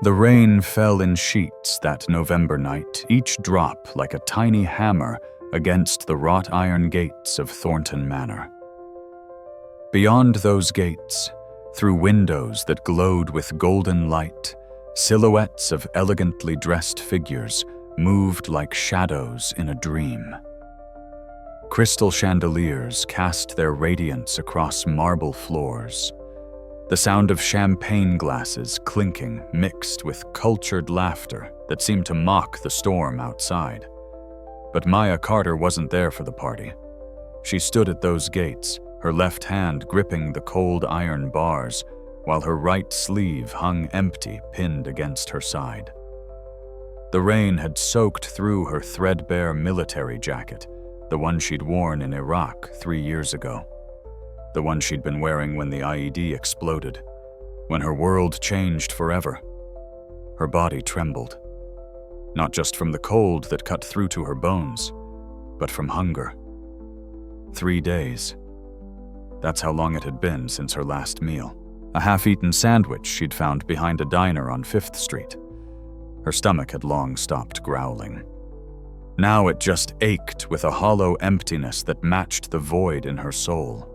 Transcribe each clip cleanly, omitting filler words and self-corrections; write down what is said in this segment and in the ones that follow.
The rain fell in sheets that November night, each drop like a tiny hammer against the wrought iron gates of Thornton Manor. Beyond those gates, through windows that glowed with golden light, silhouettes of elegantly dressed figures moved like shadows in a dream. Crystal chandeliers cast their radiance across marble floors. The sound of champagne glasses clinking mixed with cultured laughter that seemed to mock the storm outside. But Maya Carter wasn't there for the party. She stood at those gates, her left hand gripping the cold iron bars, while her right sleeve hung empty, pinned against her side. The rain had soaked through her threadbare military jacket, the one she'd worn in Iraq 3 years ago. The one she'd been wearing when the IED exploded, when her world changed forever. Her body trembled, not just from the cold that cut through to her bones, but from hunger. 3 days. That's how long it had been since her last meal. A half-eaten sandwich she'd found behind a diner on 5th Street. Her stomach had long stopped growling. Now it just ached with a hollow emptiness that matched the void in her soul.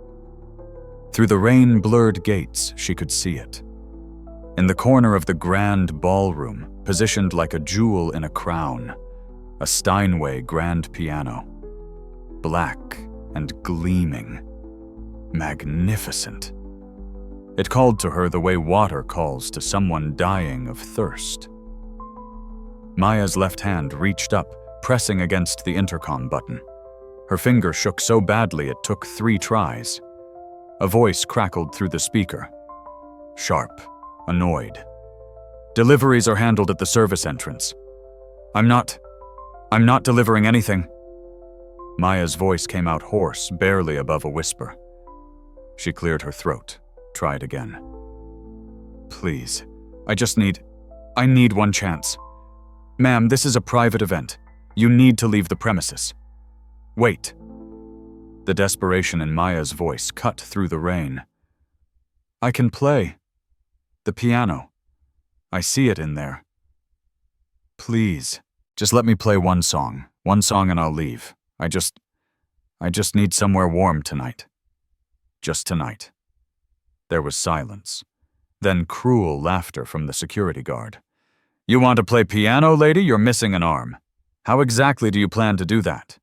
Through the rain-blurred gates, she could see it. In the corner of the grand ballroom, positioned like a jewel in a crown, a Steinway grand piano. Black and gleaming. Magnificent. It called to her the way water calls to someone dying of thirst. Maya's left hand reached up, pressing against the intercom button. Her finger shook so badly it took 3 tries. A voice crackled through the speaker. Sharp, annoyed. Deliveries are handled at the service entrance. I'm not delivering anything. Maya's voice came out hoarse, barely above a whisper. She cleared her throat, tried again. Please, I need one chance. Ma'am, this is a private event. You need to leave the premises. Wait. The desperation in Maya's voice cut through the rain. I can play. The piano. I see it in there. Please, just let me play one song and I'll leave. I just need somewhere warm tonight. Just tonight. There was silence, then cruel laughter from the security guard. You want to play piano, lady? You're missing an arm. How exactly do you plan to do that?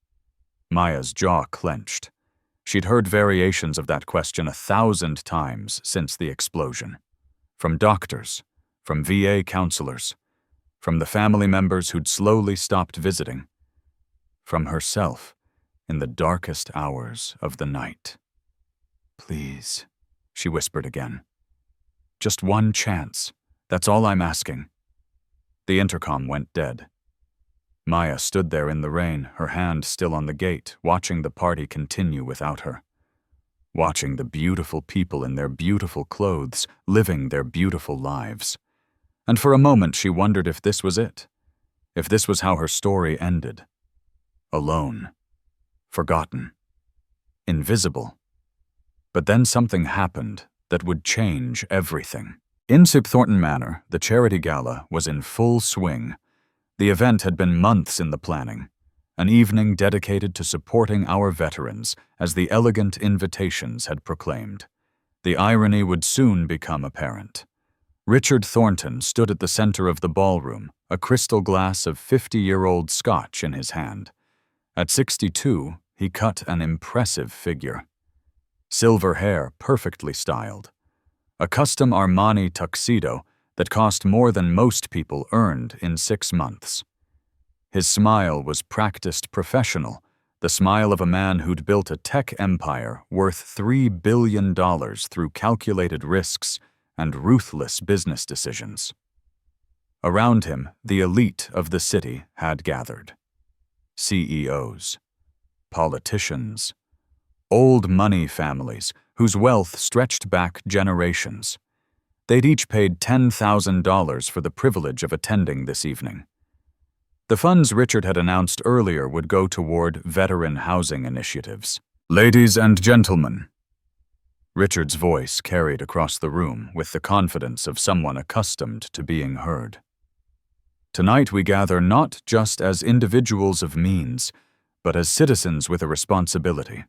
Maya's jaw clenched. She'd heard variations of that question 1,000 times since the explosion. From doctors, from VA counselors, from the family members who'd slowly stopped visiting, from herself in the darkest hours of the night. Please, she whispered again. Just one chance. That's all I'm asking. The intercom went dead. Maya stood there in the rain, her hand still on the gate, watching the party continue without her. Watching the beautiful people in their beautiful clothes, living their beautiful lives. And for a moment she wondered if this was it. If this was how her story ended. Alone. Forgotten. Invisible. But then something happened that would change everything. In Thornton Manor, the charity gala was in full swing. The event had been months in the planning, an evening dedicated to supporting our veterans, as the elegant invitations had proclaimed. The irony would soon become apparent. Richard Thornton stood at the center of the ballroom, a crystal glass of 50-year-old scotch in his hand. At 62, he cut an impressive figure. Silver hair perfectly styled. A custom Armani tuxedo that cost more than most people earned in 6 months. His smile was practiced professional, the smile of a man who'd built a tech empire worth $3 billion through calculated risks and ruthless business decisions. Around him, the elite of the city had gathered. CEOs, politicians, old money families whose wealth stretched back generations. They'd each paid $10,000 for the privilege of attending this evening. The funds Richard had announced earlier would go toward veteran housing initiatives. Ladies and gentlemen, Richard's voice carried across the room with the confidence of someone accustomed to being heard. Tonight we gather not just as individuals of means, but as citizens with a responsibility.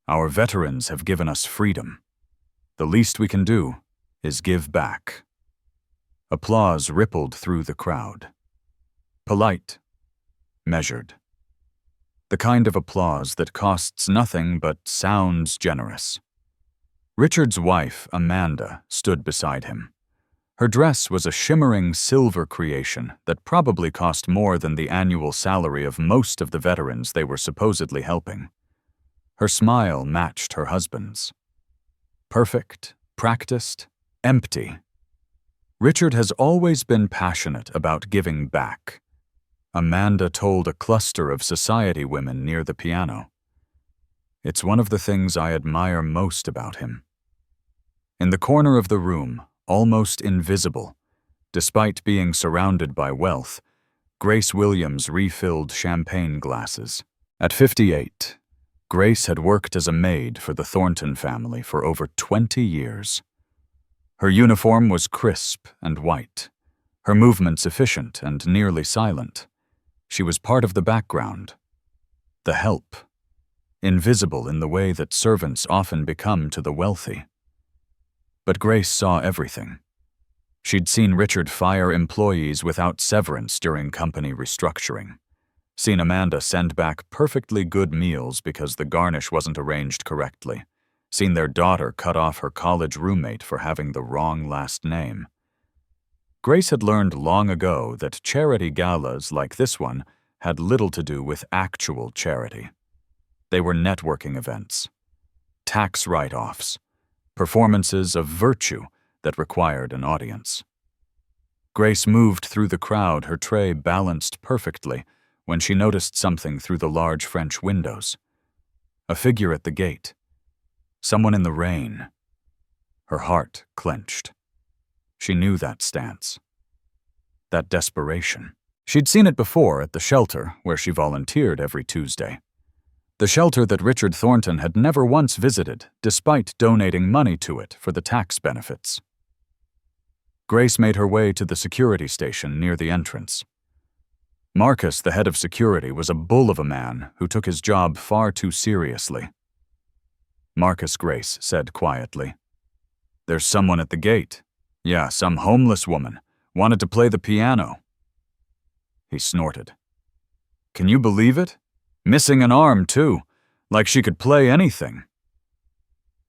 Our veterans have given us freedom. The least we can do is give back. Applause rippled through the crowd. Polite, measured. The kind of applause that costs nothing but sounds generous. Richard's wife, Amanda, stood beside him. Her dress was a shimmering silver creation that probably cost more than the annual salary of most of the veterans they were supposedly helping. Her smile matched her husband's. Perfect, practiced, empty. Richard has always been passionate about giving back. Amanda told a cluster of society women near the piano. It's one of the things I admire most about him. In the corner of the room, almost invisible, despite being surrounded by wealth, Grace Williams refilled champagne glasses. At 58, Grace had worked as a maid for the Thornton family for over 20 years. Her uniform was crisp and white, her movements efficient and nearly silent. She was part of the background, the help, invisible in the way that servants often become to the wealthy. But Grace saw everything. She'd seen Richard fire employees without severance during company restructuring, seen Amanda send back perfectly good meals because the garnish wasn't arranged correctly, seen their daughter cut off her college roommate for having the wrong last name. Grace had learned long ago that charity galas like this one had little to do with actual charity. They were networking events, tax write-offs, performances of virtue that required an audience. Grace moved through the crowd, her tray balanced perfectly, when she noticed something through the large French windows. A figure at the gate. Someone in the rain. Her heart clenched. She knew that stance. That desperation. She'd seen it before at the shelter where she volunteered every Tuesday. The shelter that Richard Thornton had never once visited, despite donating money to it for the tax benefits. Grace made her way to the security station near the entrance. Marcus, the head of security, was a bull of a man who took his job far too seriously. Marcus, Grace said quietly. "There's someone at the gate. Yeah, some homeless woman. Wanted to play the piano." He snorted. "Can you believe it? Missing an arm, too. Like she could play anything."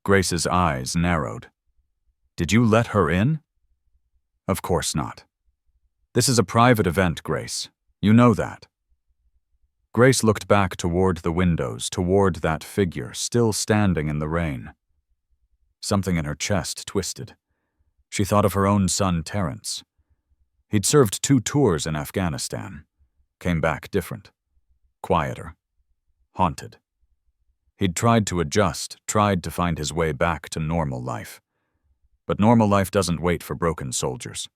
Grace's eyes narrowed. "Did you let her in?" "Of course not. This is a private event, Grace. You know that." Grace looked back toward the windows, toward that figure still standing in the rain. Something in her chest twisted. She thought of her own son, Terrence. He'd served 2 tours in Afghanistan. Came back different. Quieter. Haunted. He'd tried to adjust, tried to find his way back to normal life. But normal life doesn't wait for broken soldiers.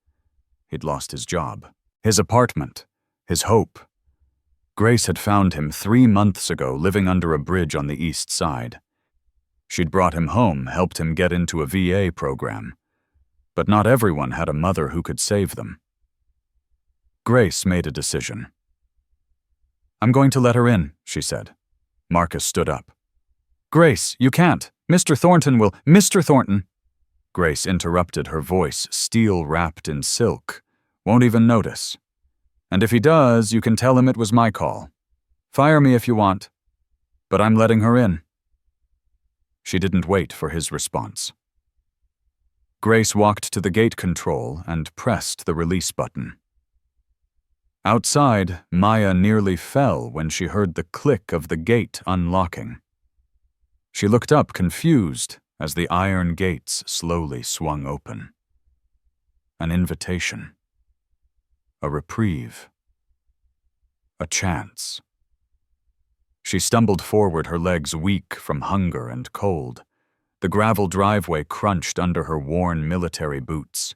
He'd lost his job, his apartment, his hope. Grace had found him 3 months ago living under a bridge on the east side. She'd brought him home, helped him get into a VA program. But not everyone had a mother who could save them. Grace made a decision. "I'm going to let her in," she said. Marcus stood up. "Grace, you can't. Mr. Thornton will—" "Mr. Thornton!" Grace interrupted, her voice steel-wrapped in silk. "Won't even notice. And if he does, you can tell him it was my call. Fire me if you want. But I'm letting her in." She didn't wait for his response. Grace walked to the gate control and pressed the release button. Outside, Maya nearly fell when she heard the click of the gate unlocking. She looked up, confused, as the iron gates slowly swung open. An invitation. A reprieve. A chance. She stumbled forward, her legs weak from hunger and cold. The gravel driveway crunched under her worn military boots.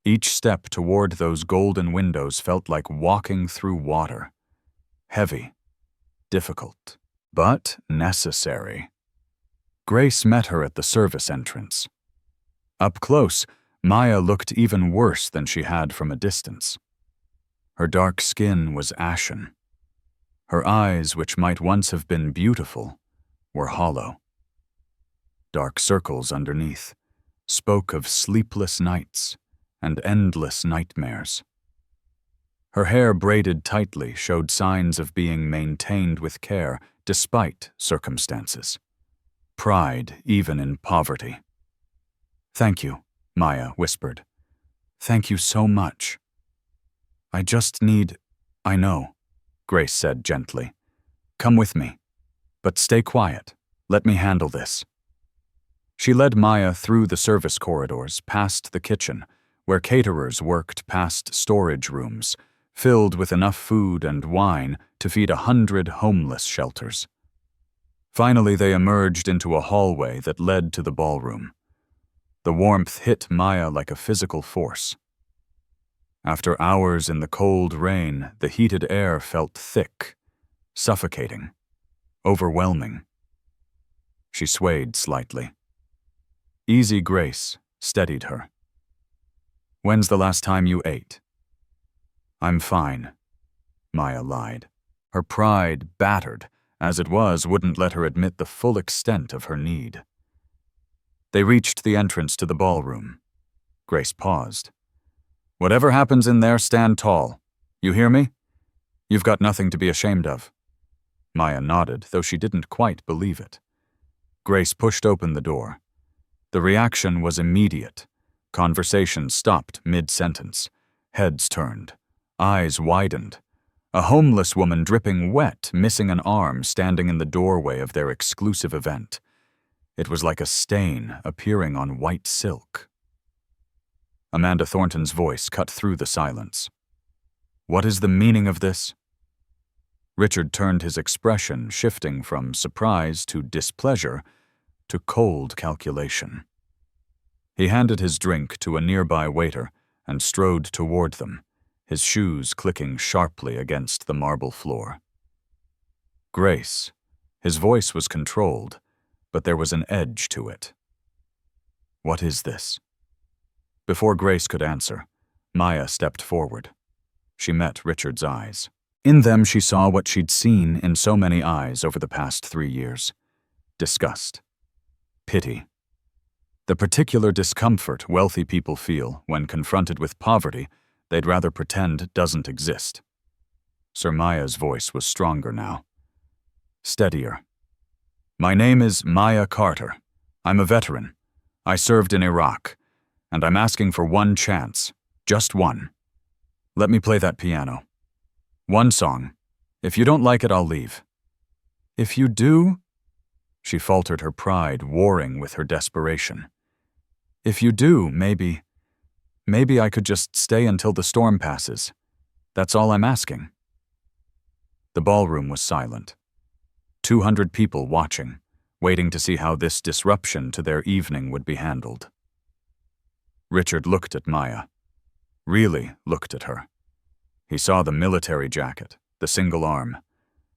Each step toward those golden windows felt like walking through water. Heavy, difficult, but necessary. Grace met her at the service entrance. Up close, Maya looked even worse than she had from a distance. Her dark skin was ashen. Her eyes, which might once have been beautiful, were hollow. Dark circles underneath spoke of sleepless nights and endless nightmares. Her hair braided tightly showed signs of being maintained with care despite circumstances. Pride even in poverty. "Thank you," Maya whispered. "Thank you so much." "I just need—" "I know," Grace said gently. "Come with me. But stay quiet. Let me handle this." She led Maya through the service corridors, past the kitchen, where caterers worked, past storage rooms, filled with enough food and wine to feed 100 homeless shelters. Finally, they emerged into a hallway that led to the ballroom. The warmth hit Maya like a physical force. After hours in the cold rain, the heated air felt thick, suffocating, overwhelming. She swayed slightly. Easy Grace steadied her. "When's the last time you ate?" "I'm fine," Maya lied. Her pride, battered as it was, wouldn't let her admit the full extent of her need. They reached the entrance to the ballroom. Grace paused. "Whatever happens in there, stand tall. You hear me? You've got nothing to be ashamed of." Maya nodded, though she didn't quite believe it. Grace pushed open the door. The reaction was immediate. Conversation stopped mid-sentence. Heads turned. Eyes widened. A homeless woman dripping wet, missing an arm, standing in the doorway of their exclusive event. It was like a stain appearing on white silk. Amanda Thornton's voice cut through the silence. "What is the meaning of this?" Richard turned, his expression shifting from surprise to displeasure to cold calculation. He handed his drink to a nearby waiter and strode toward them, his shoes clicking sharply against the marble floor. "Grace." His voice was controlled, but there was an edge to it. "What is this?" Before Grace could answer, Maya stepped forward. She met Richard's eyes. In them she saw what she'd seen in so many eyes over the past 3 years. Disgust. Pity. The particular discomfort wealthy people feel when confronted with poverty they'd rather pretend doesn't exist. Sir Maya's voice was stronger now. Steadier. "My name is Maya Carter. I'm a veteran. I served in Iraq, and I'm asking for one chance. Just one. Let me play that piano. One song. If you don't like it, I'll leave." "If you do?" She faltered, her pride warring with her desperation. "If you do, maybe I could just stay until the storm passes. That's all I'm asking." The ballroom was silent. 200 people watching, waiting to see how this disruption to their evening would be handled. Richard looked at Maya. Really looked at her. He saw the military jacket, the single arm,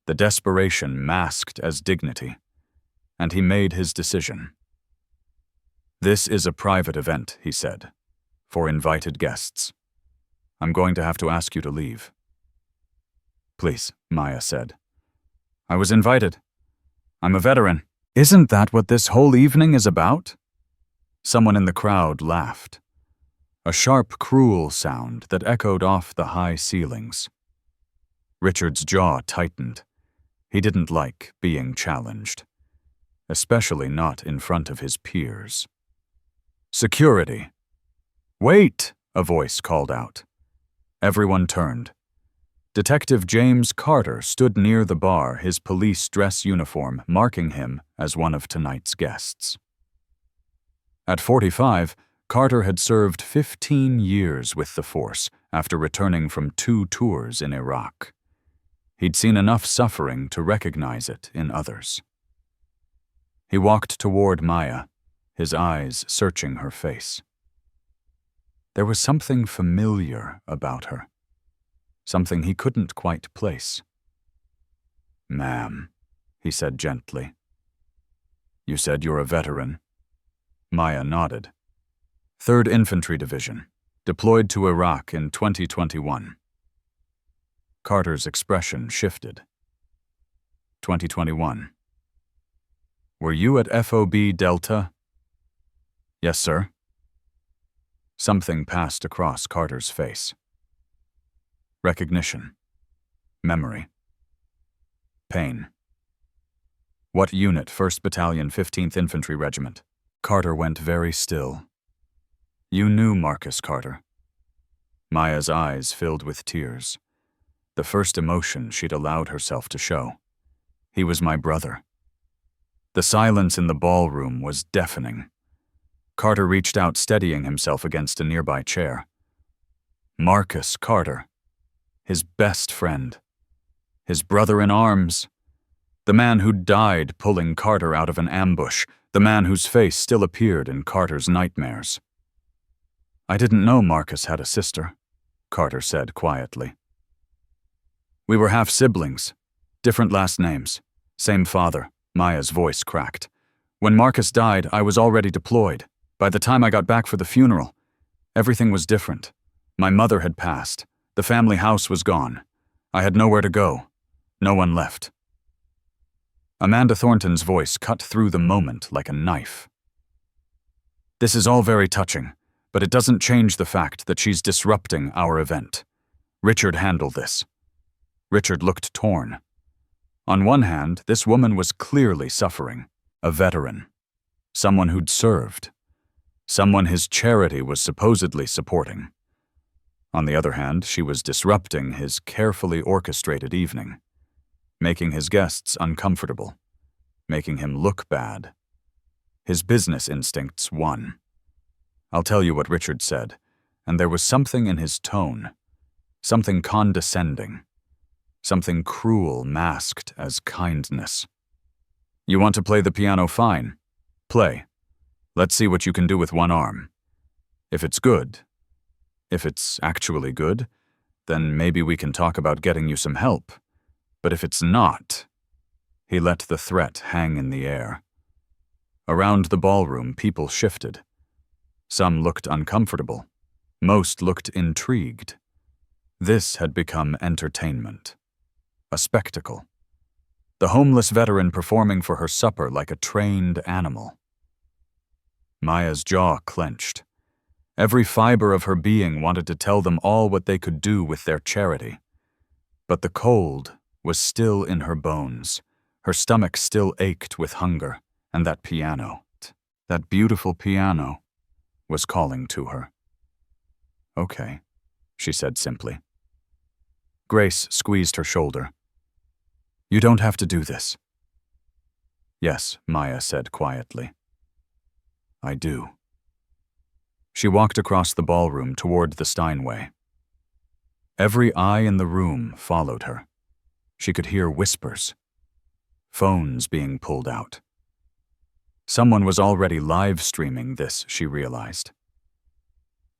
the desperation masked as dignity, and he made his decision. "This is a private event," he said, "for invited guests. I'm going to have to ask you to leave." "Please," Maya said. "I was invited. I'm a veteran." "Isn't that what this whole evening is about?" Someone in the crowd laughed. A sharp, cruel sound that echoed off the high ceilings. Richard's jaw tightened. He didn't like being challenged, especially not in front of his peers. "Security." "Wait!" a voice called out. Everyone turned. Detective James Carter stood near the bar, his police dress uniform marking him as one of tonight's guests. At 45, Carter had served 15 years with the force after returning from 2 tours in Iraq. He'd seen enough suffering to recognize it in others. He walked toward Maya, his eyes searching her face. There was something familiar about her, something he couldn't quite place. "Ma'am," he said gently. You said you're a veteran. Maya nodded. 3rd Infantry Division, deployed to Iraq in 2021. Carter's expression shifted. 2021. Were you at FOB Delta? Yes, sir. Something passed across Carter's face. Recognition. Memory. Pain. What unit? 1st Battalion, 15th Infantry Regiment. Carter went very still. You knew Marcus Carter. Maya's eyes filled with tears. The first emotion she'd allowed herself to show. He was my brother. The silence in the ballroom was deafening. Carter reached out, steadying himself against a nearby chair. Marcus Carter. His best friend. His brother in arms. The man who'd died pulling Carter out of an ambush. The man whose face still appeared in Carter's nightmares. I didn't know Marcus had a sister, Carter said quietly. We were half-siblings. Different last names. Same father. Maya's voice cracked. When Marcus died, I was already deployed. By the time I got back for the funeral, everything was different. My mother had passed. The family house was gone. I had nowhere to go. No one left. Amanda Thornton's voice cut through the moment like a knife. This is all very touching, but it doesn't change the fact that she's disrupting our event. Richard handled this. Richard looked torn. On one hand, this woman was clearly suffering. A veteran. Someone who'd served. Someone his charity was supposedly supporting. On the other hand, she was disrupting his carefully orchestrated evening, making his guests uncomfortable, making him look bad. His business instincts won. I'll tell you what Richard said, and there was something in his tone, something condescending, something cruel masked as kindness. You want to play the piano? Fine. Play. Let's see what you can do with one arm. If it's good, if it's actually good, then maybe we can talk about getting you some help. But if it's not, he let the threat hang in the air. Around the ballroom, people shifted. Some looked uncomfortable. Most looked intrigued. This had become entertainment. A spectacle. The homeless veteran performing for her supper like a trained animal. Maya's jaw clenched. Every fiber of her being wanted to tell them all what they could do with their charity. But the cold was still in her bones. Her stomach still ached with hunger, and that piano, that beautiful piano, was calling to her. Okay, she said simply. Grace squeezed her shoulder. You don't have to do this. Yes, Maya said quietly. I do. She walked across the ballroom toward the Steinway. Every eye in the room followed her. She could hear whispers. Phones being pulled out. Someone was already live streaming this, she realized.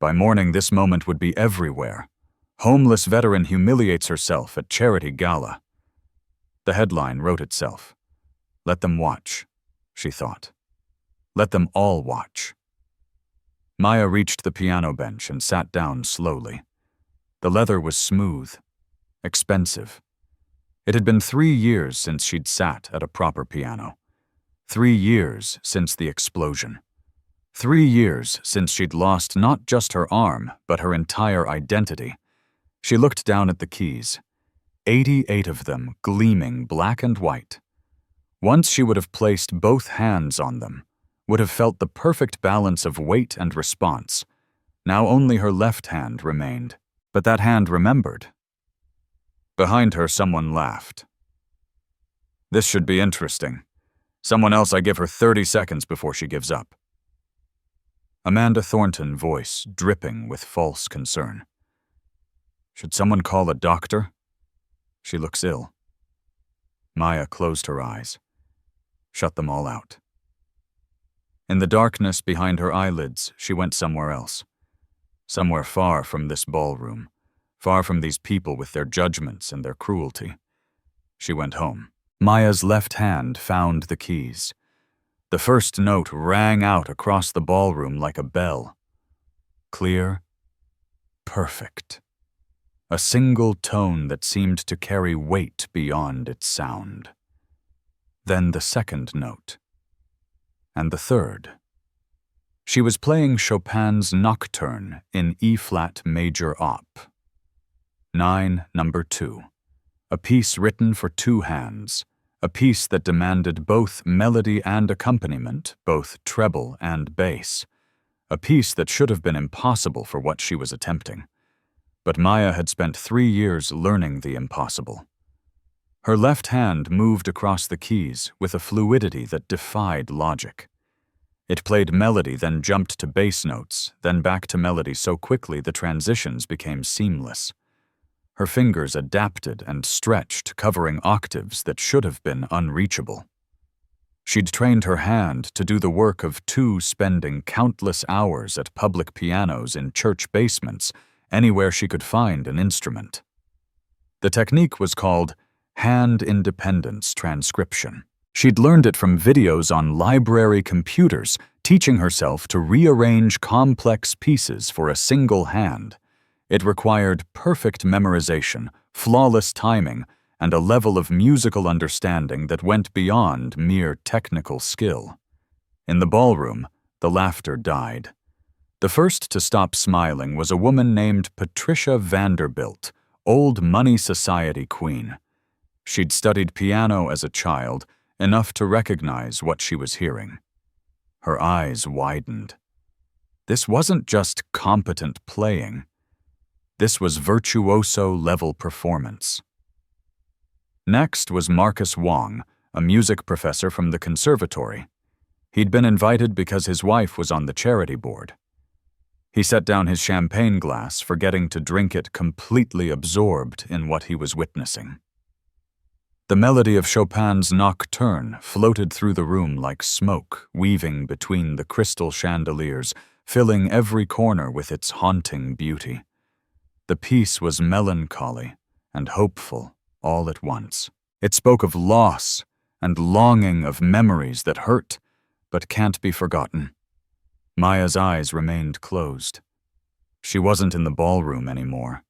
By morning, this moment would be everywhere. Homeless veteran humiliates herself at charity gala. The headline wrote itself. Let them watch, she thought. Let them all watch. Maya reached the piano bench and sat down slowly. The leather was smooth, expensive. It had been 3 years since she'd sat at a proper piano. 3 years since the explosion. 3 years since she'd lost not just her arm, but her entire identity. She looked down at the keys. 88 of them gleaming black and white. Once she would have placed both hands on them, would have felt the perfect balance of weight and response. Now only her left hand remained, but that hand remembered. Behind her, someone laughed. This should be interesting. Someone else, I give her 30 seconds before she gives up. Amanda Thornton, voice dripping with false concern. Should someone call a doctor? She looks ill. Maya closed her eyes, shut them all out. In the darkness behind her eyelids, she went somewhere else. Somewhere far from this ballroom, far from these people with their judgments and their cruelty. She went home. Maya's left hand found the keys. The The first note rang out across the ballroom like a bell. Clear, perfect. A single tone that seemed to carry weight beyond its sound. Then the second note. And the third. She was playing Chopin's Nocturne in E-flat major op. 9, number 2. A piece written for 2 hands. A piece that demanded both melody and accompaniment, both treble and bass. A piece that should have been impossible for what she was attempting. But Maya had spent 3 years learning the impossible. Her left hand moved across the keys with a fluidity that defied logic. It played melody, then jumped to bass notes, then back to melody so quickly the transitions became seamless. Her fingers adapted and stretched, covering octaves that should have been unreachable. She'd trained her hand to do the work of 2 spending countless hours at public pianos in church basements, anywhere she could find an instrument. The technique was called hand independence transcription. She'd learned it from videos on library computers, teaching herself to rearrange complex pieces for a single hand. It required perfect memorization, flawless timing, and a level of musical understanding that went beyond mere technical skill. In the ballroom, the laughter died. The first to stop smiling was a woman named Patricia Vanderbilt, old money society queen. She'd studied piano as a child, enough to recognize what she was hearing. Her eyes widened. This wasn't just competent playing. This was virtuoso-level performance. Next was Marcus Wong, a music professor from the conservatory. He'd been invited because his wife was on the charity board. He set down his champagne glass, forgetting to drink it, completely absorbed in what he was witnessing. The melody of Chopin's Nocturne floated through the room like smoke, weaving between the crystal chandeliers, filling every corner with its haunting beauty. The piece was melancholy and hopeful all at once. It spoke of loss and longing, of memories that hurt but can't be forgotten. Maya's eyes remained closed. She wasn't in the ballroom anymore.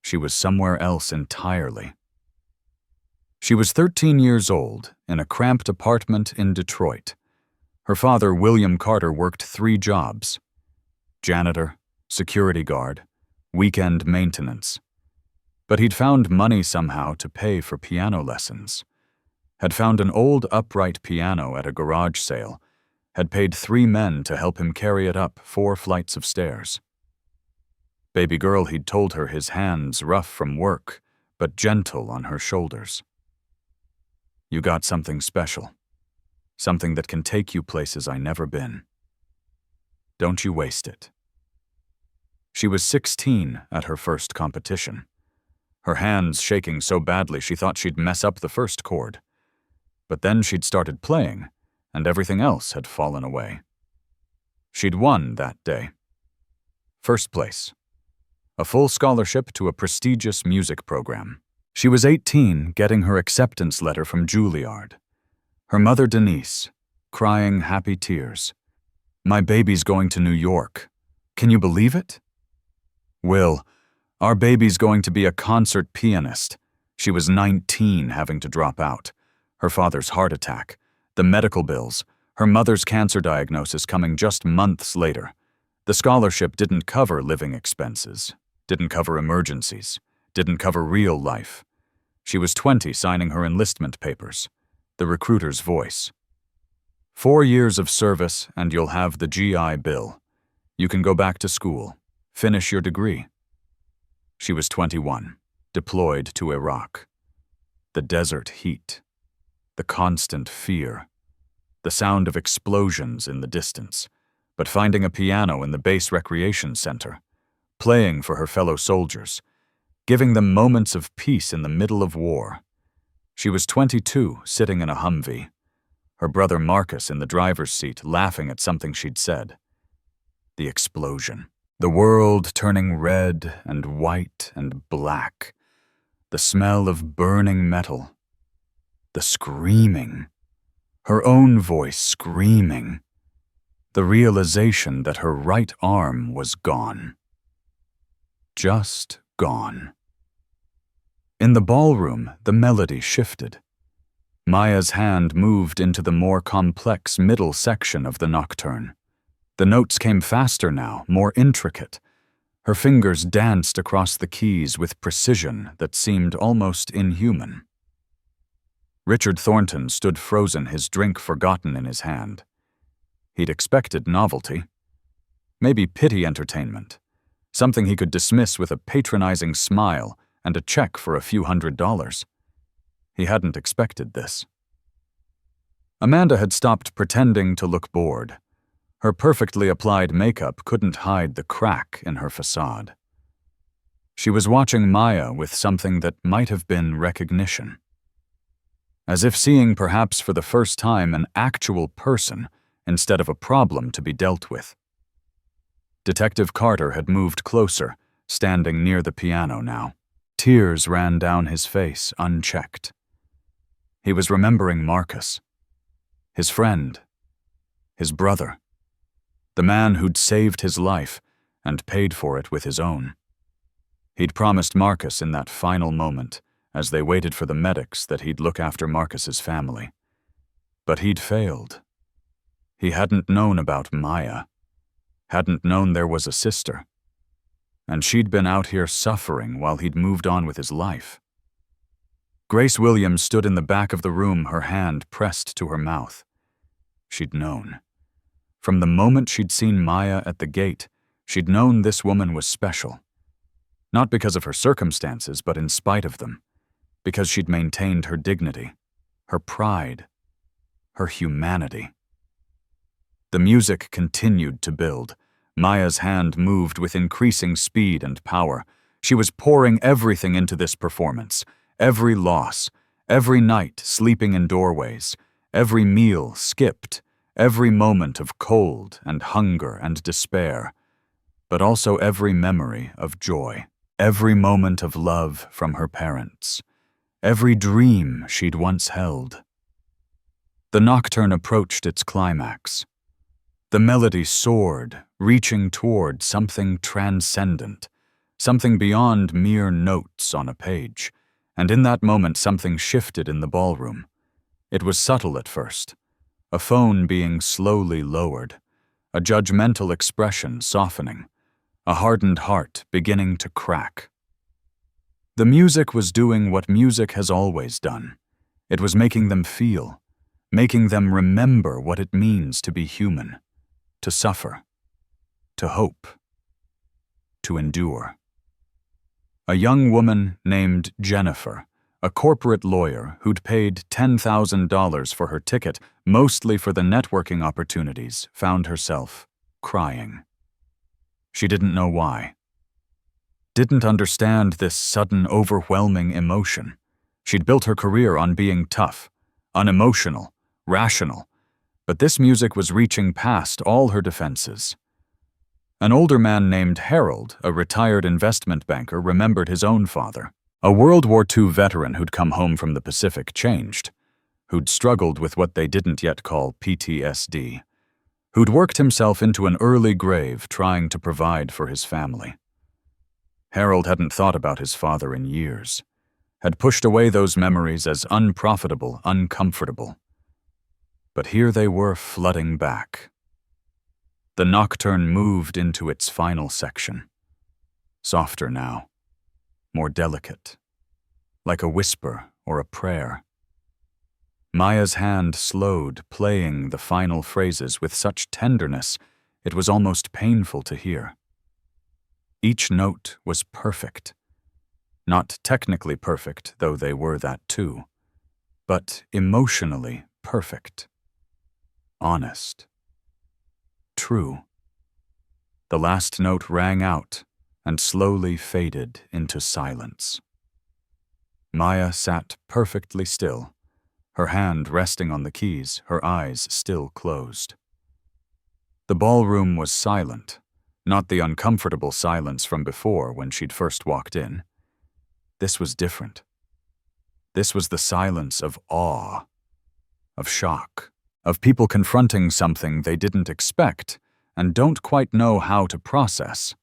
She was somewhere else entirely. She was 13 years old, in a cramped apartment in Detroit. Her father, William Carter, worked 3 jobs: janitor, security guard, weekend maintenance. But he'd found money somehow to pay for piano lessons. Had found an old upright piano at a garage sale. Had paid 3 men to help him carry it up 4 flights of stairs. Baby girl, he'd told her, his hands rough from work, but gentle on her shoulders. You got something special. Something that can take you places I never been. Don't you waste it. She was 16 at her first competition. Her hands shaking so badly she thought she'd mess up the first chord. But then she'd started playing, and everything else had fallen away. She'd won that day. First place. A full scholarship to a prestigious music program. She was 18, getting her acceptance letter from Juilliard. Her mother, Denise, crying happy tears. My baby's going to New York. Can you believe it? Will, our baby's going to be a concert pianist. She was 19, having to drop out. Her father's heart attack, the medical bills, her mother's cancer diagnosis coming just months later. The scholarship didn't cover living expenses, didn't cover emergencies, didn't cover real life. She was 20, signing her enlistment papers. The recruiter's voice. 4 years of service and you'll have the GI Bill. You can go back to school, finish your degree. She was 21, deployed to Iraq. The desert heat, the constant fear, the sound of explosions in the distance, but finding a piano in the base recreation center, playing for her fellow soldiers, giving them moments of peace in the middle of war. She was 22, sitting in a Humvee. Her brother Marcus in the driver's seat, laughing at something she'd said. The explosion. The world turning red and white and black. The smell of burning metal. The screaming. Her own voice screaming. The realization that her right arm was gone. Just gone. In the ballroom, the melody shifted. Maya's hand moved into the more complex middle section of the nocturne. The notes came faster now, more intricate. Her fingers danced across the keys with precision that seemed almost inhuman. Richard Thornton stood frozen, his drink forgotten in his hand. He'd expected novelty. Maybe pity entertainment. Something he could dismiss with a patronizing smile and a check for a few $100s. He hadn't expected this. Amanda had stopped pretending to look bored. Her perfectly applied makeup couldn't hide the crack in her facade. She was watching Maya with something that might have been recognition. As if seeing perhaps for the first time an actual person instead of a problem to be dealt with. Detective Carter had moved closer, standing near the piano now. Tears ran down his face, unchecked. He was remembering Marcus, his friend, his brother, the man who'd saved his life and paid for it with his own. He'd promised Marcus in that final moment, as they waited for the medics, that he'd look after Marcus's family. But he'd failed. He hadn't known about Maya, hadn't known there was a sister, and she'd been out here suffering while he'd moved on with his life. Grace Williams stood in the back of the room, her hand pressed to her mouth. She'd known. From the moment she'd seen Maya at the gate, she'd known this woman was special. Not because of her circumstances, but in spite of them. Because she'd maintained her dignity, her pride, her humanity. The music continued to build. Maya's hand moved with increasing speed and power. She was pouring everything into this performance. Every loss, every night sleeping in doorways, every meal skipped, every moment of cold and hunger and despair, but also every memory of joy, every moment of love from her parents, every dream she'd once held. The nocturne approached its climax. The melody soared, reaching toward something transcendent, something beyond mere notes on a page. And in that moment, something shifted in the ballroom. It was subtle at first, a phone being slowly lowered, a judgmental expression softening, a hardened heart beginning to crack. The music was doing what music has always done. It was making them feel, making them remember what it means to be human, to suffer, to hope, to endure. A young woman named Jennifer, a corporate lawyer who'd paid $10,000 for her ticket, mostly for the networking opportunities, found herself crying. She didn't know why. Didn't understand this sudden, overwhelming emotion. She'd built her career on being tough, unemotional, rational, but this music was reaching past all her defenses. An older man named Harold, a retired investment banker, remembered his own father. A World War II veteran who'd come home from the Pacific changed, who'd struggled with what they didn't yet call PTSD, who'd worked himself into an early grave trying to provide for his family. Harold hadn't thought about his father in years, had pushed away those memories as unprofitable, uncomfortable. But here they were flooding back. The nocturne moved into its final section. Softer now, more delicate, like a whisper or a prayer. Maya's hand slowed, playing the final phrases with such tenderness it was almost painful to hear. Each note was perfect. Not technically perfect, though they were that too, but emotionally perfect. Honest. True. The last note rang out and slowly faded into silence. Maya sat perfectly still, her hand resting on the keys, her eyes still closed. The ballroom was silent, not the uncomfortable silence from before when she'd first walked in. This was different. This was the silence of awe, of shock, of people confronting something they didn't expect and don't quite know how to process.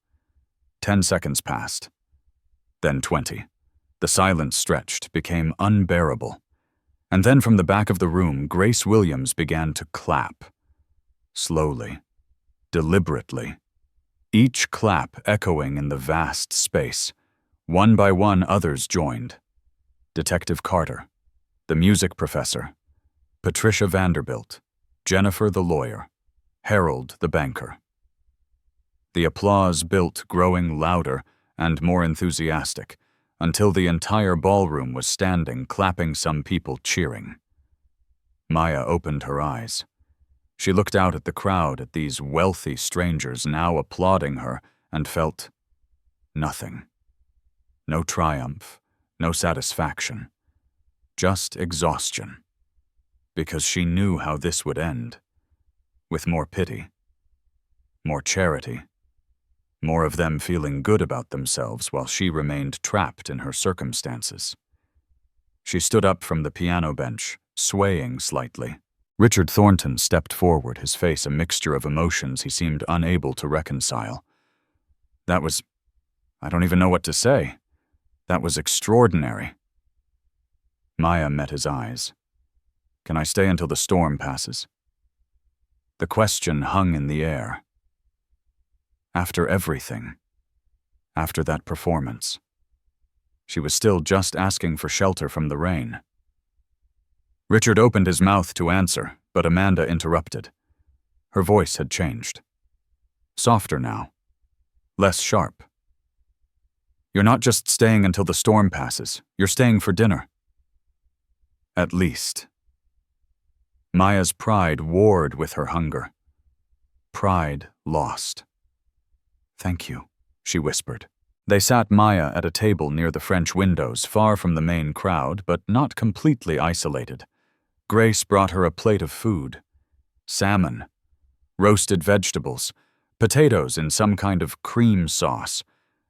10 seconds passed. Then 20. The silence stretched, became unbearable. And then from the back of the room, Grace Williams began to clap. Slowly, deliberately. Each clap echoing in the vast space. One by one, others joined. Detective Carter, the music professor, Patricia Vanderbilt, Jennifer the lawyer, Harold the banker. The applause built, growing louder and more enthusiastic, until the entire ballroom was standing, clapping, some people cheering. Maya opened her eyes. She looked out at the crowd, at these wealthy strangers now applauding her, and felt nothing. No triumph, no satisfaction, just exhaustion. Because she knew how this would end. With more pity, more charity, more of them feeling good about themselves while she remained trapped in her circumstances. She stood up from the piano bench, swaying slightly. Richard Thornton stepped forward, his face a mixture of emotions he seemed unable to reconcile. I don't even know what to say. That was extraordinary. Maya met his eyes. Can I stay until the storm passes? The question hung in the air. After everything, after that performance, she was still just asking for shelter from the rain. Richard opened his mouth to answer, but Amanda interrupted. Her voice had changed. Softer now, less sharp. You're not just staying until the storm passes, you're staying for dinner. At least. Maya's pride warred with her hunger. Pride lost. Thank you, she whispered. They sat Maya at a table near the French windows, far from the main crowd, but not completely isolated. Grace brought her a plate of food. Salmon, roasted vegetables, potatoes in some kind of cream sauce,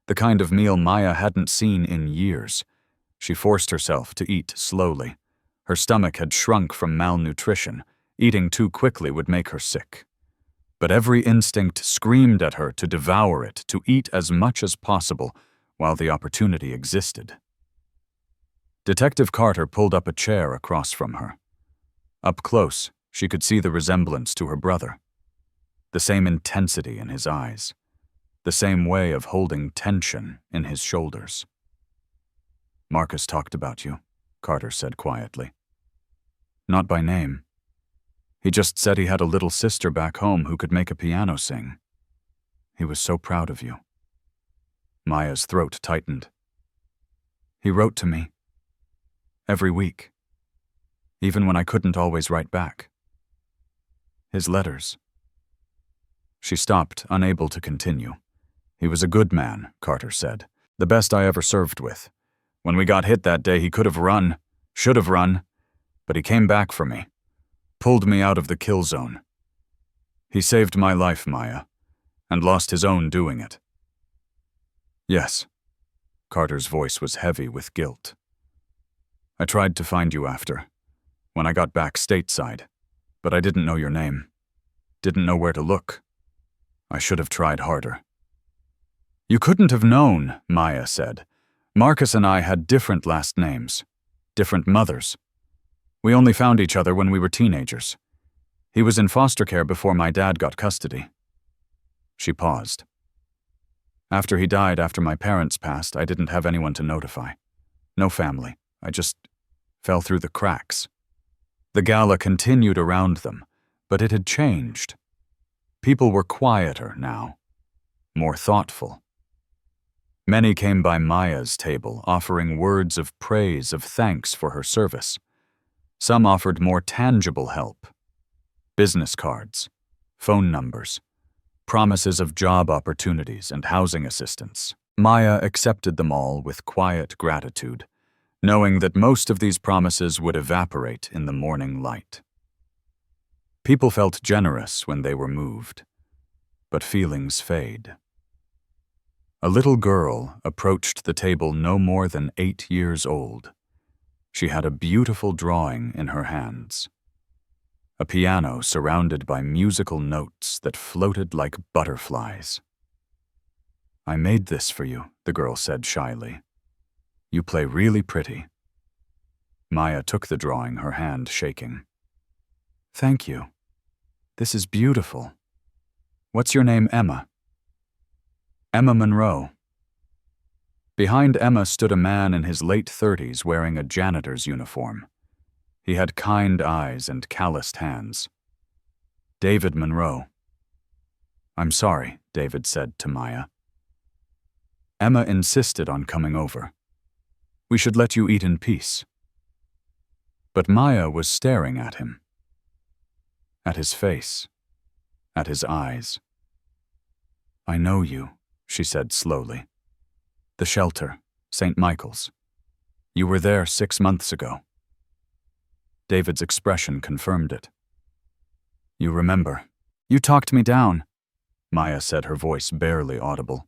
the kind of meal Maya hadn't seen in years. She forced herself to eat slowly. Her stomach had shrunk from malnutrition. Eating too quickly would make her sick. But every instinct screamed at her to devour it, to eat as much as possible while the opportunity existed. Detective Carter pulled up a chair across from her. Up close, she could see the resemblance to her brother. The same intensity in his eyes. The same way of holding tension in his shoulders. Marcus talked about you, Carter said quietly. Not by name. He just said he had a little sister back home who could make a piano sing. He was so proud of you. Maya's throat tightened. He wrote to me. Every week. Even when I couldn't always write back. His letters. She stopped, unable to continue. He was a good man, Carter said. The best I ever served with. When we got hit that day, he could have run, should have run, but he came back for me. Pulled me out of the kill zone. He saved my life, Maya, and lost his own doing it. Yes. Carter's voice was heavy with guilt. I tried to find you after, when I got back stateside, but I didn't know your name. Didn't know where to look. I should have tried harder. You couldn't have known, Maya said. Marcus and I had different last names, different mothers. We only found each other when we were teenagers. He was in foster care before my dad got custody. She paused. After he died, after my parents passed, I didn't have anyone to notify. No family. I just fell through the cracks. The gala continued around them, but it had changed. People were quieter now, more thoughtful. Many came by Maya's table, offering words of praise, of thanks for her service. Some offered more tangible help. Business cards, phone numbers, promises of job opportunities and housing assistance. Maya accepted them all with quiet gratitude, knowing that most of these promises would evaporate in the morning light. People felt generous when they were moved, but feelings fade. A little girl approached the table no more than 8 years old. She had a beautiful drawing in her hands. a piano surrounded by musical notes that floated like butterflies. "I made this for you," the girl said shyly. "You play really pretty." Maya took the drawing, her hand shaking. "Thank you. This is beautiful. What's your name, Emma?" "Emma Monroe." Behind Emma stood a man in his late 30s wearing a janitor's uniform. He had kind eyes and calloused hands. "David Monroe." "I'm sorry," David said to Maya. Emma insisted on coming over. "We should let you eat in peace." But Maya was staring at him. At his face. At his eyes. "I know you," she said slowly. "The shelter, St. Michael's. You were there 6 months ago." David's expression confirmed it. "You remember. You talked me down," Maya said, her voice barely audible.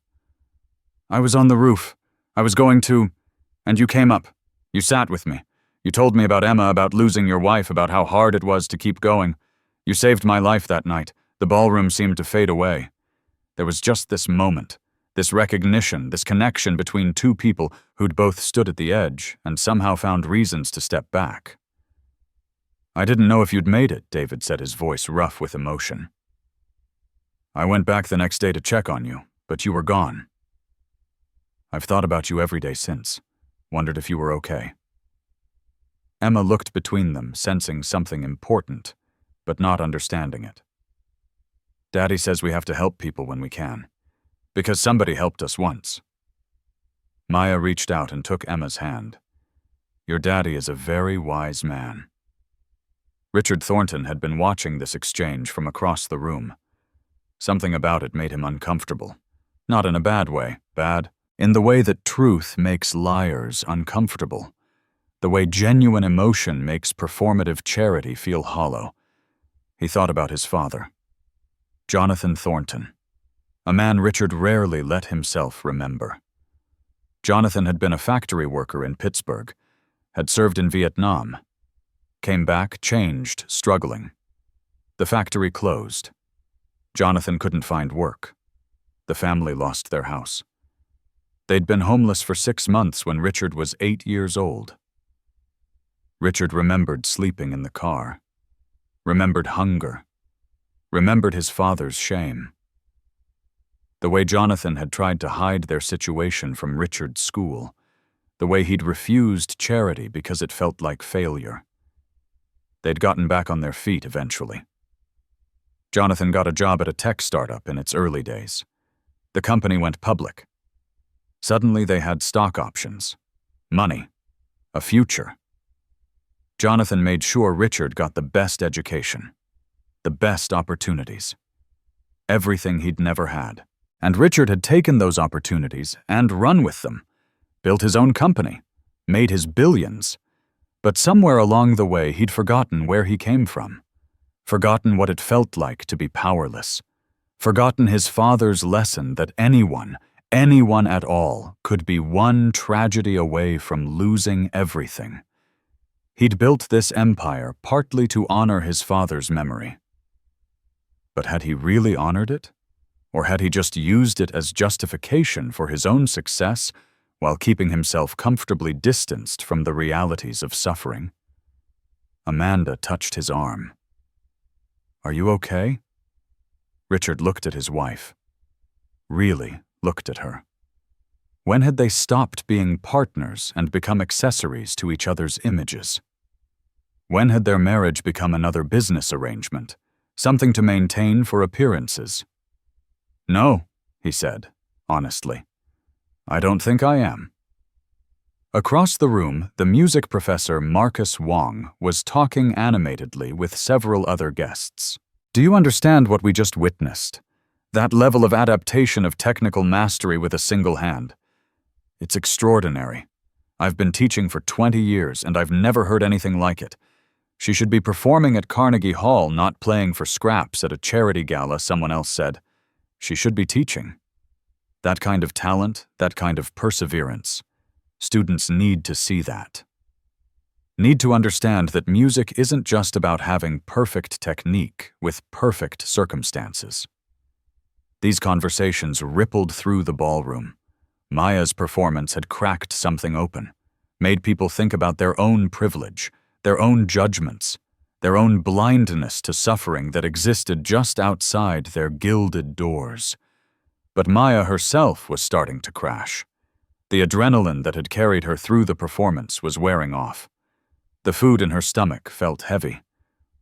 "I was on the roof. I was going to... And you came up. You sat with me. You told me about Emma, about losing your wife, about how hard it was to keep going. You saved my life that night. The ballroom seemed to fade away. There was just this moment, this recognition, this connection between two people who'd both stood at the edge and somehow found reasons to step back." "I didn't know if you'd made it," David said, his voice rough with emotion. "I went back the next day to check on you, but you were gone. I've thought about you every day since, wondered if you were okay." Emma looked between them, sensing something important, but not understanding it. "Daddy says we have to help people when we can, because somebody helped us once." Maya reached out and took Emma's hand. "Your daddy is a very wise man." Richard Thornton had been watching this exchange from across the room. Something about it made him uncomfortable. Not in a bad way, bad, in the way that truth makes liars uncomfortable. The way genuine emotion makes performative charity feel hollow. He thought about his father, Jonathan Thornton, a man Richard rarely let himself remember. Jonathan had been a factory worker in Pittsburgh, had served in Vietnam, came back, changed, struggling. The factory closed. Jonathan couldn't find work. The family lost their house. They'd been homeless for 6 months when Richard was 8 years old. Richard remembered sleeping in the car, remembered hunger, remembered his father's shame. The way Jonathan had tried to hide their situation from Richard's school, the way he'd refused charity because it felt like failure. They'd gotten back on their feet eventually. Jonathan got a job at a tech startup in its early days. The company went public. Suddenly they had stock options, money, a future. Jonathan made sure Richard got the best education, the best opportunities, everything he'd never had. And Richard had taken those opportunities and run with them, built his own company, made his billions. But somewhere along the way he'd forgotten where he came from, forgotten what it felt like to be powerless, forgotten his father's lesson that anyone at all, could be one tragedy away from losing everything. He'd built this empire partly to honor his father's memory. But had he really honored it? Or had he just used it as justification for his own success while keeping himself comfortably distanced from the realities of suffering? Amanda touched his arm. "Are you okay?" Richard looked at his wife. Really looked at her. When had they stopped being partners and become accessories to each other's images? When had their marriage become another business arrangement, something to maintain for appearances? "No," he said, honestly. "I don't think I am." Across the room, the music professor Marcus Wong was talking animatedly with several other guests. "Do you understand what we just witnessed? That level of adaptation of technical mastery with a single hand. It's extraordinary. I've been teaching for 20 years and I've never heard anything like it. She should be performing at Carnegie Hall, not playing for scraps at a charity gala," someone else said. "She should be teaching. That kind of talent, that kind of perseverance. Students need to see that." need to understand that music isn't just about having perfect technique with perfect circumstances. These conversations rippled through the ballroom. Maya's performance had cracked something open, made people think about their own privilege, their own judgments, their own blindness to suffering that existed just outside their gilded doors. But Maya herself was starting to crash. The adrenaline that had carried her through the performance was wearing off. The food in her stomach felt heavy.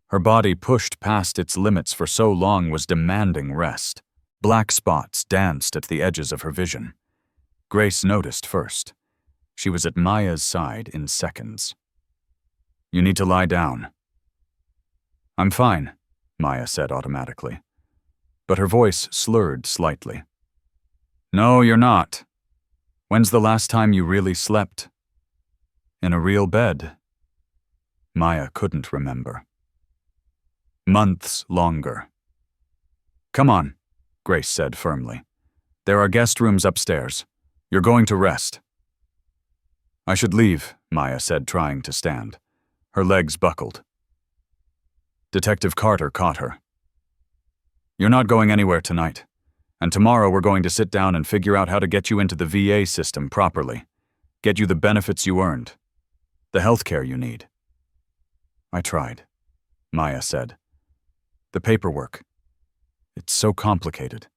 Her body, pushed past its limits for so long, was demanding rest. Black spots danced at the edges of her vision. Grace noticed first. She was at Maya's side in seconds. "You need to lie down." "I'm fine," Maya said automatically. But her voice slurred slightly. "No, you're not. When's the last time you really slept? In a real bed?" Maya couldn't remember. Months longer. "Come on," Grace said firmly. "There are guest rooms upstairs. You're going to rest." "I should leave," Maya said, trying to stand. Her legs buckled. Detective Carter caught her. "You're not going anywhere tonight. And tomorrow we're going to sit down and figure out how to get you into the VA system properly. Get you the benefits you earned. The health care you need." "I tried," Maya said. "The paperwork. It's so complicated.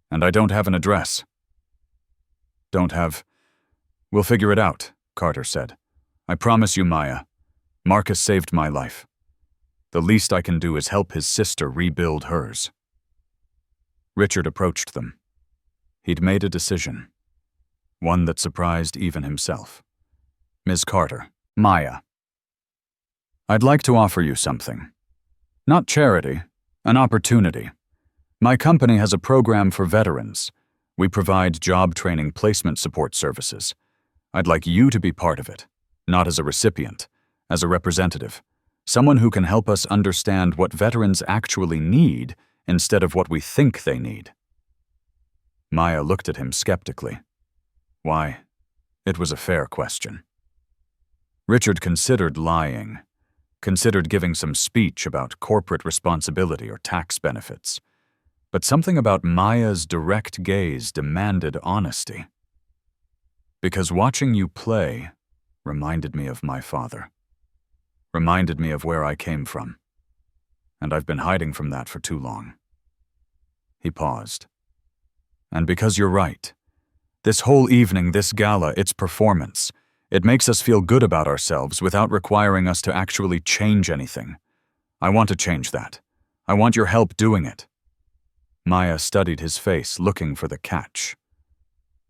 And I don't have an address." "Don't have... We'll figure it out," Carter said. "I promise you, Maya. Marcus saved my life. The least I can do is help his sister rebuild hers." Richard approached them. He'd made a decision. One that surprised even himself. "Ms. Carter." "Maya. I'd like to offer you something. Not charity, an opportunity. My company has a program for veterans. We provide job training placement support services. I'd like you to be part of it, not as a recipient, as a representative, someone who can help us understand what veterans actually need instead of what we think they need." Maya looked at him skeptically. Why? It was a fair question. Richard considered lying, considered giving some speech about corporate responsibility or tax benefits. But something about Maya's direct gaze demanded honesty. "Because watching you play reminded me of my father. Reminded me of where I came from. And I've been hiding from that for too long." He paused. "And because you're right. This whole evening, this gala, its performance, it makes us feel good about ourselves without requiring us to actually change anything. I want to change that. I want your help doing it." Maya studied his face, looking for the catch.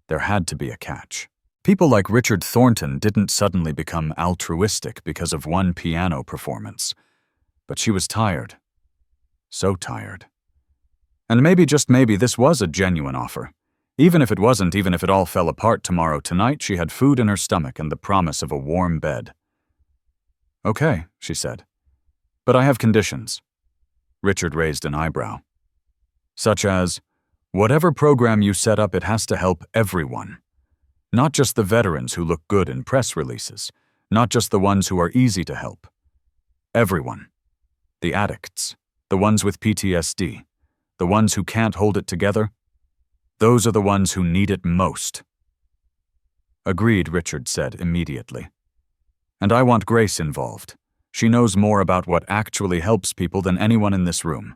There had to be a catch. People like Richard Thornton didn't suddenly become altruistic because of one piano performance. But she was tired. So tired. And maybe, just maybe, this was a genuine offer. Even if it wasn't, even if it all fell apart tomorrow, tonight she had food in her stomach and the promise of a warm bed. "Okay," she said. "But I have conditions." Richard raised an eyebrow. "Such as, whatever program you set up, it has to help everyone. Not just the veterans who look good in press releases, not just the ones who are easy to help. Everyone. The addicts, the ones with PTSD, the ones who can't hold it together. Those are the ones who need it most." "Agreed," Richard said immediately. "And I want Grace involved. She knows more about what actually helps people than anyone in this room."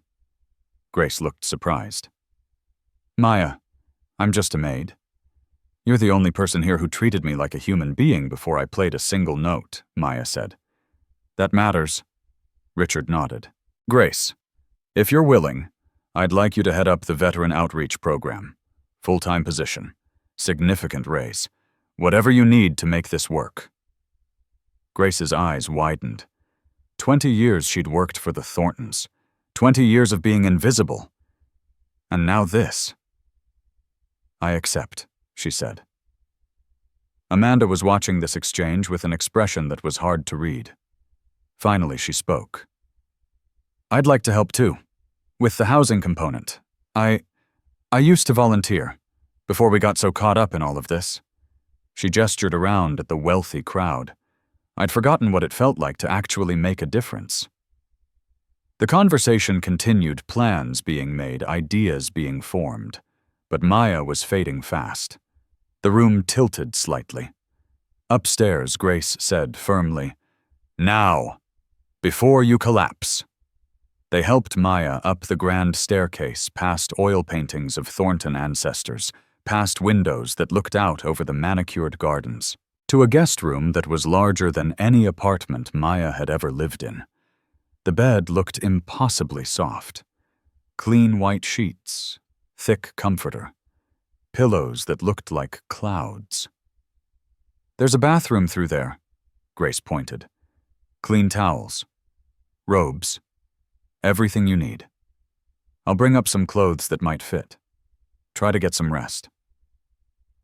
Grace looked surprised. "Maya, I'm just a maid. You're the only person here who treated me like a human being before I played a single note," Maya said. "That matters." Richard nodded. "Grace, if you're willing, I'd like you to head up the Veteran Outreach Program. Full-time position. Significant raise. Whatever you need to make this work." Grace's eyes widened. 20 years she'd worked for the Thorntons. 20 years of being invisible. And now this. "I accept," she said. Amanda was watching this exchange with an expression that was hard to read. Finally, she spoke. "I'd like to help too. With the housing component. I used to volunteer, before we got so caught up in all of this." She gestured around at the wealthy crowd. I'd forgotten what it felt like to actually make a difference. The conversation continued, plans being made, ideas being formed, but Maya was fading fast. The room tilted slightly. Upstairs, Grace said firmly, "Now, before you collapse." They helped Maya up the grand staircase, past oil paintings of Thornton ancestors, past windows that looked out over the manicured gardens, to a guest room that was larger than any apartment Maya had ever lived in. The bed looked impossibly soft. Clean white sheets, thick comforter, pillows that looked like clouds. "There's a bathroom through there," Grace pointed. "Clean towels, robes, everything you need. I'll bring up some clothes that might fit. Try to get some rest."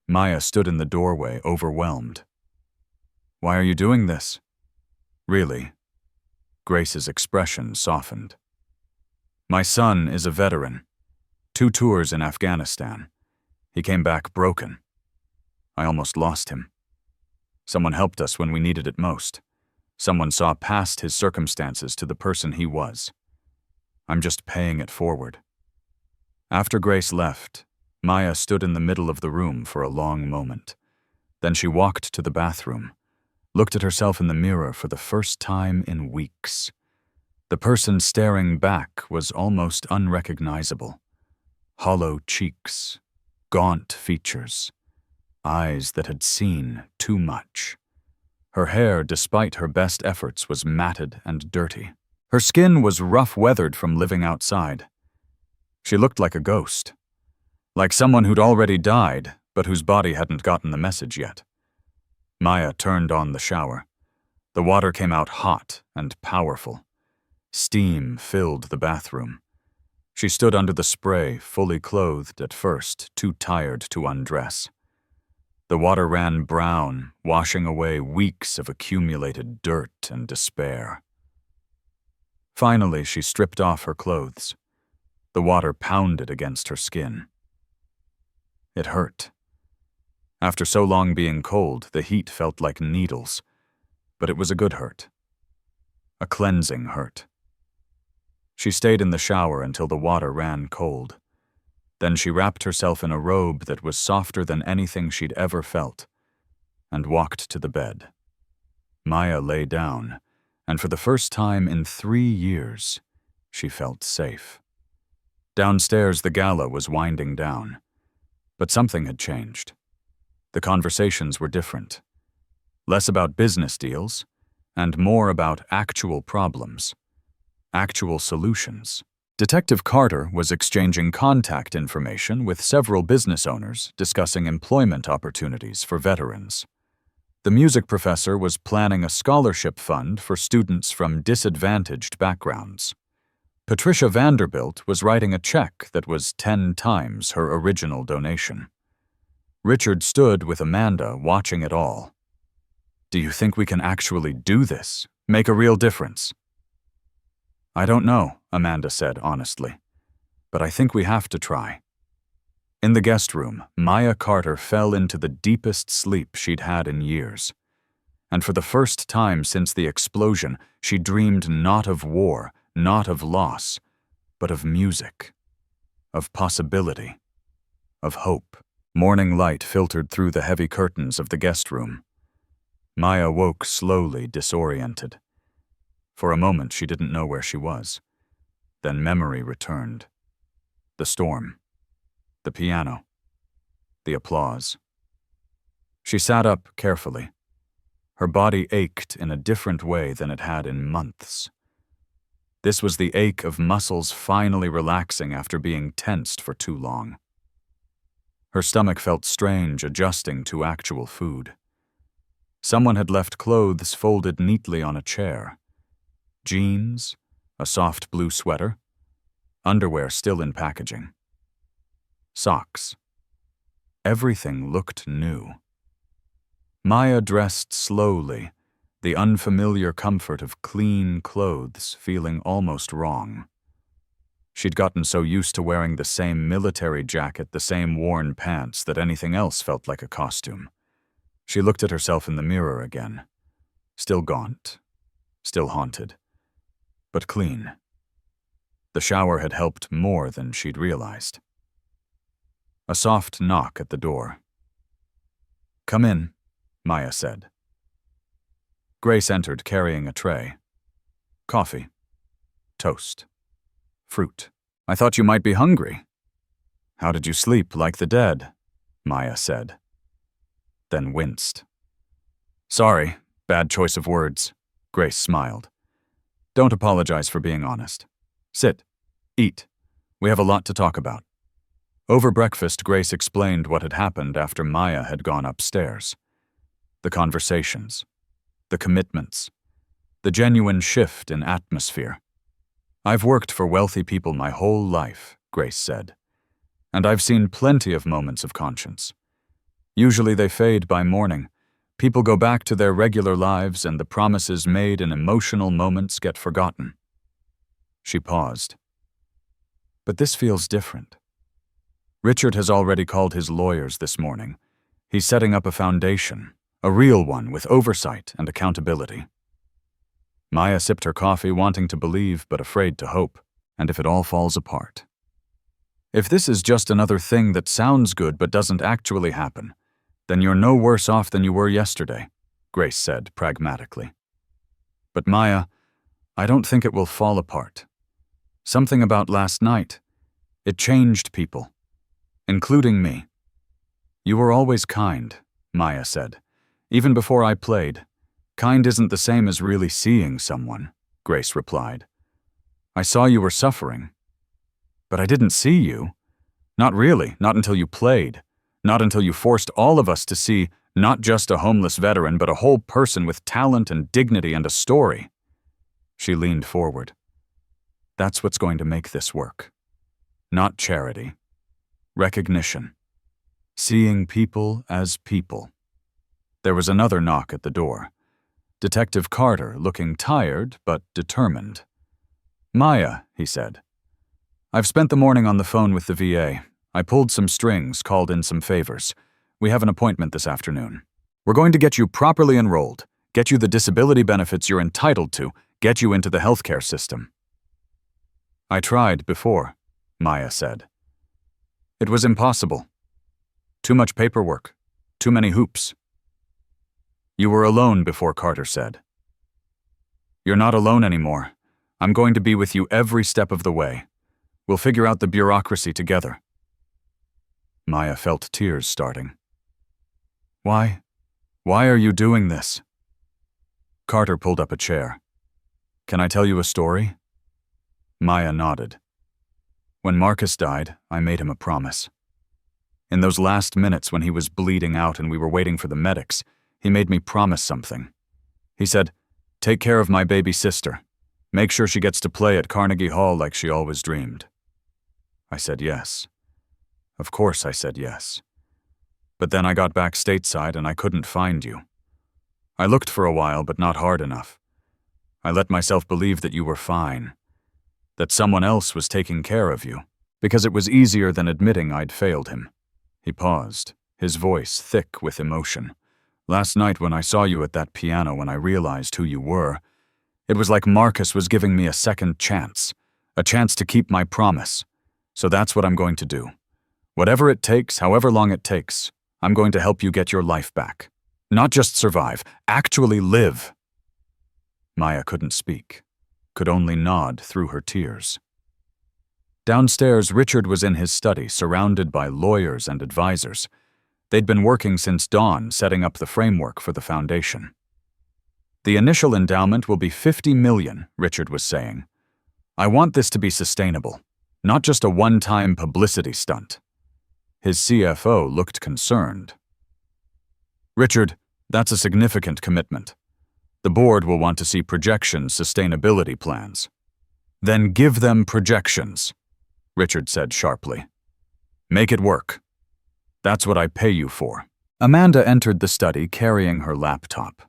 Maya stood in the doorway, overwhelmed. "Why are you doing this?" "Really?" Grace's expression softened. "My son is a veteran. 2 tours in Afghanistan. He came back broken. I almost lost him. Someone helped us when we needed it most. Someone saw past his circumstances to the person he was. I'm just paying it forward." After Grace left, Maya stood in the middle of the room for a long moment. Then she walked to the bathroom, looked at herself in the mirror for the first time in weeks. The person staring back was almost unrecognizable. Hollow cheeks, gaunt features, eyes that had seen too much. Her hair, despite her best efforts, was matted and dirty. Her skin was rough-weathered from living outside. She looked like a ghost, like someone who'd already died, but whose body hadn't gotten the message yet. Maya turned on the shower. The water came out hot and powerful. Steam filled the bathroom. She stood under the spray, fully clothed at first, too tired to undress. The water ran brown, washing away weeks of accumulated dirt and despair. Finally, she stripped off her clothes. The water pounded against her skin. It hurt. After so long being cold, the heat felt like needles, but it was a good hurt. A cleansing hurt. She stayed in the shower until the water ran cold. Then she wrapped herself in a robe that was softer than anything she'd ever felt, and walked to the bed. Maya lay down, and for the first time in 3 years, she felt safe. Downstairs, the gala was winding down, but something had changed. The conversations were different. Less about business deals, and more about actual problems, actual solutions. Detective Carter was exchanging contact information with several business owners discussing employment opportunities for veterans. The music professor was planning a scholarship fund for students from disadvantaged backgrounds. Patricia Vanderbilt was writing a check that was 10 times her original donation. Richard stood with Amanda, watching it all. "Do you think we can actually do this? Make a real difference?" "I don't know," Amanda said honestly, "but I think we have to try." In the guest room, Maya Carter fell into the deepest sleep she'd had in years. And for the first time since the explosion, she dreamed not of war, not of loss, but of music, of possibility, of hope. Morning light filtered through the heavy curtains of the guest room. Maya woke slowly, disoriented. For a moment, she didn't know where she was. Then memory returned. The storm. The piano. The applause. She sat up carefully. Her body ached in a different way than it had in months. This was the ache of muscles finally relaxing after being tensed for too long. Her stomach felt strange, adjusting to actual food. Someone had left clothes folded neatly on a chair. Jeans, a soft blue sweater, underwear still in packaging. Socks. Everything looked new. Maya dressed slowly, the unfamiliar comfort of clean clothes feeling almost wrong. She'd gotten so used to wearing the same military jacket, the same worn pants, that anything else felt like a costume. She looked at herself in the mirror again. Still gaunt, still haunted, but clean. The shower had helped more than she'd realized. A soft knock at the door. "Come in," Maya said. Grace entered carrying a tray. Coffee, toast, fruit. "I thought you might be hungry." "How did you sleep like the dead?" Maya said, then winced. "Sorry, bad choice of words," Grace smiled. "Don't apologize for being honest. Sit, eat. We have a lot to talk about." Over breakfast, Grace explained what had happened after Maya had gone upstairs. The conversations, the commitments, the genuine shift in atmosphere. "I've worked for wealthy people my whole life," Grace said, "and I've seen plenty of moments of conscience. Usually they fade by morning. People go back to their regular lives and the promises made in emotional moments get forgotten." She paused. "But this feels different. Richard has already called his lawyers this morning. He's setting up a foundation, a real one with oversight and accountability." Maya sipped her coffee, wanting to believe but afraid to hope. And if it all falls apart? If this is just another thing that sounds good but doesn't actually happen, then you're no worse off than you were yesterday, Grace said pragmatically. "But Maya, I don't think it will fall apart. Something about last night, it changed people, including me." "You were always kind," Maya said, "even before I played. Kind isn't the same as really seeing someone," Grace replied. "I saw you were suffering. But I didn't see you. Not really, not until you played. Not until you forced all of us to see not just a homeless veteran, but a whole person with talent and dignity and a story." She leaned forward. "That's what's going to make this work. Not charity. Recognition. Seeing people as people." There was another knock at the door. Detective Carter, looking tired but determined. "Maya," he said. "I've spent the morning on the phone with the VA. I pulled some strings, called in some favors. We have an appointment this afternoon. We're going to get you properly enrolled, get you the disability benefits you're entitled to, get you into the healthcare system." "I tried before," Maya said. "It was impossible. Too much paperwork, too many hoops." "You were alone before," Carter said. "You're not alone anymore. I'm going to be with you every step of the way. We'll figure out the bureaucracy together." Maya felt tears starting. Why are you doing this?" Carter pulled up a chair. "Can I tell you a story?" Maya nodded. "When Marcus died, I made him a promise. In those last minutes when he was bleeding out and we were waiting for the medics, he made me promise something. He said, 'Take care of my baby sister. Make sure she gets to play at Carnegie Hall like she always dreamed.' I said yes. Of course I said yes. But then I got back stateside and I couldn't find you. I looked for a while, but not hard enough. I let myself believe that you were fine, that someone else was taking care of you, because it was easier than admitting I'd failed him." He paused, his voice thick with emotion. "Last night when I saw you at that piano, when I realized who you were, it was like Marcus was giving me a second chance, a chance to keep my promise. So that's what I'm going to do. Whatever it takes, however long it takes, I'm going to help you get your life back. Not just survive, actually live." Maya couldn't speak, could only nod through her tears. Downstairs, Richard was in his study, surrounded by lawyers and advisors. They'd been working since dawn, setting up the framework for the foundation. "The initial endowment will be $50 million, Richard was saying. "I want this to be sustainable, not just a one-time publicity stunt." His CFO looked concerned. "Richard, that's a significant commitment. The board will want to see projections, sustainability plans." "Then give them projections," Richard said sharply. "Make it work. That's what I pay you for." Amanda entered the study carrying her laptop.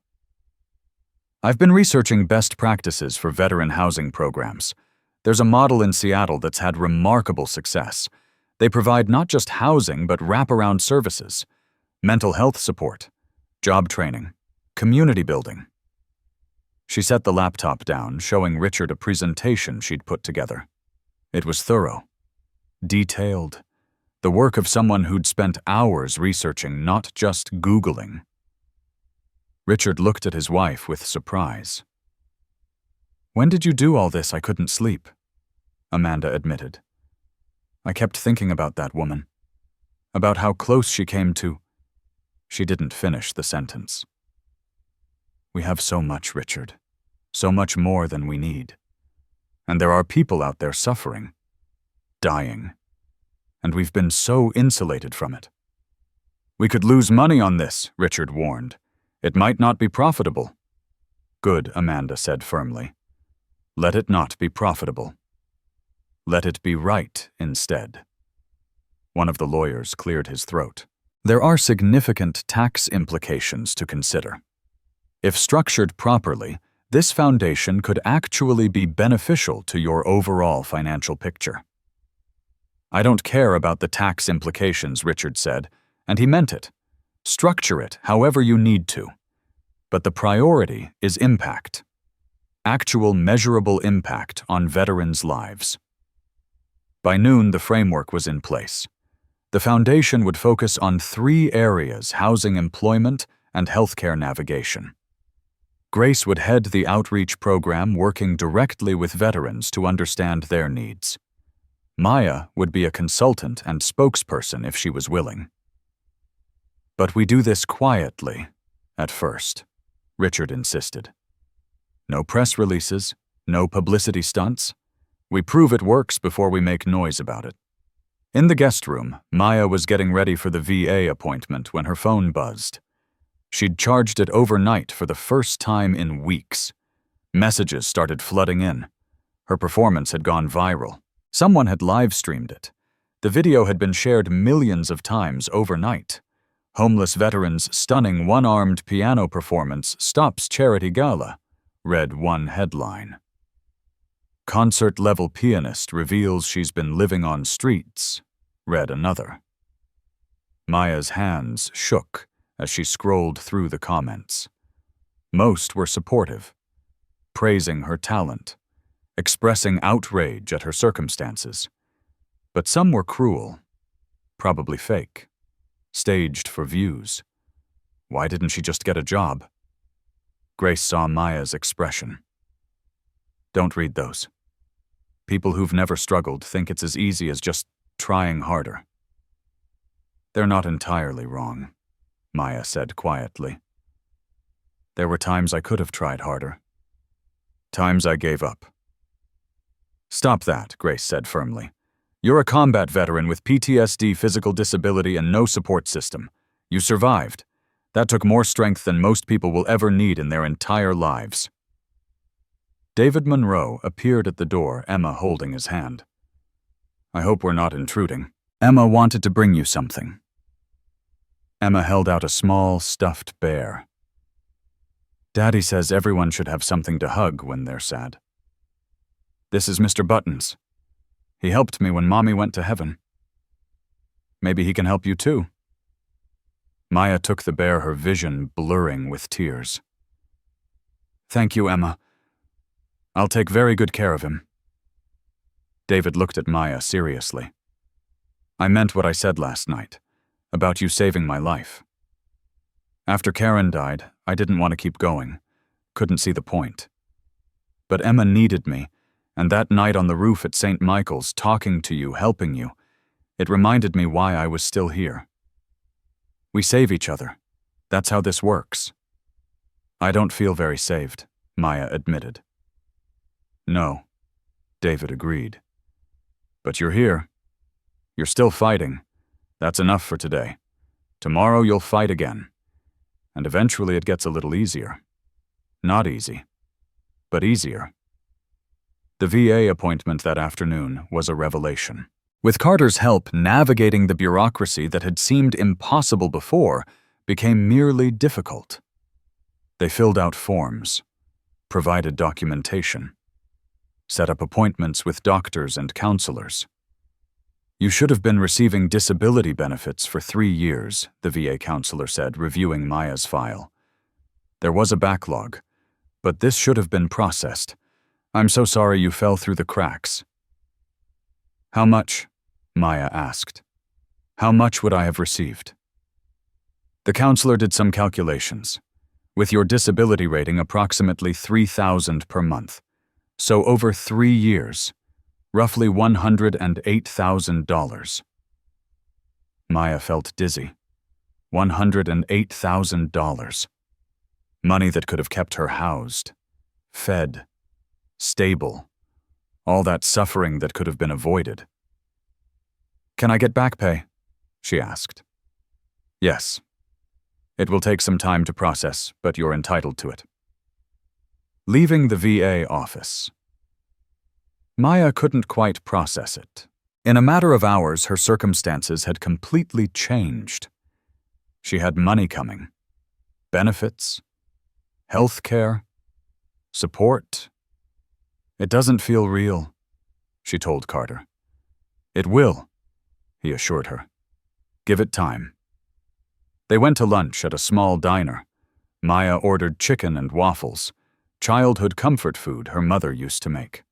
"I've been researching best practices for veteran housing programs. There's a model in Seattle that's had remarkable success. They provide not just housing, but wraparound services, mental health support, job training, community building." She set the laptop down, showing Richard a presentation she'd put together. It was thorough, detailed, the work of someone who'd spent hours researching, not just Googling. Richard looked at his wife with surprise. "When did you do all this? I couldn't sleep," Amanda admitted. "I kept thinking about that woman, about how close she came to—" She didn't finish the sentence. "We have so much, Richard, so much more than we need. And there are people out there suffering, dying, and we've been so insulated from it." "We could lose money on this," Richard warned. "It might not be profitable." "Good," Amanda said firmly. "Let it not be profitable. Let it be right instead." One of the lawyers cleared his throat. "There are significant tax implications to consider. If structured properly, this foundation could actually be beneficial to your overall financial picture." "I don't care about the tax implications," Richard said, and he meant it. Structure it however you need to. But the priority is impact. Actual measurable impact on veterans' lives. By noon, the framework was in place. The foundation would focus on 3 areas: housing, employment, and healthcare navigation. Grace would head the outreach program, working directly with veterans to understand their needs. Maya would be a consultant and spokesperson if she was willing. "But we do this quietly, at first," Richard insisted. "No press releases, no publicity stunts. We prove it works before we make noise about it." In the guest room, Maya was getting ready for the VA appointment when her phone buzzed. She'd charged it overnight for the first time in weeks. Messages started flooding in. Her performance had gone viral. Someone had live-streamed it. The video had been shared millions of times overnight. "Homeless veteran's stunning one-armed piano performance stops charity gala," read one headline. "Concert-level pianist reveals she's been living on streets," read another. Maya's hands shook as she scrolled through the comments. Most were supportive, praising her talent, expressing outrage at her circumstances. But some were cruel, probably fake. Staged for views. Why didn't she just get a job? Grace saw Maya's expression. "Don't read those. People who've never struggled think it's as easy as just trying harder." "They're not entirely wrong," Maya said quietly. "There were times I could have tried harder. Times I gave up." "Stop that," Grace said firmly. "You're a combat veteran with PTSD, physical disability, and no support system. You survived. That took more strength than most people will ever need in their entire lives." David Monroe appeared at the door, Emma holding his hand. "I hope we're not intruding. Emma wanted to bring you something." Emma held out a small, stuffed bear. "Daddy says everyone should have something to hug when they're sad. This is Mr. Buttons. He helped me when Mommy went to heaven. Maybe he can help you too." Maya took the bear, her vision blurring with tears. "Thank you, Emma. I'll take very good care of him." David looked at Maya seriously. "I meant what I said last night, about you saving my life. After Karen died, I didn't want to keep going, couldn't see the point. But Emma needed me, and that night on the roof at St. Michael's, talking to you, helping you, it reminded me why I was still here. We save each other. That's how this works." "I don't feel very saved," Maya admitted. "No," David agreed. "But you're here. You're still fighting. That's enough for today. Tomorrow you'll fight again. And eventually it gets a little easier. Not easy, but easier." The VA appointment that afternoon was a revelation. With Carter's help, navigating the bureaucracy that had seemed impossible before became merely difficult. They filled out forms, provided documentation, set up appointments with doctors and counselors. "You should have been receiving disability benefits for 3 years, the VA counselor said, reviewing Maya's file. There was a backlog, but this should have been processed. I'm so sorry you fell through the cracks." "How much?" Maya asked. "How much would I have received?" The counselor did some calculations. With your disability rating approximately $3,000 per month. So over 3 years, roughly $108,000. Maya felt dizzy. $108,000. Money that could have kept her housed, fed, stable, all that suffering that could have been avoided. "Can I get back pay?" she asked. "Yes. It will take some time to process, but you're entitled to it." Leaving the VA office. Maya couldn't quite process it. In a matter of hours, her circumstances had completely changed. She had money coming, benefits, health care, support. "It doesn't feel real," she told Carter. "It will," he assured her. "Give it time." They went to lunch at a small diner. Maya ordered chicken and waffles, childhood comfort food her mother used to make.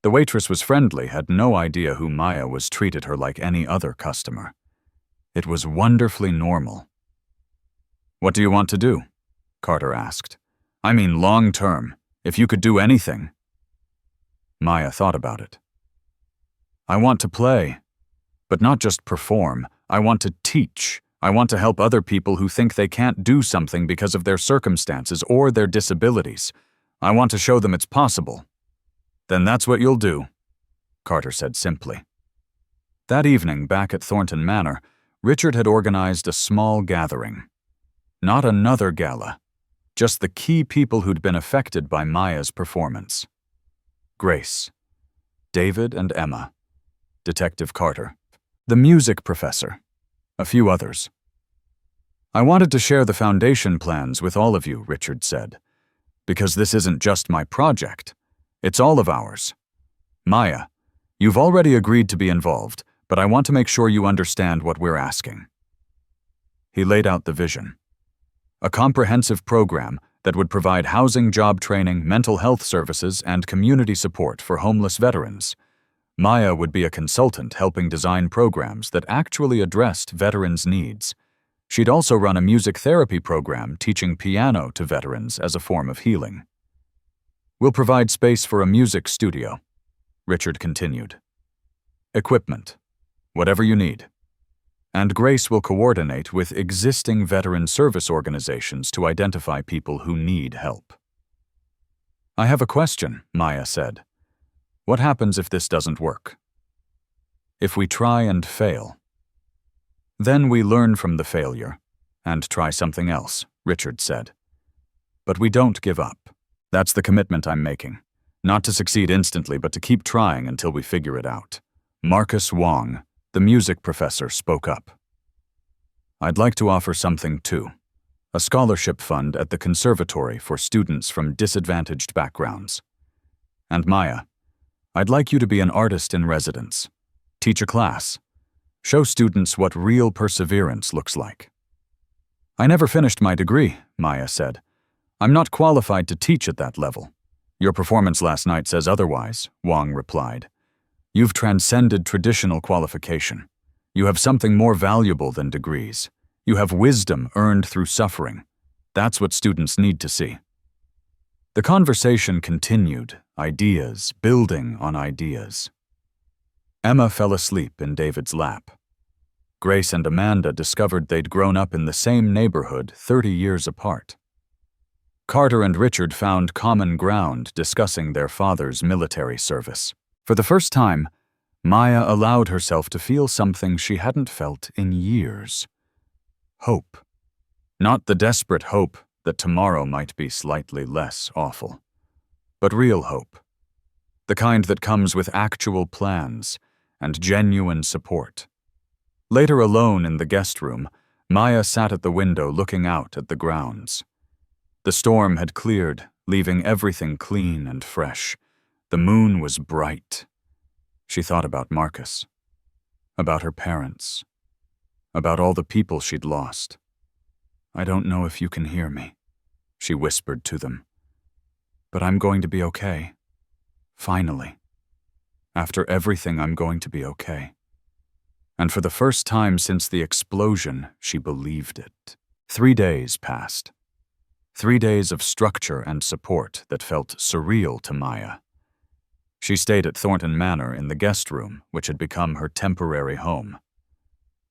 The waitress was friendly, had no idea who Maya was, treated her like any other customer. It was wonderfully normal. "What do you want to do?" Carter asked. "I mean long term, if you could do anything." Maya thought about it. "I want to play, but not just perform. I want to teach. I want to help other people who think they can't do something because of their circumstances or their disabilities. I want to show them it's possible." "Then that's what you'll do," Carter said simply. That evening, back at Thornton Manor, Richard had organized a small gathering. Not another gala, just the key people who'd been affected by Maya's performance. Grace, David and Emma, Detective Carter, the music professor, a few others. "I wanted to share the foundation plans with all of you," Richard said, "because this isn't just my project. It's all of ours. Maya, you've already agreed to be involved, but I want to make sure you understand what we're asking." He laid out the vision. A comprehensive program that would provide housing, job training, mental health services, and community support for homeless veterans. Maya would be a consultant helping design programs that actually addressed veterans' needs. She'd also run a music therapy program teaching piano to veterans as a form of healing. "We'll provide space for a music studio," Richard continued. "Equipment, whatever you need. And Grace will coordinate with existing veteran service organizations to identify people who need help." "I have a question," Maya said. "What happens if this doesn't work?" "If we try and fail." "Then we learn from the failure and try something else," Richard said. "But we don't give up. That's the commitment I'm making. Not to succeed instantly, but to keep trying until we figure it out." Marcus Wong, the music professor, spoke up. "I'd like to offer something too. A scholarship fund at the conservatory for students from disadvantaged backgrounds. And Maya, I'd like you to be an artist in residence. Teach a class. Show students what real perseverance looks like." "I never finished my degree," Maya said. "I'm not qualified to teach at that level." "Your performance last night says otherwise," Wong replied. "You've transcended traditional qualification. You have something more valuable than degrees. You have wisdom earned through suffering. That's what students need to see." The conversation continued, ideas building on ideas. Emma fell asleep in David's lap. Grace and Amanda discovered they'd grown up in the same neighborhood 30 years apart. Carter and Richard found common ground discussing their father's military service. For the first time, Maya allowed herself to feel something she hadn't felt in years. Hope. Not the desperate hope that tomorrow might be slightly less awful, but real hope. The kind that comes with actual plans and genuine support. Later, alone in the guest room, Maya sat at the window looking out at the grounds. The storm had cleared, leaving everything clean and fresh. The moon was bright. She thought about Marcus, about her parents, about all the people she'd lost. "I don't know if you can hear me," she whispered to them. But I'm going to be okay. Finally. After everything, I'm going to be okay. And for the first time since the explosion, she believed it. 3 days passed. 3 days of structure and support that felt surreal to Maya. She stayed at Thornton Manor in the guest room, which had become her temporary home.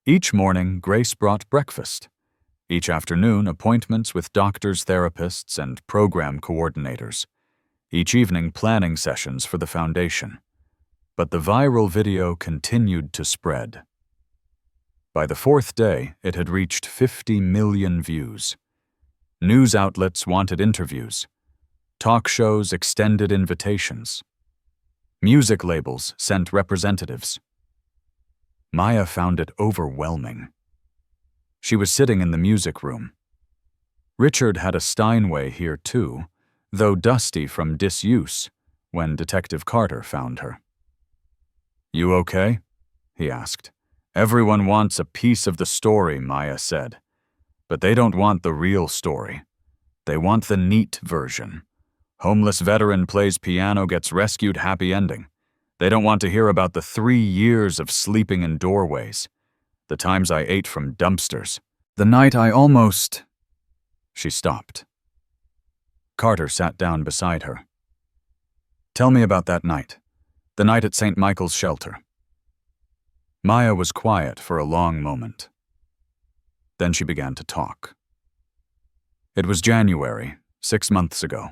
Each morning, Grace brought breakfast. Each afternoon, appointments with doctors, therapists, and program coordinators. Each evening, planning sessions for the foundation. But the viral video continued to spread. By the 4th day, it had reached 50 million views. News outlets wanted interviews. Talk shows extended invitations. Music labels sent representatives. Maya found it overwhelming. She was sitting in the music room. Richard had a Steinway here too, though dusty from disuse, when Detective Carter found her. "You okay?" he asked. "Everyone wants a piece of the story," Maya said. "But they don't want the real story. They want the neat version. Homeless veteran plays piano, gets rescued, happy ending. They don't want to hear about the 3 years of sleeping in doorways, the times I ate from dumpsters, the night I almost—" She stopped. Carter sat down beside her. "Tell me about that night, the night at St. Michael's shelter." Maya was quiet for a long moment. Then she began to talk. "It was January, 6 months ago.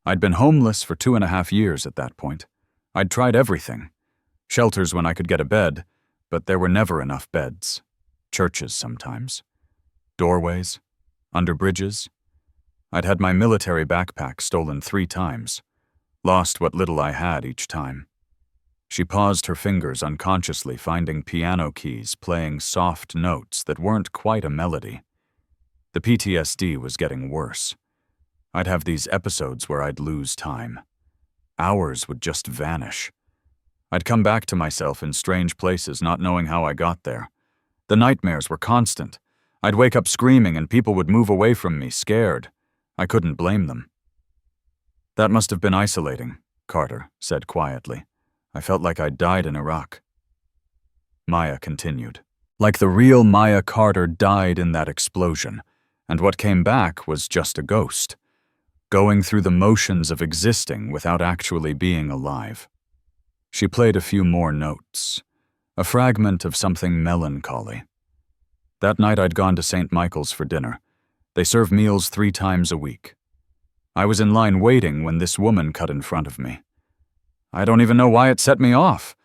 I'd been homeless for 2.5 years at that point. I'd tried everything. Shelters when I could get a bed, but there were never enough beds. Churches sometimes. Doorways. Under bridges. I'd had my military backpack stolen 3 times. Lost what little I had each time." She paused her fingers unconsciously, finding piano keys playing soft notes that weren't quite a melody. The PTSD was getting worse. I'd have these episodes where I'd lose time. Hours would just vanish. I'd come back to myself in strange places, not knowing how I got there. The nightmares were constant. I'd wake up screaming and people would move away from me, scared. I couldn't blame them. "That must have been isolating," Carter said quietly. "I felt like I'd died in Iraq." Maya continued. "Like the real Maya Carter died in that explosion, and what came back was just a ghost, going through the motions of existing without actually being alive." She played a few more notes, a fragment of something melancholy. "That night I'd gone to St. Michael's for dinner. They serve meals 3 times a week. I was in line waiting when this woman cut in front of me. I don't even know why it set me off.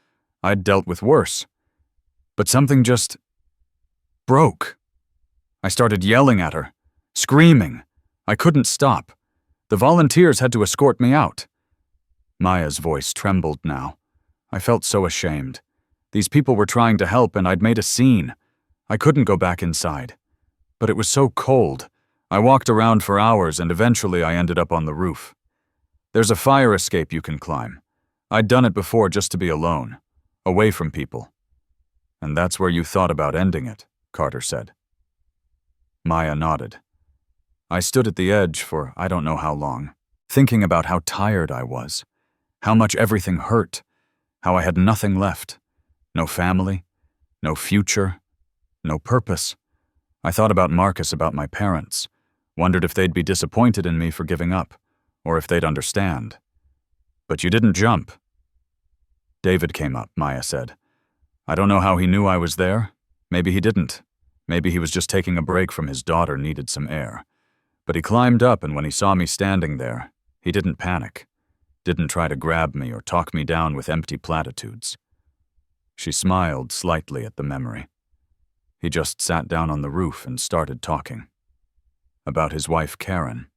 I'd dealt with worse. But something just broke. I started yelling at her, screaming. I couldn't stop. The volunteers had to escort me out." Maya's voice trembled now. I felt so ashamed. These people were trying to help and I'd made a scene. I couldn't go back inside. But it was so cold. I walked around for hours and eventually I ended up on the roof. There's a fire escape you can climb. I'd done it before just to be alone, away from people. "And that's where you thought about ending it," Carter said. Maya nodded. "I stood at the edge for I don't know how long, thinking about how tired I was, how much everything hurt, how I had nothing left. No family, no future, no purpose. I thought about Marcus, about my parents, wondered if they'd be disappointed in me for giving up, or if they'd understand. But you didn't jump." "David came up," Maya said. "I don't know how he knew I was there. Maybe he didn't. Maybe he was just taking a break from his daughter, needed some air. But he climbed up and when he saw me standing there, he didn't panic. Didn't try to grab me or talk me down with empty platitudes." She smiled slightly at the memory. He just sat down on the roof and started talking. About his wife, Karen.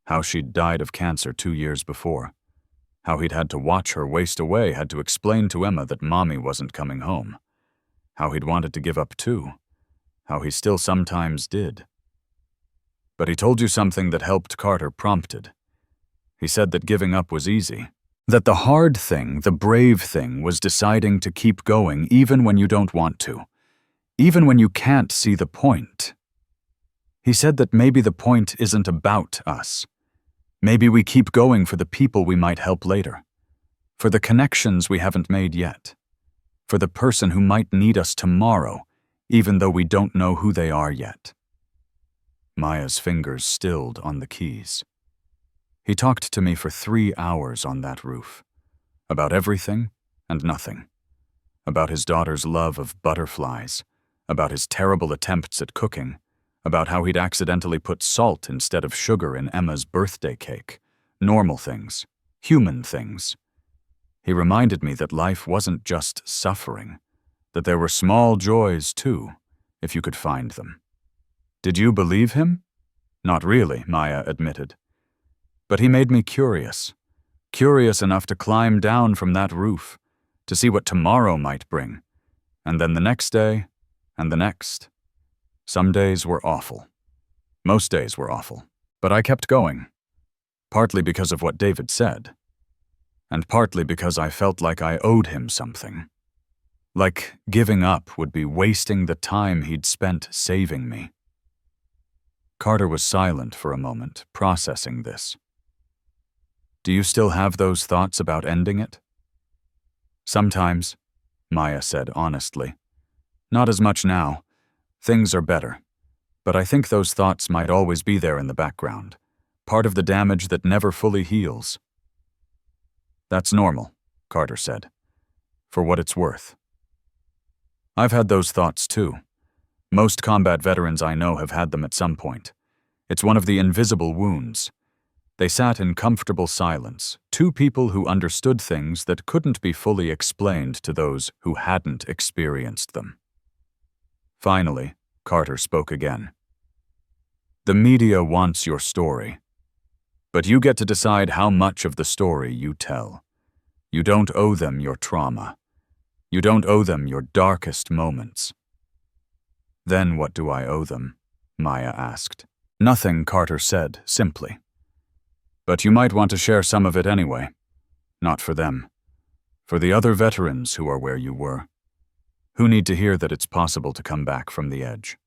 How she'd died of cancer 2 years before. How he'd had to watch her waste away, had to explain to Emma that Mommy wasn't coming home. How he'd wanted to give up too. How he still sometimes did. But he told you something that helped Carter prompted. He said that giving up was easy. That the hard thing, the brave thing, was deciding to keep going even when you don't want to. Even when you can't see the point. He said that maybe the point isn't about us. Maybe we keep going for the people we might help later, for the connections we haven't made yet, for the person who might need us tomorrow, even though we don't know who they are yet. Maya's fingers stilled on the keys. He talked to me for 3 hours on that roof, about everything and nothing, about his daughter's love of butterflies, about his terrible attempts at cooking, about how he'd accidentally put salt instead of sugar in Emma's birthday cake, normal things, human things. He reminded me that life wasn't just suffering, that there were small joys too, if you could find them. Did you believe him? Not really, Maya admitted. But he made me curious enough to climb down from that roof, to see what tomorrow might bring, and then the next day, and the next. Some days were awful. Most days were awful, but I kept going, partly because of what David said, and partly because I felt like I owed him something. Like giving up would be wasting the time he'd spent saving me. Carter was silent for a moment, processing this. Do you still have those thoughts about ending it? Sometimes, Maya said honestly. Not as much now. Things are better. But I think those thoughts might always be there in the background, part of the damage that never fully heals. That's normal, Carter said, for what it's worth. I've had those thoughts too. Most combat veterans I know have had them at some point. It's one of the invisible wounds. They sat in comfortable silence, two people who understood things that couldn't be fully explained to those who hadn't experienced them. Finally, Carter spoke again. The media wants your story, but you get to decide how much of the story you tell. You don't owe them your trauma. You don't owe them your darkest moments. Then what do I owe them? Maya asked. Nothing, Carter said, simply. But you might want to share some of it anyway. Not for them. For the other veterans who are where you were. Who need to hear that it's possible to come back from the edge.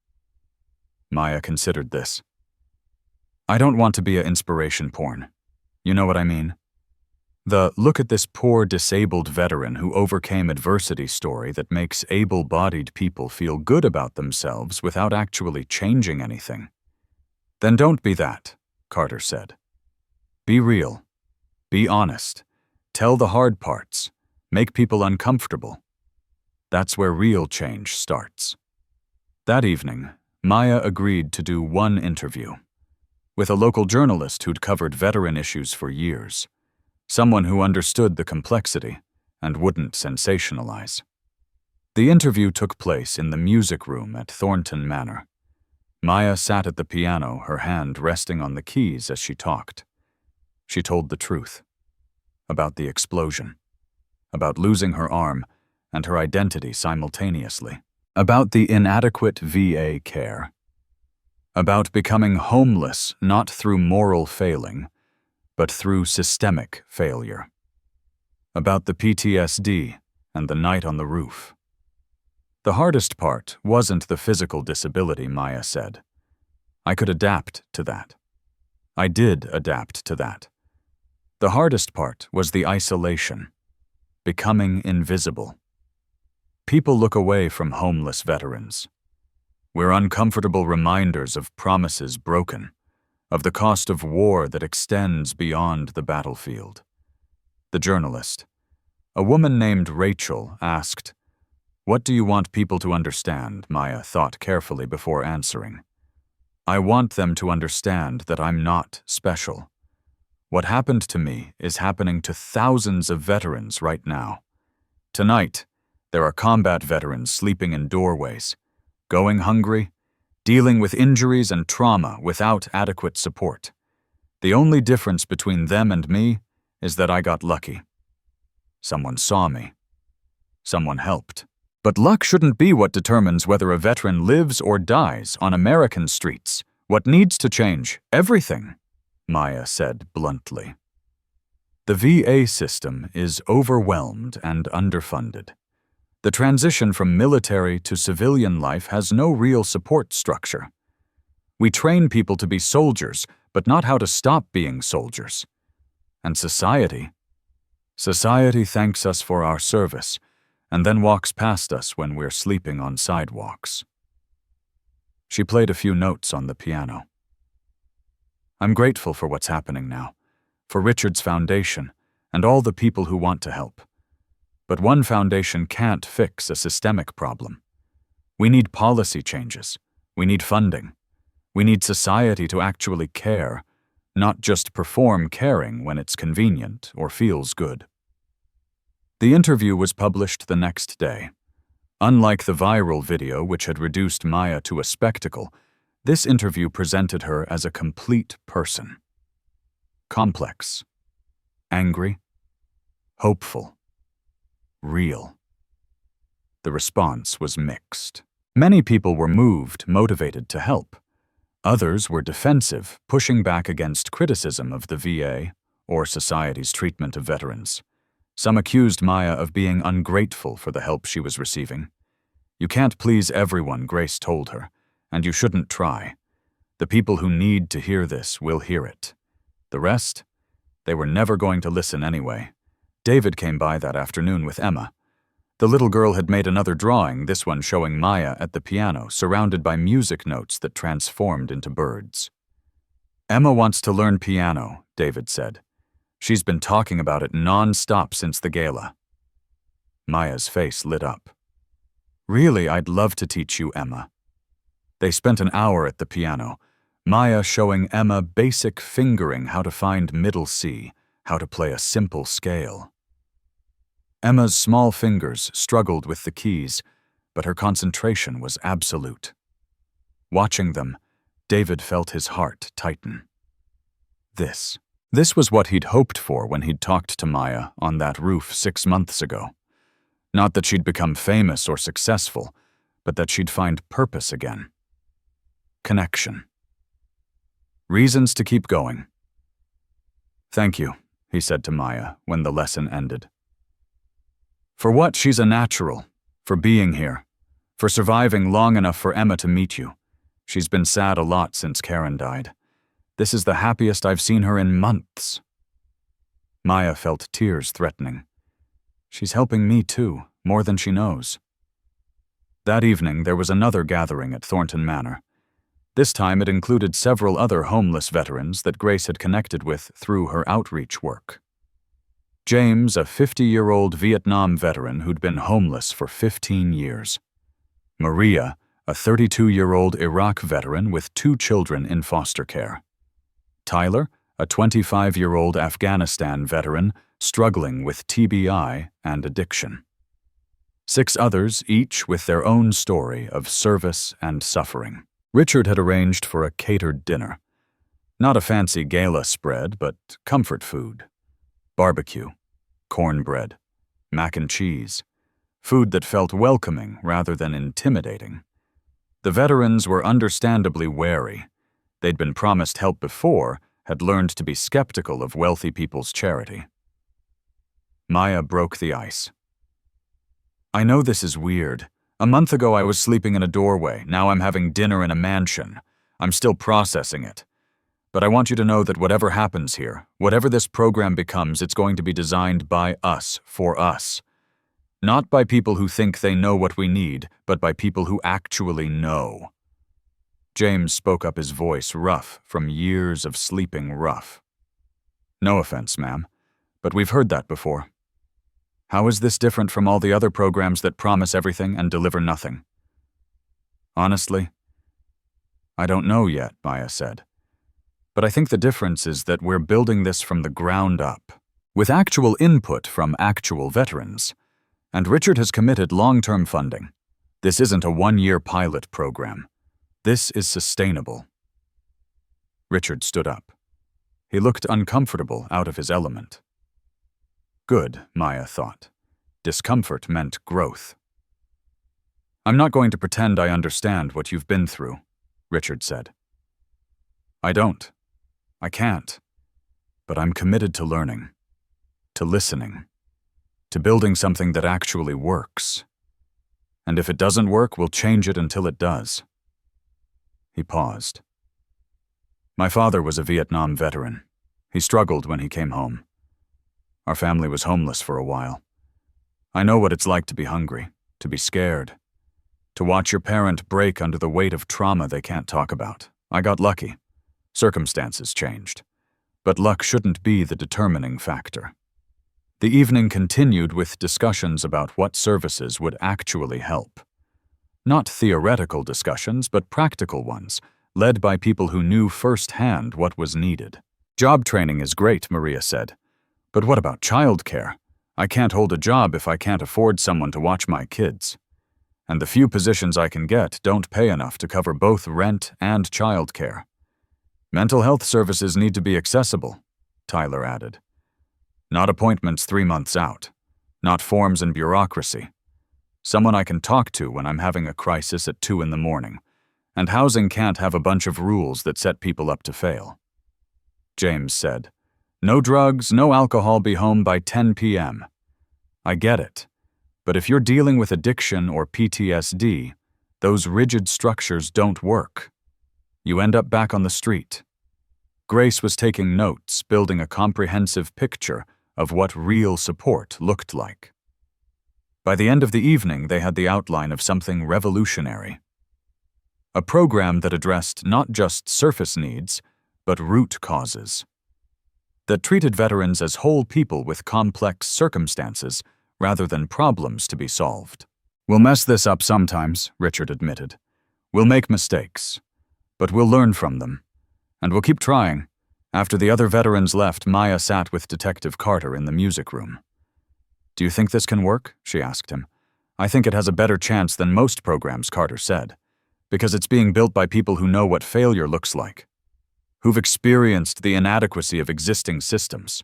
Maya considered this. I don't want to be a inspiration porn. You know what I mean? The look at this poor disabled veteran who overcame adversity story that makes able-bodied people feel good about themselves without actually changing anything. Then don't be that, Carter said. Be real. Be honest. Tell the hard parts. Make people uncomfortable. That's where real change starts. That evening, Maya agreed to do one interview with a local journalist who'd covered veteran issues for years, someone who understood the complexity and wouldn't sensationalize. The interview took place in the music room at Thornton Manor. Maya sat at the piano, her hand resting on the keys as she talked. She told the truth. About the explosion. About losing her arm and her identity simultaneously. About the inadequate VA care. About becoming homeless not through moral failing, but through systemic failure. About the PTSD and the night on the roof. The hardest part wasn't the physical disability, Maya said. I could adapt to that. I did adapt to that. The hardest part was the isolation, becoming invisible. People look away from homeless veterans. We're uncomfortable reminders of promises broken, of the cost of war that extends beyond the battlefield. The journalist, a woman named Rachel, asked, "What do you want people to understand?" Maya thought carefully before answering. I want them to understand that I'm not special. What happened to me is happening to thousands of veterans right now. Tonight, there are combat veterans sleeping in doorways, going hungry, dealing with injuries and trauma without adequate support. The only difference between them and me is that I got lucky. Someone saw me. Someone helped. But luck shouldn't be what determines whether a veteran lives or dies on American streets. What needs to change? Everything, Maya said bluntly. The VA system is overwhelmed and underfunded. The transition from military to civilian life has no real support structure. We train people to be soldiers, but not how to stop being soldiers. And society thanks us for our service, and then walks past us when we're sleeping on sidewalks. She played a few notes on the piano. I'm grateful for what's happening now, for Richard's foundation, and all the people who want to help. But one foundation can't fix a systemic problem. We need policy changes. We need funding. We need society to actually care, not just perform caring when it's convenient or feels good. The interview was published the next day. Unlike the viral video which had reduced Maya to a spectacle, this interview presented her as a complete person. Complex, angry, hopeful, real. The response was mixed. Many people were moved, motivated to help. Others were defensive, pushing back against criticism of the VA or society's treatment of veterans. Some accused Maya of being ungrateful for the help she was receiving. You can't please everyone, Grace told her, and you shouldn't try. The people who need to hear this will hear it. The rest? They were never going to listen anyway. David came by that afternoon with Emma. The little girl had made another drawing, this one showing Maya at the piano, surrounded by music notes that transformed into birds. Emma wants to learn piano, David said. She's been talking about it non-stop since the gala. Maya's face lit up. Really, I'd love to teach you, Emma. They spent an hour at the piano, Maya showing Emma basic fingering, how to find middle C, how to play a simple scale. Emma's small fingers struggled with the keys, but her concentration was absolute. Watching them, David felt his heart tighten. This was what he'd hoped for when he'd talked to Maya on that roof 6 months ago. Not that she'd become famous or successful, but that she'd find purpose again. Connection. Reasons to keep going. Thank you, he said to Maya when the lesson ended. For what? She's a natural. For being here. For surviving long enough for Emma to meet you. She's been sad a lot since Karen died. This is the happiest I've seen her in months. Maya felt tears threatening. She's helping me too, more than she knows. That evening, there was another gathering at Thornton Manor. This time it included several other homeless veterans that Grace had connected with through her outreach work. James, a 50-year-old Vietnam veteran who'd been homeless for 15 years. Maria, a 32-year-old Iraq veteran with 2 children in foster care. Tyler, a 25-year-old Afghanistan veteran struggling with TBI and addiction. 6 others, each with their own story of service and suffering. Richard had arranged for a catered dinner. Not a fancy gala spread, but comfort food. Barbecue, cornbread, mac and cheese. Food that felt welcoming rather than intimidating. The veterans were understandably wary. They'd been promised help before, had learned to be skeptical of wealthy people's charity. Maya broke the ice. I know this is weird. A month ago I was sleeping in a doorway, now I'm having dinner in a mansion. I'm still processing it. But I want you to know that whatever happens here, whatever this program becomes, it's going to be designed by us, for us. Not by people who think they know what we need, but by people who actually know. James spoke up, his voice rough from years of sleeping rough. No offense, ma'am, but we've heard that before. How is this different from all the other programs that promise everything and deliver nothing? Honestly, I don't know yet, Maya said. But I think the difference is that we're building this from the ground up, with actual input from actual veterans. And Richard has committed long-term funding. This isn't a 1-year pilot program. This is sustainable. Richard stood up. He looked uncomfortable, out of his element. Good, Maya thought. Discomfort meant growth. I'm not going to pretend I understand what you've been through, Richard said. I don't. I can't. But I'm committed to learning, to listening, to building something that actually works. And if it doesn't work, we'll change it until it does. He paused. My father was a Vietnam veteran. He struggled when he came home. Our family was homeless for a while. I know what it's like to be hungry, to be scared, to watch your parent break under the weight of trauma they can't talk about. I got lucky. Circumstances changed. But luck shouldn't be the determining factor. The evening continued with discussions about what services would actually help. Not theoretical discussions, but practical ones, led by people who knew firsthand what was needed. Job training is great, Maria said. But what about childcare? I can't hold a job if I can't afford someone to watch my kids. And the few positions I can get don't pay enough to cover both rent and childcare. Mental health services need to be accessible, Tyler added. Not appointments 3 months out. Not forms and bureaucracy. Someone I can talk to when I'm having a crisis at 2 in the morning. And housing can't have a bunch of rules that set people up to fail. James said, "No drugs, no alcohol, be home by 10 p.m. I get it. But if you're dealing with addiction or PTSD, those rigid structures don't work. You end up back on the street." Grace was taking notes, building a comprehensive picture of what real support looked like. By the end of the evening, they had the outline of something revolutionary. A program that addressed not just surface needs, but root causes. That treated veterans as whole people with complex circumstances rather than problems to be solved. "We'll mess this up sometimes," Richard admitted. "We'll make mistakes. But we'll learn from them. And we'll keep trying." After the other veterans left, Maya sat with Detective Carter in the music room. "Do you think this can work?" she asked him. "I think it has a better chance than most programs," Carter said, "because it's being built by people who know what failure looks like, who've experienced the inadequacy of existing systems."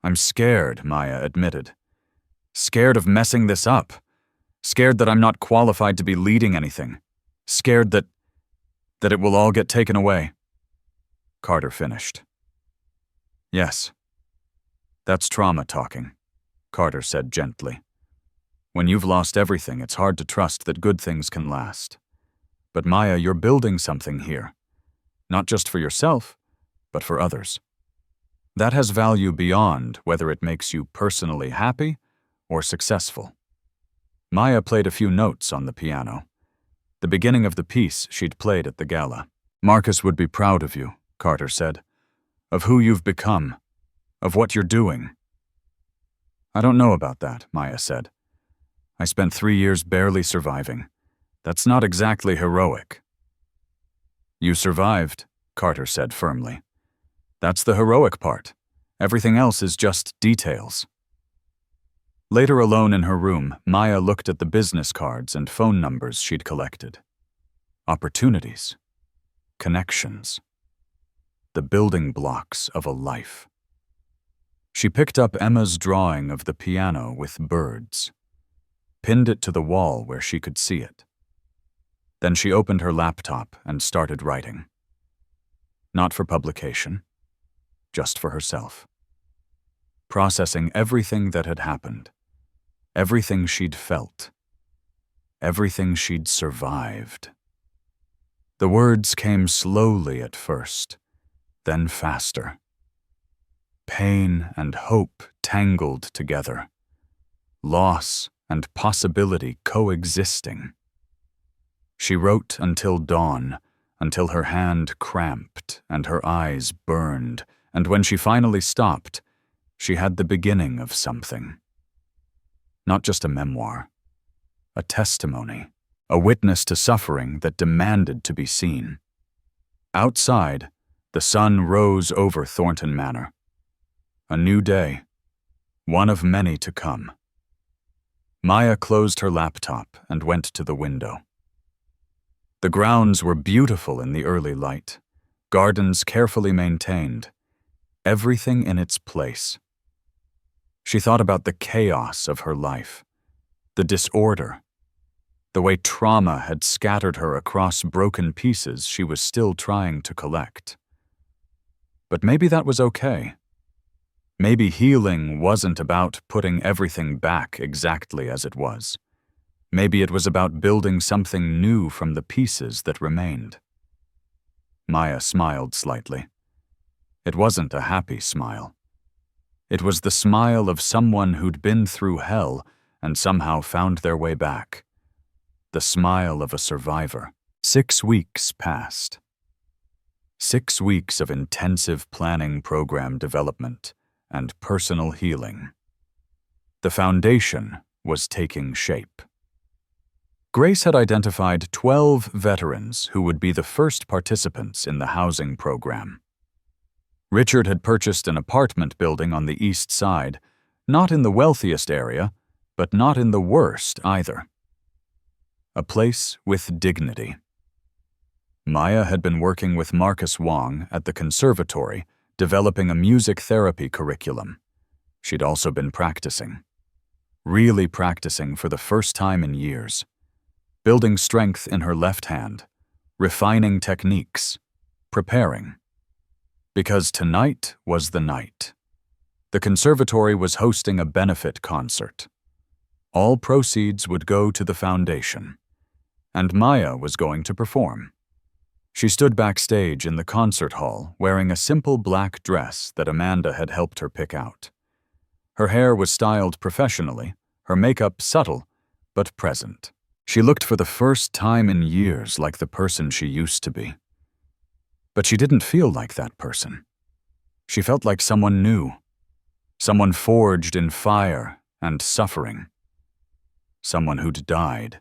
"I'm scared," Maya admitted. "Scared of messing this up. Scared that I'm not qualified to be leading anything. Scared that it will all get taken away." Carter finished. "Yes. That's trauma talking," Carter said gently. "When you've lost everything, it's hard to trust that good things can last. But Maya, you're building something here. Not just for yourself, but for others. That has value beyond whether it makes you personally happy or successful." Maya played a few notes on the piano. The beginning of the piece she'd played at the gala. "Marcus would be proud of you," Carter said. "Of who you've become. Of what you're doing." "I don't know about that," Maya said. "I spent 3 years barely surviving. That's not exactly heroic." "You survived," Carter said firmly. "That's the heroic part. Everything else is just details." Later alone in her room, Maya looked at the business cards and phone numbers she'd collected. Opportunities. Connections. The building blocks of a life. She picked up Emma's drawing of the piano with birds, pinned it to the wall where she could see it. Then she opened her laptop and started writing. Not for publication, just for herself. Processing everything that had happened, everything she'd felt, everything she'd survived. The words came slowly at first, then faster. Pain and hope tangled together. Loss and possibility coexisting. She wrote until dawn, until her hand cramped and her eyes burned, and when she finally stopped, she had the beginning of something. Not just a memoir, a testimony, a witness to suffering that demanded to be seen. Outside, the sun rose over Thornton Manor. A new day, one of many to come. Maya closed her laptop and went to the window. The grounds were beautiful in the early light, gardens carefully maintained, everything in its place. She thought about the chaos of her life, the disorder, the way trauma had scattered her across broken pieces she was still trying to collect. But maybe that was okay. Maybe healing wasn't about putting everything back exactly as it was. Maybe it was about building something new from the pieces that remained. Maya smiled slightly. It wasn't a happy smile. It was the smile of someone who'd been through hell and somehow found their way back. The smile of a survivor. 6 weeks passed. 6 weeks of intensive planning, program development, and personal healing. The foundation was taking shape. Grace had identified 12 veterans who would be the first participants in the housing program. Richard had purchased an apartment building on the east side, not in the wealthiest area, but not in the worst either. A place with dignity. Maya had been working with Marcus Wong at the conservatory, developing a music therapy curriculum. She'd also been practicing. Really practicing for the first time in years. Building strength in her left hand, refining techniques, preparing. Because tonight was the night. The conservatory was hosting a benefit concert. All proceeds would go to the foundation, and Maya was going to perform. She stood backstage in the concert hall wearing a simple black dress that Amanda had helped her pick out. Her hair was styled professionally, her makeup subtle, but present. She looked for the first time in years like the person she used to be. But she didn't feel like that person. She felt like someone new, someone forged in fire and suffering, someone who'd died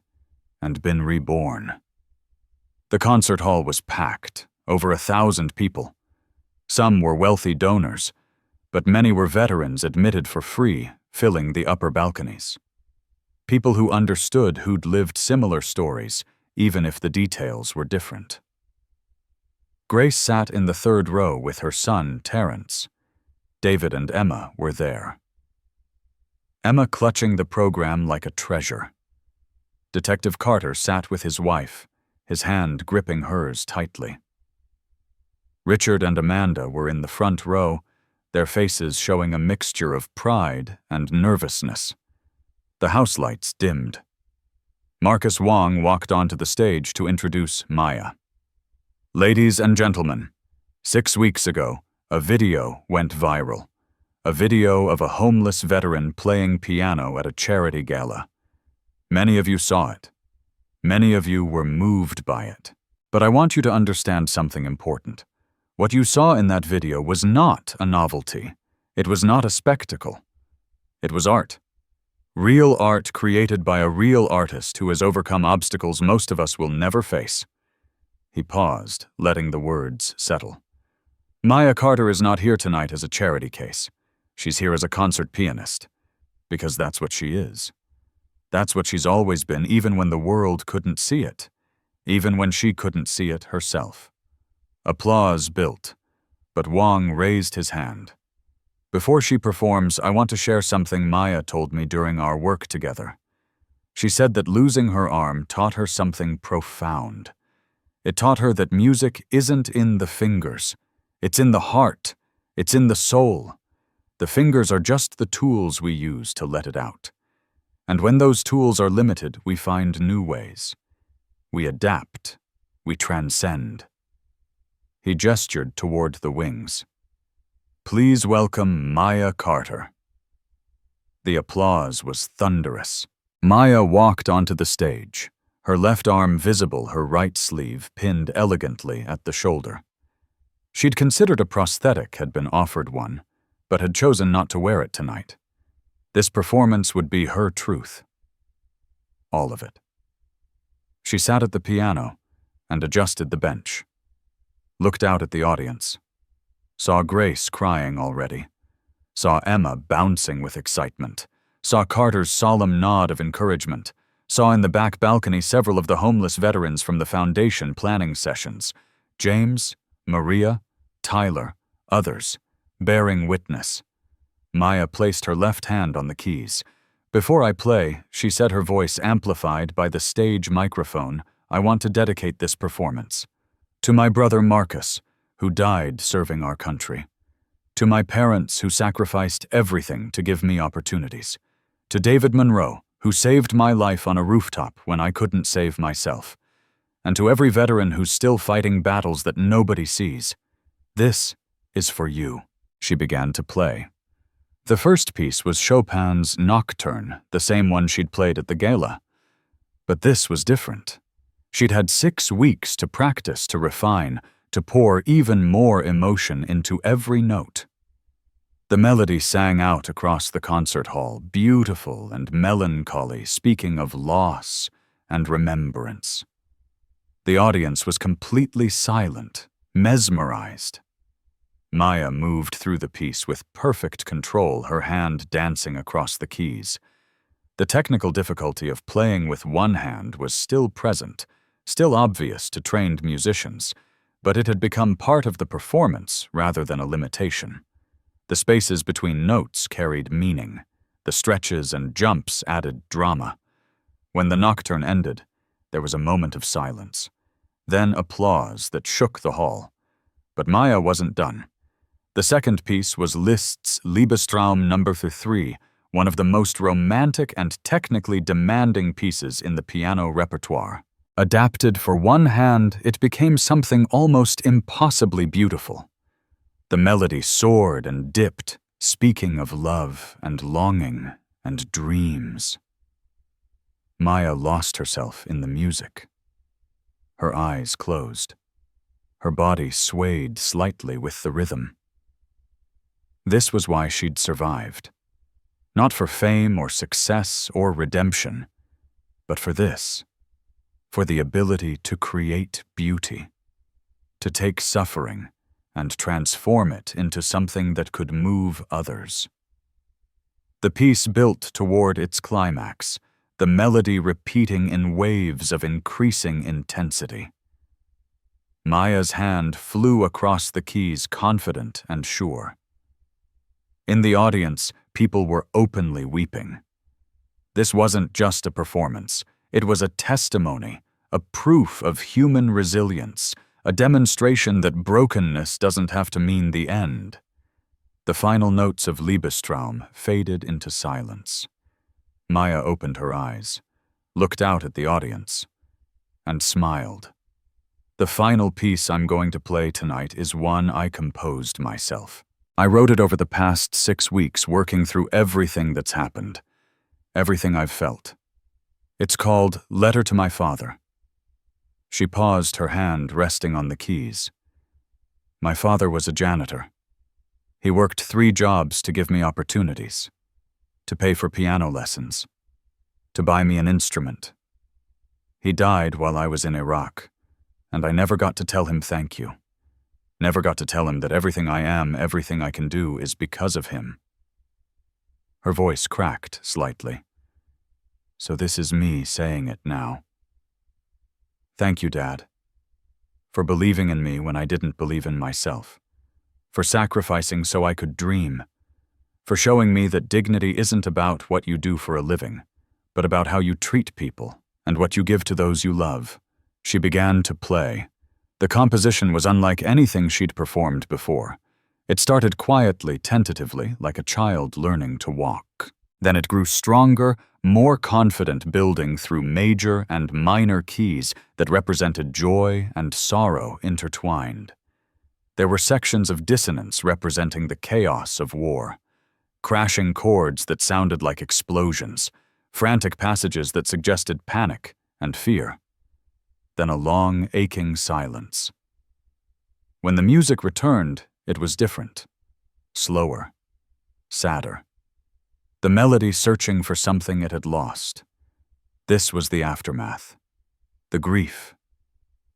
and been reborn. The concert hall was packed, over 1,000 people. Some were wealthy donors, but many were veterans admitted for free, filling the upper balconies. People who understood who'd lived similar stories, even if the details were different. Grace sat in the third row with her son, Terrence. David and Emma were there. Emma clutching the program like a treasure. Detective Carter sat with his wife, his hand gripping hers tightly. Richard and Amanda were in the front row, their faces showing a mixture of pride and nervousness. The house lights dimmed. Marcus Wong walked onto the stage to introduce Maya. Ladies and gentlemen, 6 weeks ago, a video went viral. A video of a homeless veteran playing piano at a charity gala. Many of you saw it. Many of you were moved by it. But I want you to understand something important. What you saw in that video was not a novelty. It was not a spectacle. It was art. Real art created by a real artist who has overcome obstacles most of us will never face. He paused, letting the words settle. Maya Carter is not here tonight as a charity case. She's here as a concert pianist. Because that's what she is. That's what she's always been, even when the world couldn't see it. Even when she couldn't see it herself. Applause built, but Wong raised his hand. Before she performs, I want to share something Maya told me during our work together. She said that losing her arm taught her something profound. It taught her that music isn't in the fingers. It's in the heart. It's in the soul. The fingers are just the tools we use to let it out. And when those tools are limited, we find new ways. We adapt. We transcend. He gestured toward the wings. Please welcome Maya Carter. The applause was thunderous. Maya walked onto the stage, her left arm visible, her right sleeve pinned elegantly at the shoulder. She'd considered a prosthetic had been offered one, but had chosen not to wear it tonight. This performance would be her truth. All of it. She sat at the piano and adjusted the bench. Looked out at the audience. Saw Grace crying already. Saw Emma bouncing with excitement. Saw Carter's solemn nod of encouragement. Saw in the back balcony several of the homeless veterans from the foundation planning sessions. James, Maria, Tyler, others, bearing witness. Maya placed her left hand on the keys. Before I play, she said, her voice amplified by the stage microphone, I want to dedicate this performance. To my brother Marcus, who died serving our country. To my parents who sacrificed everything to give me opportunities. To David Monroe, who saved my life on a rooftop when I couldn't save myself. And to every veteran who's still fighting battles that nobody sees, this is for you. She began to play. The first piece was Chopin's Nocturne, the same one she'd played at the gala. But this was different. She'd had 6 weeks to practice, to refine, to pour even more emotion into every note. The melody sang out across the concert hall, beautiful and melancholy, speaking of loss and remembrance. The audience was completely silent, mesmerized. Maya moved through the piece with perfect control, her hand dancing across the keys. The technical difficulty of playing with one hand was still present, still obvious to trained musicians, but it had become part of the performance rather than a limitation. The spaces between notes carried meaning. The stretches and jumps added drama. When the nocturne ended, there was a moment of silence. Then applause that shook the hall. But Maya wasn't done. The second piece was Liszt's Liebestraum No. 3, one of the most romantic and technically demanding pieces in the piano repertoire. Adapted for one hand, it became something almost impossibly beautiful. The melody soared and dipped, speaking of love and longing and dreams. Maya lost herself in the music. Her eyes closed. Her body swayed slightly with the rhythm. This was why she'd survived. Not for fame or success or redemption, but for this. For the ability to create beauty, to take suffering and transform it into something that could move others. The piece built toward its climax, the melody repeating in waves of increasing intensity. Maya's hand flew across the keys, confident and sure. In the audience, people were openly weeping. This wasn't just a performance. It was a testimony, a proof of human resilience, a demonstration that brokenness doesn't have to mean the end. The final notes of Liebestraum faded into silence. Maya opened her eyes, looked out at the audience, and smiled. The final piece I'm going to play tonight is one I composed myself. I wrote it over the past 6 weeks, working through everything that's happened, everything I've felt. It's called Letter to My Father. She paused, her hand resting on the keys. My father was a janitor. He worked 3 jobs to give me opportunities, to pay for piano lessons, to buy me an instrument. He died while I was in Iraq, and I never got to tell him thank you. Never got to tell him that everything I am, everything I can do is because of him. Her voice cracked slightly. So this is me saying it now. Thank you, Dad, for believing in me when I didn't believe in myself, for sacrificing so I could dream, for showing me that dignity isn't about what you do for a living, but about how you treat people and what you give to those you love. She began to play. The composition was unlike anything she'd performed before. It started quietly, tentatively, like a child learning to walk. Then it grew stronger, more confident, building through major and minor keys that represented joy and sorrow intertwined. There were sections of dissonance representing the chaos of war, crashing chords that sounded like explosions, frantic passages that suggested panic and fear. Then a long, aching silence. When the music returned, it was different, slower, sadder. The melody searching for something it had lost. This was the aftermath, the grief,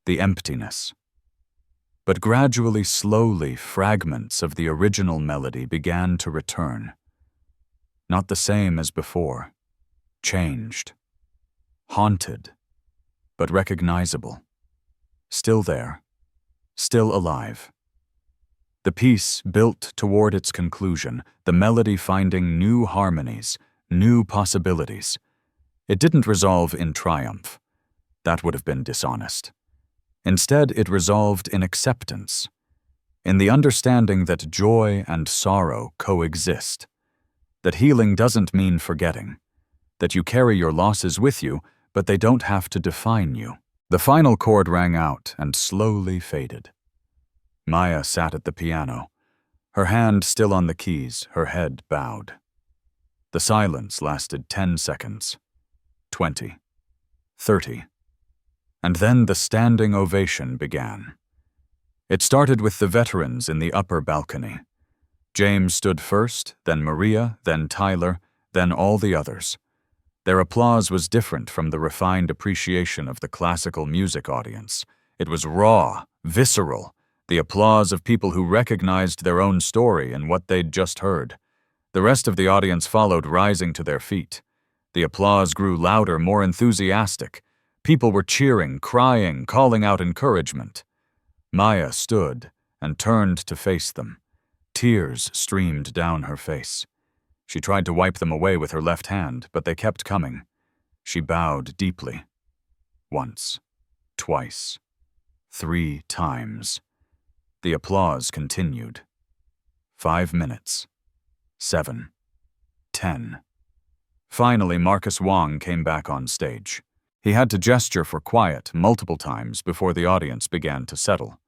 the emptiness. But gradually, slowly, fragments of the original melody began to return. Not the same as before, changed, haunted, but recognizable. Still there, still alive. The piece built toward its conclusion, the melody finding new harmonies, new possibilities. It didn't resolve in triumph. That would have been dishonest. Instead, it resolved in acceptance, in the understanding that joy and sorrow coexist, that healing doesn't mean forgetting, that you carry your losses with you, but they don't have to define you. The final chord rang out and slowly faded. Maya sat at the piano, her hand still on the keys, her head bowed. The silence lasted 10 seconds, 20, 30, and then the standing ovation began. It started with the veterans in the upper balcony. James stood first, then Maria, then Tyler, then all the others. Their applause was different from the refined appreciation of the classical music audience. It was raw, visceral, the applause of people who recognized their own story and what they'd just heard. The rest of the audience followed, rising to their feet. The applause grew louder, more enthusiastic. People were cheering, crying, calling out encouragement. Maya stood and turned to face them. Tears streamed down her face. She tried to wipe them away with her left hand, but they kept coming. She bowed deeply. Once, twice, 3 times. The applause continued. 5 minutes. 7. 10. Finally, Marcus Wong came back on stage. He had to gesture for quiet multiple times before the audience began to settle.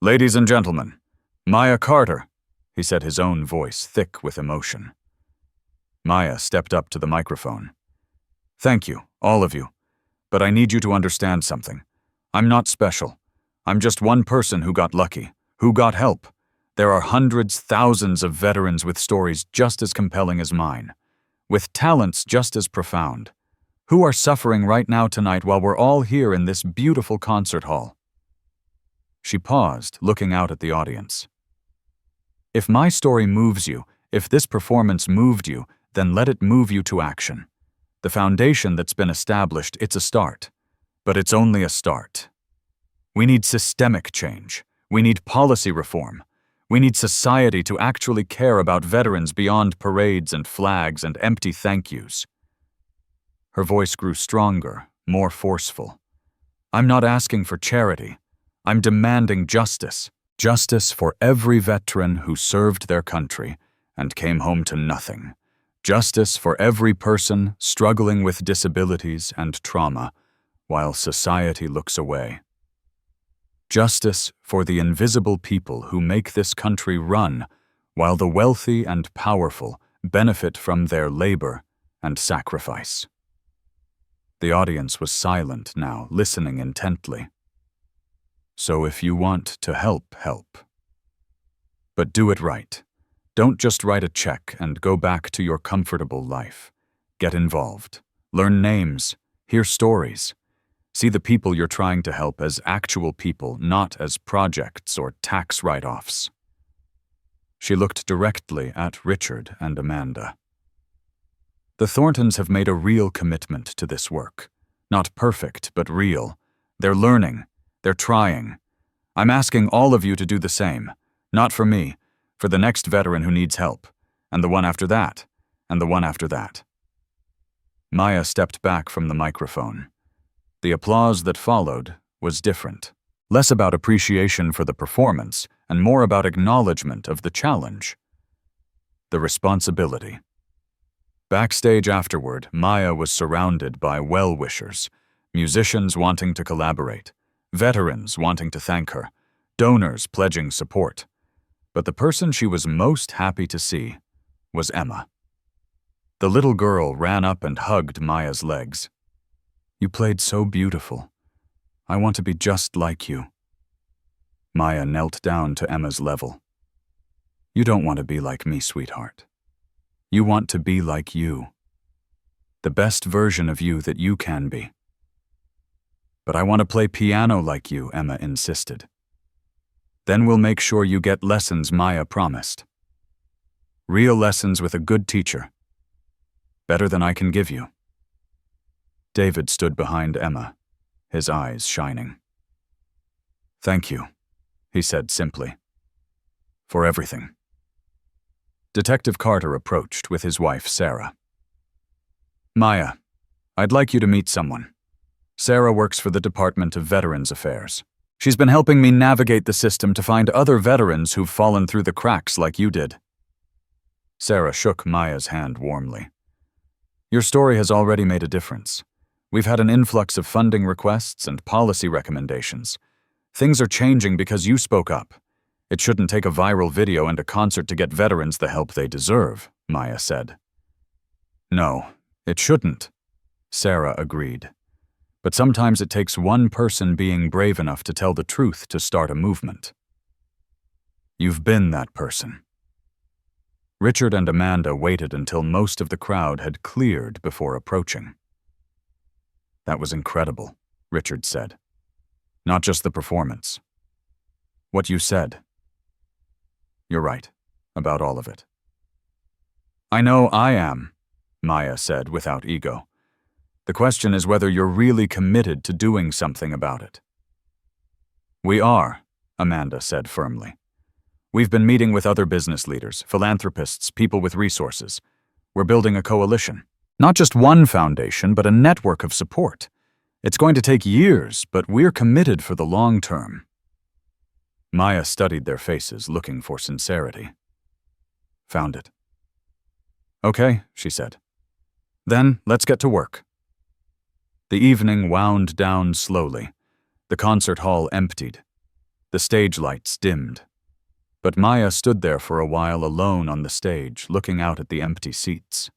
"Ladies and gentlemen, Maya Carter," he said, his own voice thick with emotion. Maya stepped up to the microphone. "Thank you, all of you. But I need you to understand something. I'm not special. I'm just one person who got lucky, who got help. There are hundreds, thousands of veterans with stories just as compelling as mine, with talents just as profound, who are suffering right now tonight while we're all here in this beautiful concert hall." She paused, looking out at the audience. "If my story moves you, if this performance moved you, then let it move you to action. The foundation that's been established, it's a start. But it's only a start. We need systemic change. We need policy reform. We need society to actually care about veterans beyond parades and flags and empty thank yous." Her voice grew stronger, more forceful. "I'm not asking for charity. I'm demanding justice. Justice for every veteran who served their country and came home to nothing. Justice for every person struggling with disabilities and trauma while society looks away. Justice for the invisible people who make this country run while the wealthy and powerful benefit from their labor and sacrifice." The audience was silent now, listening intently. "So if you want to help, help. But do it right. Don't just write a check and go back to your comfortable life. Get involved. Learn names. Hear stories. See the people you're trying to help as actual people, not as projects or tax write-offs." She looked directly at Richard and Amanda. "The Thorntons have made a real commitment to this work. Not perfect, but real. They're learning. They're trying. I'm asking all of you to do the same. Not for me, for the next veteran who needs help, and the one after that, and the one after that." Maya stepped back from the microphone. The applause that followed was different. Less about appreciation for the performance and more about acknowledgement of the challenge. The responsibility. Backstage afterward, Maya was surrounded by well-wishers, musicians wanting to collaborate, veterans wanting to thank her, donors pledging support. But the person she was most happy to see was Emma. The little girl ran up and hugged Maya's legs. "You played so beautiful. I want to be just like you." Maya knelt down to Emma's level. "You don't want to be like me, sweetheart. You want to be like you. The best version of you that you can be." "But I want to play piano like you," Emma insisted. "Then we'll make sure you get lessons," Maya promised. "Real lessons with a good teacher. Better than I can give you." David stood behind Emma, his eyes shining. "Thank you," he said simply. "For everything." Detective Carter approached with his wife, Sarah. "Maya, I'd like you to meet someone. Sarah works for the Department of Veterans Affairs. She's been helping me navigate the system to find other veterans who've fallen through the cracks like you did." Sarah shook Maya's hand warmly. "Your story has already made a difference. We've had an influx of funding requests and policy recommendations. Things are changing because you spoke up. It shouldn't take a viral video and a concert to get veterans the help they deserve, Maya said. No, it shouldn't, Sarah agreed. But sometimes it takes one person being brave enough to tell the truth to start a movement. You've been that person. Richard and Amanda waited until most of the crowd had cleared before approaching. That was incredible, Richard said. Not just the performance. What you said. You're right, about all of it. I know I am, Maya said without ego. The question is whether you're really committed to doing something about it. We are, Amanda said firmly. We've been meeting with other business leaders, philanthropists, people with resources. We're building a coalition. Not just one foundation, but a network of support. It's going to take years, but we're committed for the long term. Maya studied their faces, looking for sincerity. Found it. Okay, she said. Then let's get to work. The evening wound down slowly. The concert hall emptied. The stage lights dimmed. But Maya stood there for a while alone on the stage, looking out at the empty seats.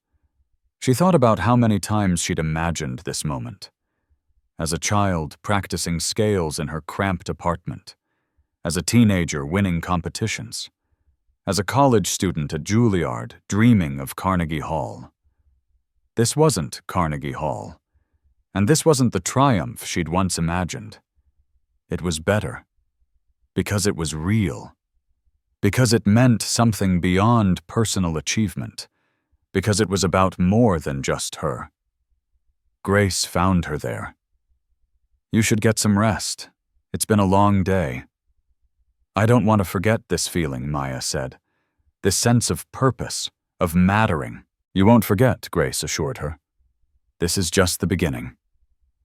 She thought about how many times she'd imagined this moment. As a child, practicing scales in her cramped apartment. As a teenager, winning competitions. As a college student at Juilliard, dreaming of Carnegie Hall. This wasn't Carnegie Hall. And this wasn't the triumph she'd once imagined. It was better. Because it was real. Because it meant something beyond personal achievement. Because it was about more than just her. Grace found her there. You should get some rest. It's been a long day. I don't want to forget this feeling, Maya said. This sense of purpose, of mattering. You won't forget, Grace assured her. This is just the beginning.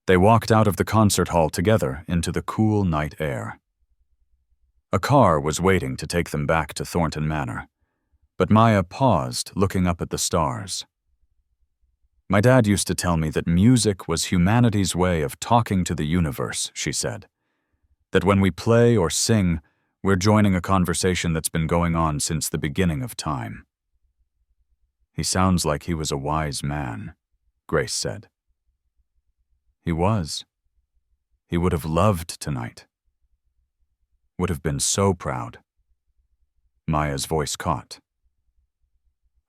They walked out of the concert hall together into the cool night air. A car was waiting to take them back to Thornton Manor, but Maya paused, looking up at the stars. My dad used to tell me that music was humanity's way of talking to the universe, she said. That when we play or sing, we're joining a conversation that's been going on since the beginning of time. He sounds like he was a wise man, Grace said. He was. He would have loved tonight. Would have been so proud. Maya's voice caught.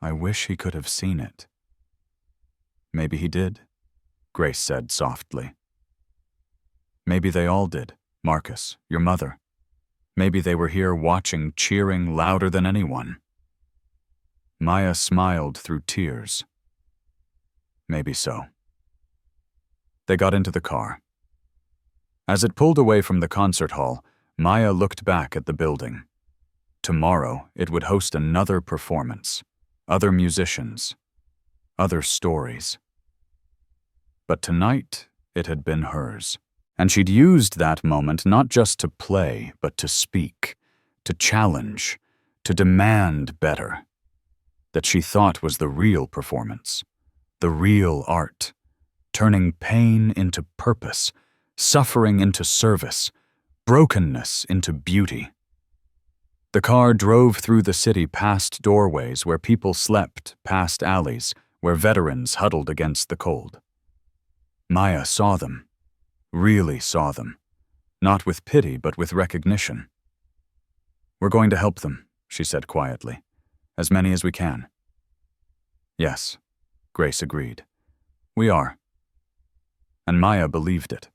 I wish he could have seen it. Maybe he did, Grace said softly. Maybe they all did, Marcus, your mother. Maybe they were here watching, cheering louder than anyone. Maya smiled through tears. Maybe so. They got into the car. As it pulled away from the concert hall, Maya looked back at the building. Tomorrow, it would host another performance, other musicians, other stories. But tonight, it had been hers. And she'd used that moment not just to play, but to speak, to challenge, to demand better. That she thought was the real performance, the real art, turning pain into purpose, suffering into service, brokenness into beauty. The car drove through the city past doorways where people slept, past alleys where veterans huddled against the cold. Maya saw them. Really saw them, not with pity but with recognition. We're going to help them, she said quietly, as many as we can. Yes, Grace agreed. We are. And Maya believed it.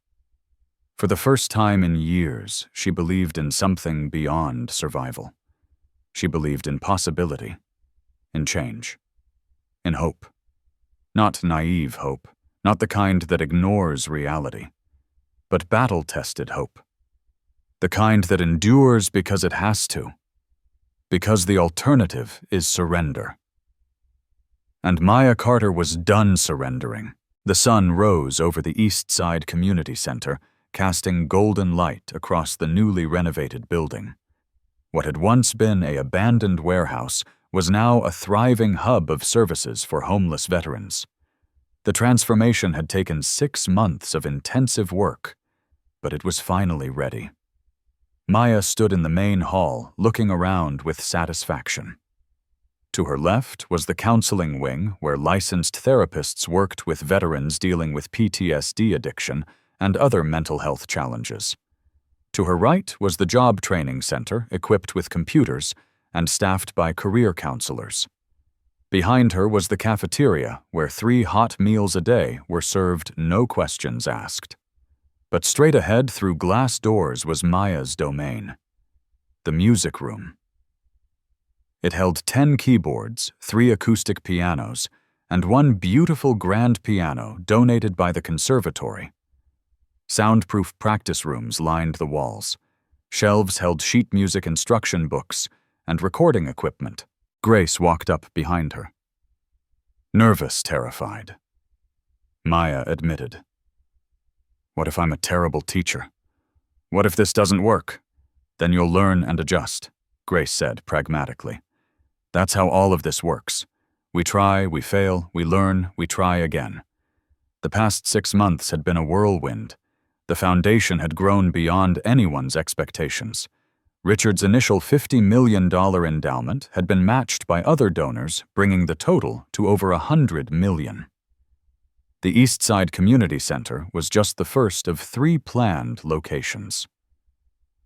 For the first time in years, she believed in something beyond survival. She believed in possibility, in change, in hope. Not naive hope, not the kind that ignores reality. But battle-tested hope. The kind that endures because it has to. Because the alternative is surrender. And Maya Carter was done surrendering. The sun rose over the East Side Community Center, casting golden light across the newly renovated building. What had once been an abandoned warehouse was now a thriving hub of services for homeless veterans. The transformation had taken 6 months of intensive work, but it was finally ready. Maya stood in the main hall, looking around with satisfaction. To her left was the counseling wing, where licensed therapists worked with veterans dealing with PTSD addiction and other mental health challenges. To her right was the job training center, equipped with computers and staffed by career counselors. Behind her was the cafeteria, where 3 hot meals a day were served, no questions asked. But straight ahead through glass doors was Maya's domain, the music room. It held 10 keyboards, 3 acoustic pianos, and 1 beautiful grand piano donated by the conservatory. Soundproof practice rooms lined the walls. Shelves held sheet music instruction books and recording equipment. Grace walked up behind her. Nervous, terrified. Maya admitted. What if I'm a terrible teacher? What if this doesn't work? Then you'll learn and adjust, Grace said pragmatically. That's how all of this works. We try, we fail, we learn, we try again. The past 6 months had been a whirlwind. The foundation had grown beyond anyone's expectations. Richard's initial $50 million endowment had been matched by other donors, bringing the total to over $100 million. The East Side Community Center was just the first of 3 planned locations.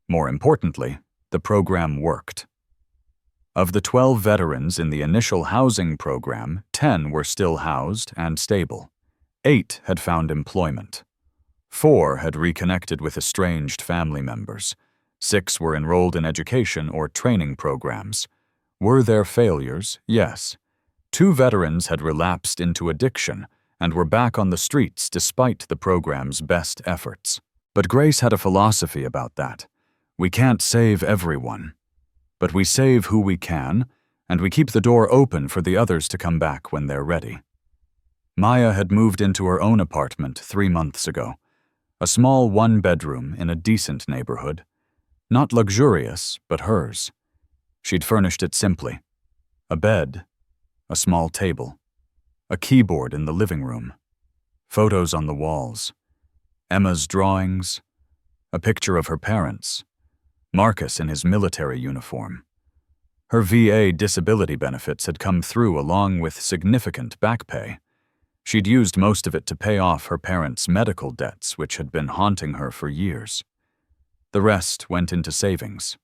More importantly, the program worked. Of the 12 veterans in the initial housing program, 10 were still housed and stable. 8 had found employment. 4 had reconnected with estranged family members. 6 were enrolled in education or training programs. Were there failures? Yes. 2 veterans had relapsed into addiction and were back on the streets despite the program's best efforts. But Grace had a philosophy about that. We can't save everyone, but we save who we can, and we keep the door open for the others to come back when they're ready. Maya had moved into her own apartment 3 months ago, a small 1-bedroom in a decent neighborhood. Not luxurious, but hers. She'd furnished it simply. A bed, a small table, a keyboard in the living room, photos on the walls, Emma's drawings, a picture of her parents, Marcus in his military uniform. Her VA disability benefits had come through along with significant back pay. She'd used most of it to pay off her parents' medical debts, which had been haunting her for years. The rest went into savings.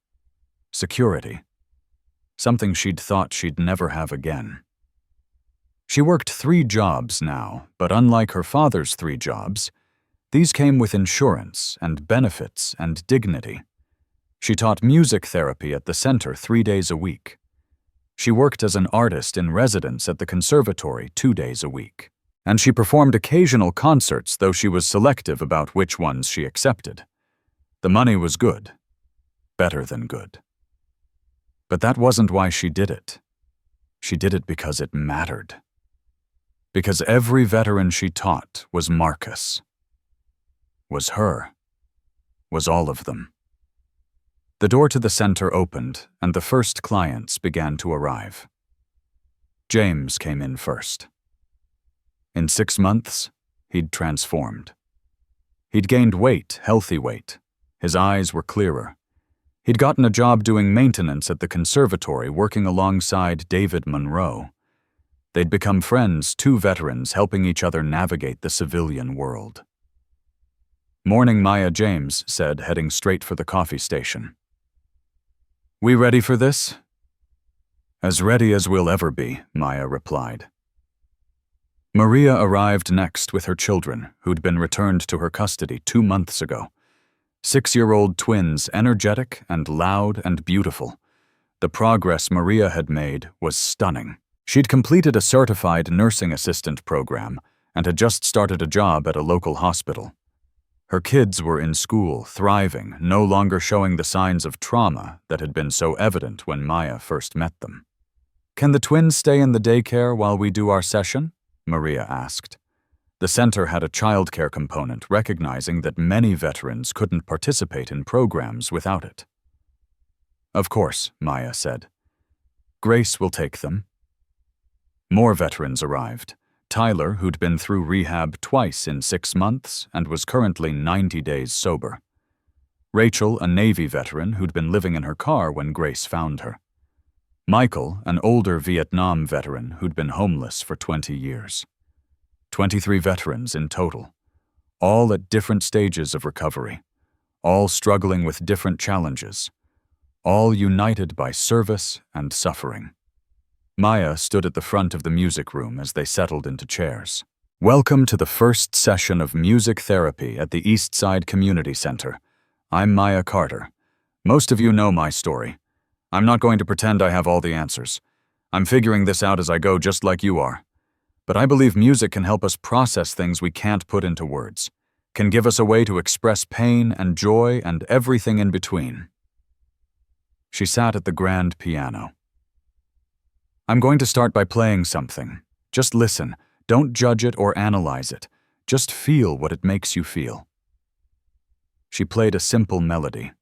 Security. Something she'd thought she'd never have again. She worked 3 jobs now, but unlike her father's 3 jobs, these came with insurance and benefits and dignity. She taught music therapy at the center 3 days a week. She worked as an artist in residence at the conservatory 2 days a week. And she performed occasional concerts, though she was selective about which ones she accepted. The money was good. Better than good. But that wasn't why she did it. She did it because it mattered. Because every veteran she taught was Marcus. Was her. Was all of them. The door to the center opened, and the first clients began to arrive. James came in first. In 6 months, he'd transformed. He'd gained weight, healthy weight. His eyes were clearer. He'd gotten a job doing maintenance at the conservatory, working alongside David Monroe. They'd become friends, 2 veterans helping each other navigate the civilian world. Morning, Maya, James said, heading straight for the coffee station. We ready for this? As ready as we'll ever be, Maya replied. Maria arrived next with her children, who'd been returned to her custody 2 months ago. 6-year-old twins, energetic and loud and beautiful. The progress Maria had made was stunning. She'd completed a certified nursing assistant program and had just started a job at a local hospital. Her kids were in school, thriving, no longer showing the signs of trauma that had been so evident when Maya first met them. Can the twins stay in the daycare while we do our session? Maria asked. The center had a childcare component, recognizing that many veterans couldn't participate in programs without it. Of course, Maya said. Grace will take them. More veterans arrived. Tyler, who'd been through rehab twice in 6 months and was currently 90 days sober. Rachel, a Navy veteran who'd been living in her car when Grace found her. Michael, an older Vietnam veteran who'd been homeless for 20 years. 23 veterans in total, all at different stages of recovery, all struggling with different challenges, all united by service and suffering. Maya stood at the front of the music room as they settled into chairs. Welcome to the first session of music therapy at the East Side Community Center. I'm Maya Carter. Most of you know my story. I'm not going to pretend I have all the answers. I'm figuring this out as I go, just like you are. But I believe music can help us process things we can't put into words, can give us a way to express pain and joy and everything in between. She sat at the grand piano. I'm going to start by playing something. Just listen. Don't judge it or analyze it. Just feel what it makes you feel. She played a simple melody.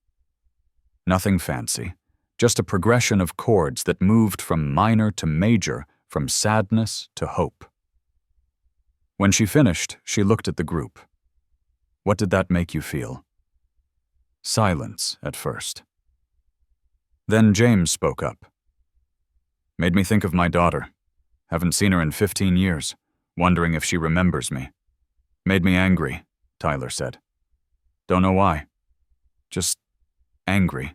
Nothing fancy, just a progression of chords that moved from minor to major, from sadness to hope. When she finished, she looked at the group. What did that make you feel? Silence at first. Then James spoke up. Made me think of my daughter. Haven't seen her in 15 years, wondering if she remembers me. Made me angry, Tyler said. Don't know why. Just angry.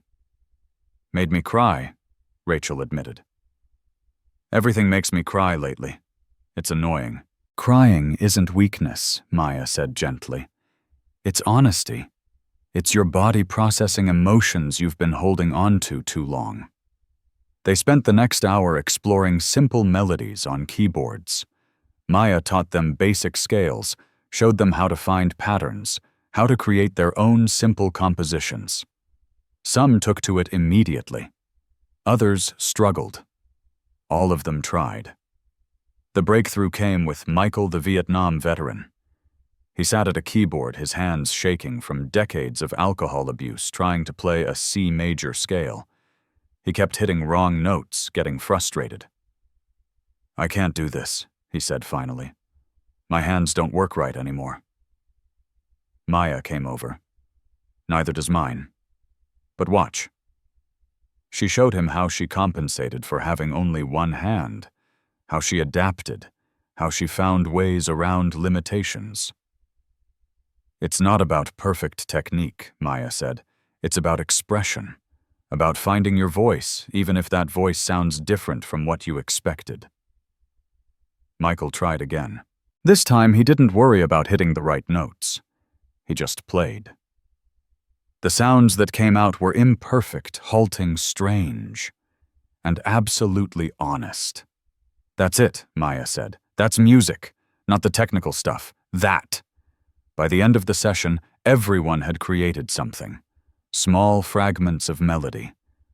Made me cry, Rachel admitted. Everything makes me cry lately. It's annoying. Crying isn't weakness, Maya said gently. It's honesty. It's your body processing emotions you've been holding on to too long. They spent the next hour exploring simple melodies on keyboards. Maya taught them basic scales, showed them how to find patterns, how to create their own simple compositions. Some took to it immediately. Others struggled. All of them tried. The breakthrough came with Michael, the Vietnam veteran. He sat at a keyboard, his hands shaking from decades of alcohol abuse, trying to play a C major scale. He kept hitting wrong notes, getting frustrated. I can't do this, he said finally. My hands don't work right anymore. Maya came over. Neither does mine. But watch. She showed him how she compensated for having only one hand, how she adapted, how she found ways around limitations. It's not about perfect technique, Maya said. It's about expression. About finding your voice, even if that voice sounds different from what you expected. Michael tried again. This time he didn't worry about hitting the right notes. He just played. The sounds that came out were imperfect, halting, strange, and absolutely honest. That's it, Maya said. That's music, not the technical stuff. That. By the end of the session, everyone had created something. Small fragments of melody,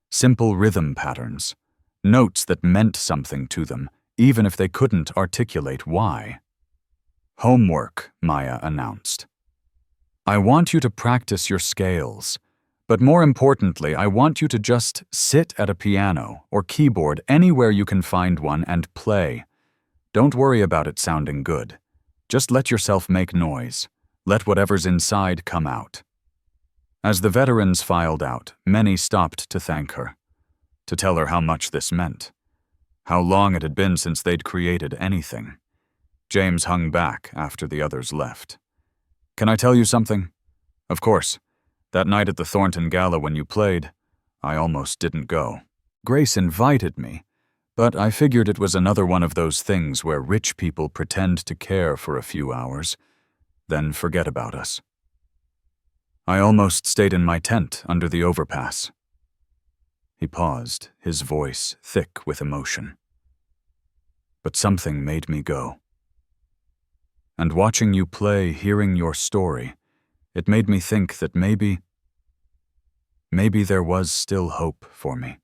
simple rhythm patterns, notes that meant something to them, even if they couldn't articulate why. Homework, Maya announced. I want you to practice your scales, but more importantly, I want you to just sit at a piano or keyboard anywhere you can find one and play. Don't worry about it sounding good. Just let yourself make noise. Let whatever's inside come out. As the veterans filed out, many stopped to thank her, to tell her how much this meant, how long it had been since they'd created anything. James hung back after the others left. Can I tell you something? Of course. That night at the Thornton Gala when you played, I almost didn't go. Grace invited me, but I figured it was another one of those things where rich people pretend to care for a few hours, then forget about us. I almost stayed in my tent under the overpass. He paused, his voice thick with emotion. But something made me go. And watching you play, hearing your story, it made me think that maybe there was still hope for me.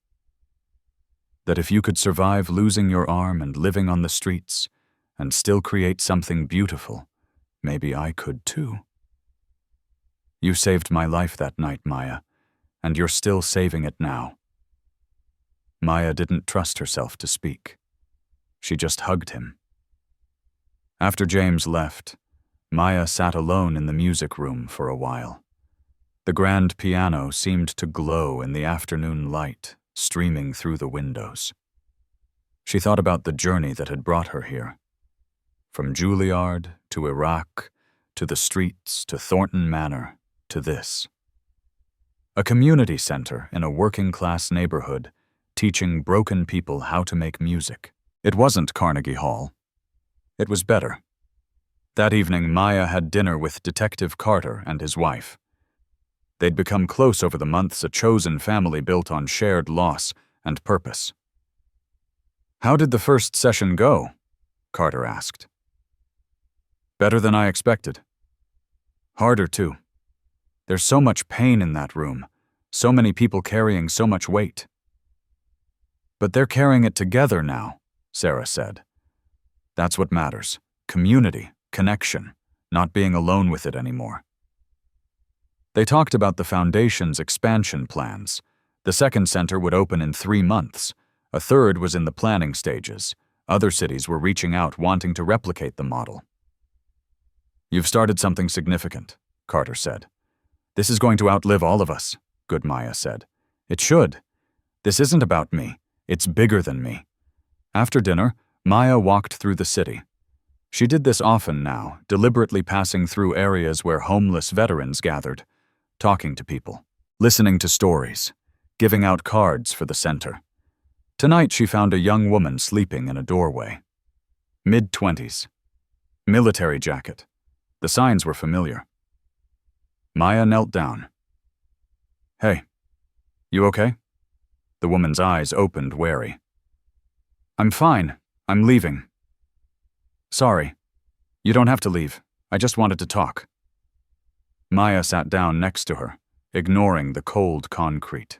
That if you could survive losing your arm and living on the streets and still create something beautiful, maybe I could too. You saved my life that night, Maya, and you're still saving it now. Maya didn't trust herself to speak. She just hugged him. After James left, Maya sat alone in the music room for a while. The grand piano seemed to glow in the afternoon light streaming through the windows. She thought about the journey that had brought her here. From Juilliard to Iraq, to the streets, to Thornton Manor, to this. A community center in a working-class neighborhood, teaching broken people how to make music. It wasn't Carnegie Hall. It was better. That evening, Maya had dinner with Detective Carter and his wife. They'd become close over the months, a chosen family built on shared loss and purpose. "How did the first session go?" Carter asked. "Better than I expected. Harder, too. There's so much pain in that room, so many people carrying so much weight." "But they're carrying it together now," Sarah said. "That's what matters. Community, connection, not being alone with it anymore." They talked about the foundation's expansion plans. The second center would open in 3 months. A third was in the planning stages. Other cities were reaching out, wanting to replicate the model. "You've started something significant," Carter said. "This is going to outlive all of us," Good Maya said. "It should. This isn't about me. It's bigger than me." After dinner, Maya walked through the city. She did this often now, deliberately passing through areas where homeless veterans gathered, talking to people, listening to stories, giving out cards for the center. Tonight she found a young woman sleeping in a doorway. Mid-20s. Military jacket. The signs were familiar. Maya knelt down. "Hey, you okay?" The woman's eyes opened, wary. "I'm fine. I'm leaving." "Sorry. You don't have to leave. I just wanted to talk." Maya sat down next to her, ignoring the cold concrete.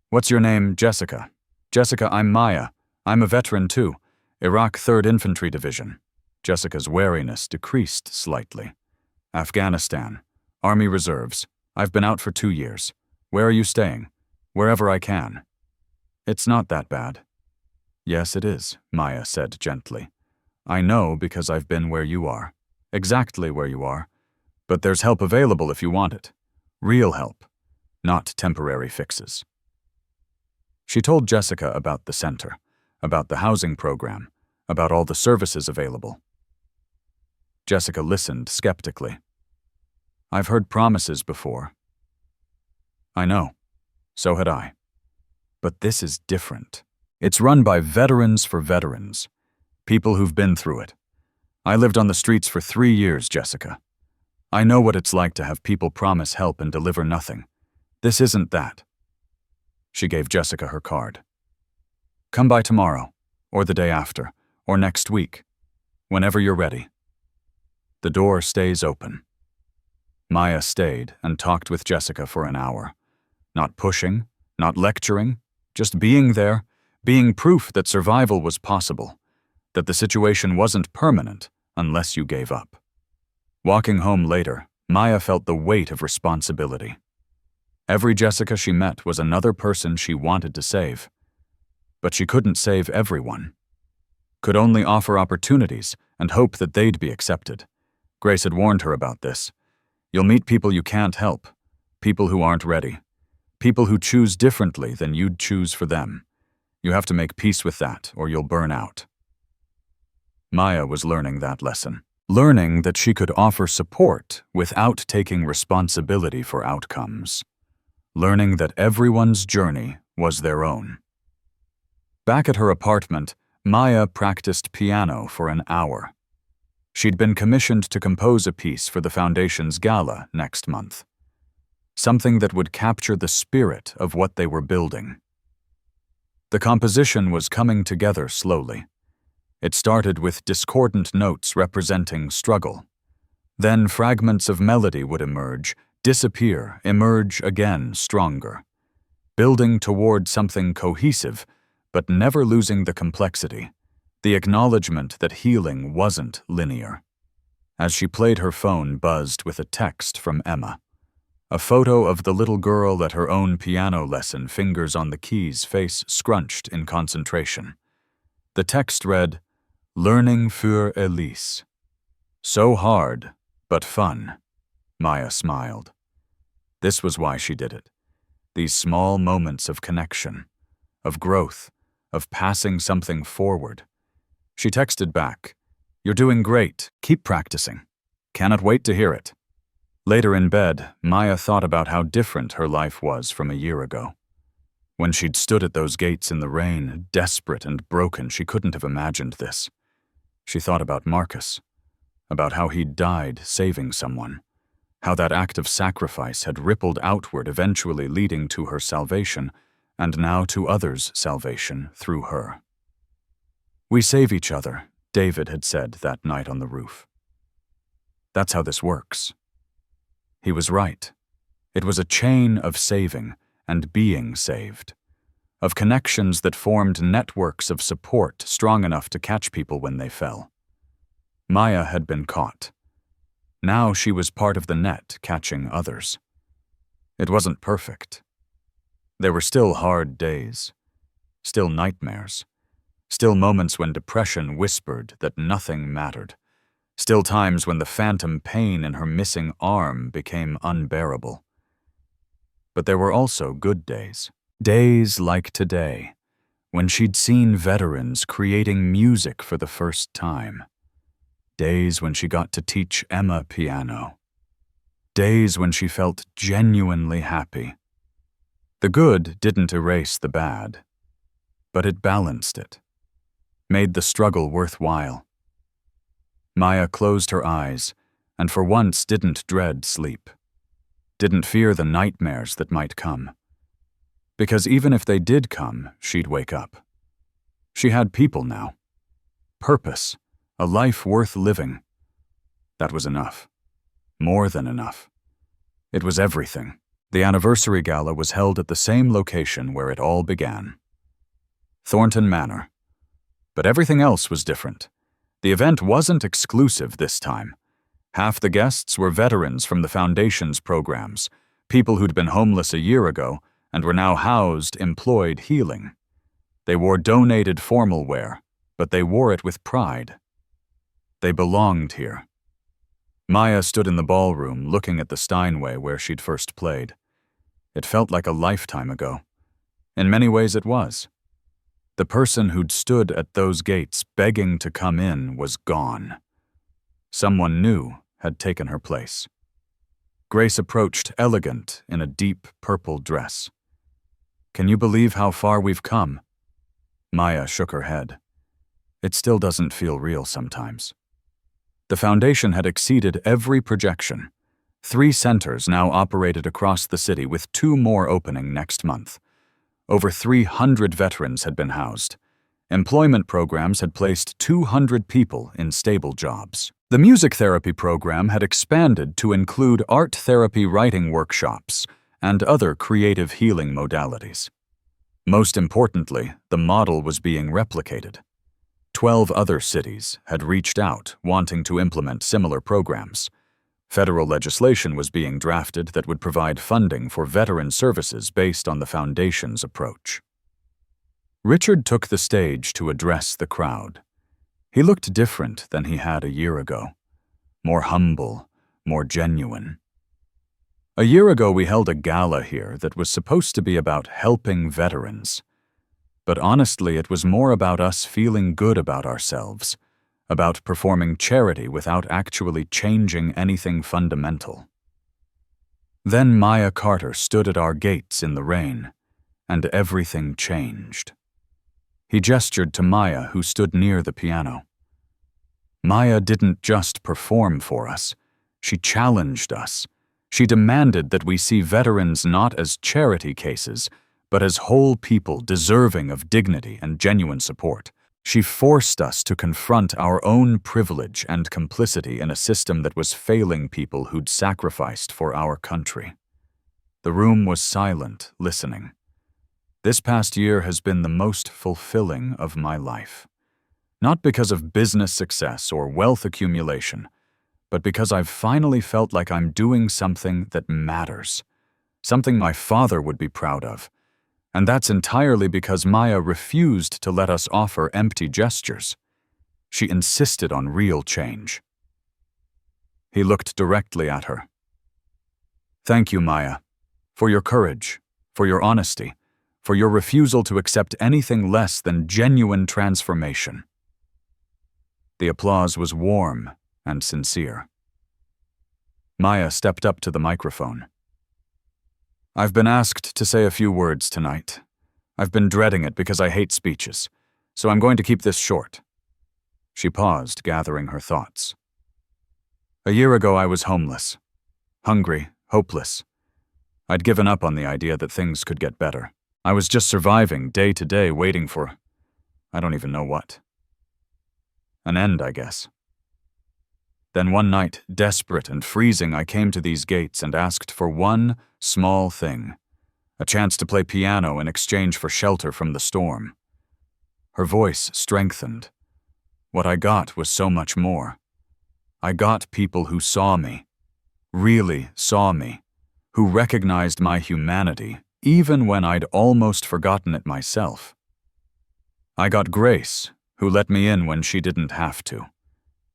"What's your name?" "Jessica. Jessica, I'm Maya. I'm a veteran too. Iraq 3rd Infantry Division." Jessica's wariness decreased slightly. "Afghanistan. Army Reserves. I've been out for 2 years. Where are you staying?" "Wherever I can." "It's not that bad." "Yes, it is," Maya said gently. "I know because I've been where you are. Exactly where you are. But there's help available if you want it. Real help. Not temporary fixes." She told Jessica about the center, about the housing program, about all the services available. Jessica listened skeptically. "I've heard promises before." "I know. So had I. But this is different. It's run by veterans for veterans. People who've been through it. I lived on the streets for 3 years, Jessica. I know what it's like to have people promise help and deliver nothing. This isn't that." She gave Jessica her card. "Come by tomorrow, or the day after, or next week, whenever you're ready. The door stays open." Maya stayed and talked with Jessica for an hour. Not pushing, not lecturing, just being there, being proof that survival was possible, that the situation wasn't permanent unless you gave up. Walking home later, Maya felt the weight of responsibility. Every Jessica she met was another person she wanted to save. But she couldn't save everyone. Could only offer opportunities and hope that they'd be accepted. Grace had warned her about this. You'll meet people you can't help, people who aren't ready, people who choose differently than you'd choose for them. You have to make peace with that, or you'll burn out. Maya was learning that lesson. Learning that she could offer support without taking responsibility for outcomes. Learning that everyone's journey was their own. Back at her apartment, Maya practiced piano for an hour. She'd been commissioned to compose a piece for the Foundation's gala next month. Something that would capture the spirit of what they were building. The composition was coming together slowly. It started with discordant notes representing struggle. Then fragments of melody would emerge, disappear, emerge again stronger. Building toward something cohesive, but never losing the complexity, the acknowledgement that healing wasn't linear. As she played, her phone buzzed with a text from Emma. A photo of the little girl at her own piano lesson, fingers on the keys, face scrunched in concentration. The text read, Learning für Elise. So hard, but fun. Maya smiled. This was why she did it. These small moments of connection, of growth, of passing something forward. She texted back, "You're doing great. Keep practicing. Cannot wait to hear it." Later in bed, Maya thought about how different her life was from a year ago. When she'd stood at those gates in the rain, desperate and broken, she couldn't have imagined this. She thought about Marcus, about how he'd died saving someone, how that act of sacrifice had rippled outward, eventually leading to her salvation, and now to others' salvation through her. "We save each other," David had said that night on the roof. That's how this works. He was right. It was a chain of saving and being saved, of connections that formed networks of support strong enough to catch people when they fell. Maya had been caught. Now she was part of the net catching others. It wasn't perfect. There were still hard days, still nightmares, still moments when depression whispered that nothing mattered, still times when the phantom pain in her missing arm became unbearable. But there were also good days. Days like today, when she'd seen veterans creating music for the first time. Days when she got to teach Emma piano. Days when she felt genuinely happy. The good didn't erase the bad, but it balanced it, made the struggle worthwhile. Maya closed her eyes and for once didn't dread sleep, didn't fear the nightmares that might come. Because even if they did come, she'd wake up. She had people now. Purpose, a life worth living. That was enough. More than enough. It was everything. The anniversary gala was held at the same location where it all began. Thornton Manor. But everything else was different. The event wasn't exclusive this time. Half the guests were veterans from the Foundation's programs, people who'd been homeless a year ago and were now housed, employed, healing. They wore donated formal wear, but they wore it with pride. They belonged here. Maya stood in the ballroom looking at the Steinway where she'd first played. It felt like a lifetime ago. In many ways it was. The person who'd stood at those gates begging to come in was gone. Someone new had taken her place. Grace approached, elegant in a deep purple dress. "Can you believe how far we've come?" Maya shook her head. It still doesn't feel real sometimes. The Foundation had exceeded every projection. 3 centers now operated across the city, with 2 more opening next month. Over 300 veterans had been housed. Employment programs had placed 200 people in stable jobs. The music therapy program had expanded to include art therapy writing workshops and other creative healing modalities. Most importantly, the model was being replicated. 12 other cities had reached out, wanting to implement similar programs. Federal legislation was being drafted that would provide funding for veteran services based on the Foundation's approach. Richard took the stage to address the crowd. He looked different than he had a year ago. More humble, more genuine. A year ago we held a gala here that was supposed to be about helping veterans. But honestly, it was more about us feeling good about ourselves, about performing charity without actually changing anything fundamental. Then Maya Carter stood at our gates in the rain, and everything changed. He gestured to Maya, who stood near the piano. Maya didn't just perform for us. She challenged us. She demanded that we see veterans not as charity cases, but as whole people deserving of dignity and genuine support. She forced us to confront our own privilege and complicity in a system that was failing people who'd sacrificed for our country. The room was silent, listening. This past year has been the most fulfilling of my life. Not because of business success or wealth accumulation, but because I've finally felt like I'm doing something that matters, something my father would be proud of. And that's entirely because Maya refused to let us offer empty gestures. She insisted on real change. He looked directly at her. "Thank you, Maya, for your courage, for your honesty, for your refusal to accept anything less than genuine transformation." The applause was warm and sincere. Maya stepped up to the microphone. "I've been asked to say a few words tonight. I've been dreading it because I hate speeches, so I'm going to keep this short." She paused, gathering her thoughts. "A year ago, I was homeless, hungry, hopeless. I'd given up on the idea that things could get better. I was just surviving day to day, waiting for, I don't even know what. An end, I guess. Then one night, desperate and freezing, I came to these gates and asked for one small thing, a chance to play piano in exchange for shelter from the storm." Her voice strengthened. "What I got was so much more. I got people who saw me, really saw me, who recognized my humanity, even when I'd almost forgotten it myself. I got Grace, who let me in when she didn't have to.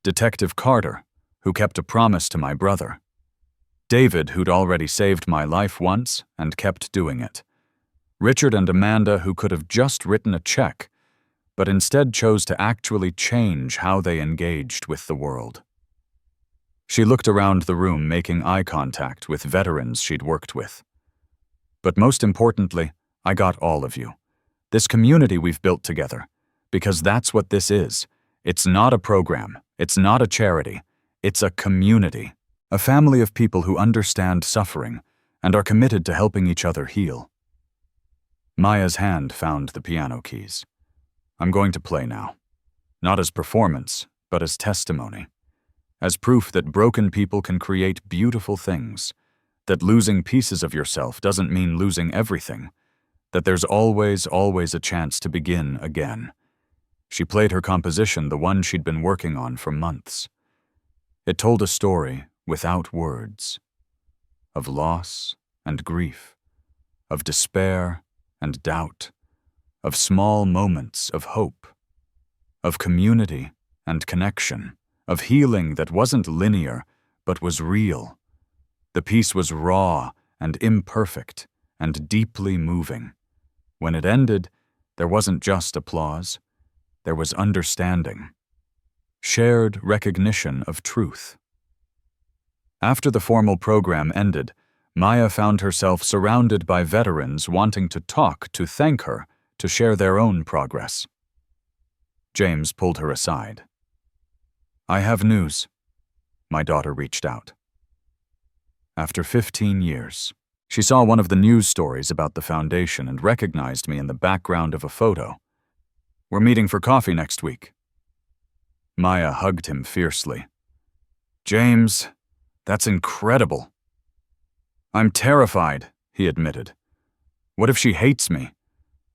Detective Carter, who kept a promise to my brother. David, who'd already saved my life once and kept doing it. Richard and Amanda, who could have just written a check, but instead chose to actually change how they engaged with the world." She looked around the room, making eye contact with veterans she'd worked with. "But most importantly, I got all of you. This community we've built together. Because that's what this is. It's not a program. It's not a charity. It's a community. A family of people who understand suffering and are committed to helping each other heal." Maya's hand found the piano keys. "I'm going to play now. Not as performance, but as testimony. As proof that broken people can create beautiful things. That losing pieces of yourself doesn't mean losing everything. That there's always, always a chance to begin again." She played her composition, the one she'd been working on for months. It told a story without words. Of loss and grief. Of despair and doubt. Of small moments of hope. Of community and connection. Of healing that wasn't linear, but was real. The piece was raw and imperfect and deeply moving. When it ended, there wasn't just applause. There was understanding. Shared recognition of truth. After the formal program ended, Maya found herself surrounded by veterans wanting to talk, to thank her, to share their own progress. James pulled her aside. "I have news." My daughter reached out. After 15 years, she saw one of the news stories about the foundation and recognized me in the background of a photo. "We're meeting for coffee next week." Maya hugged him fiercely. "James, that's incredible." "I'm terrified," he admitted. "What if she hates me?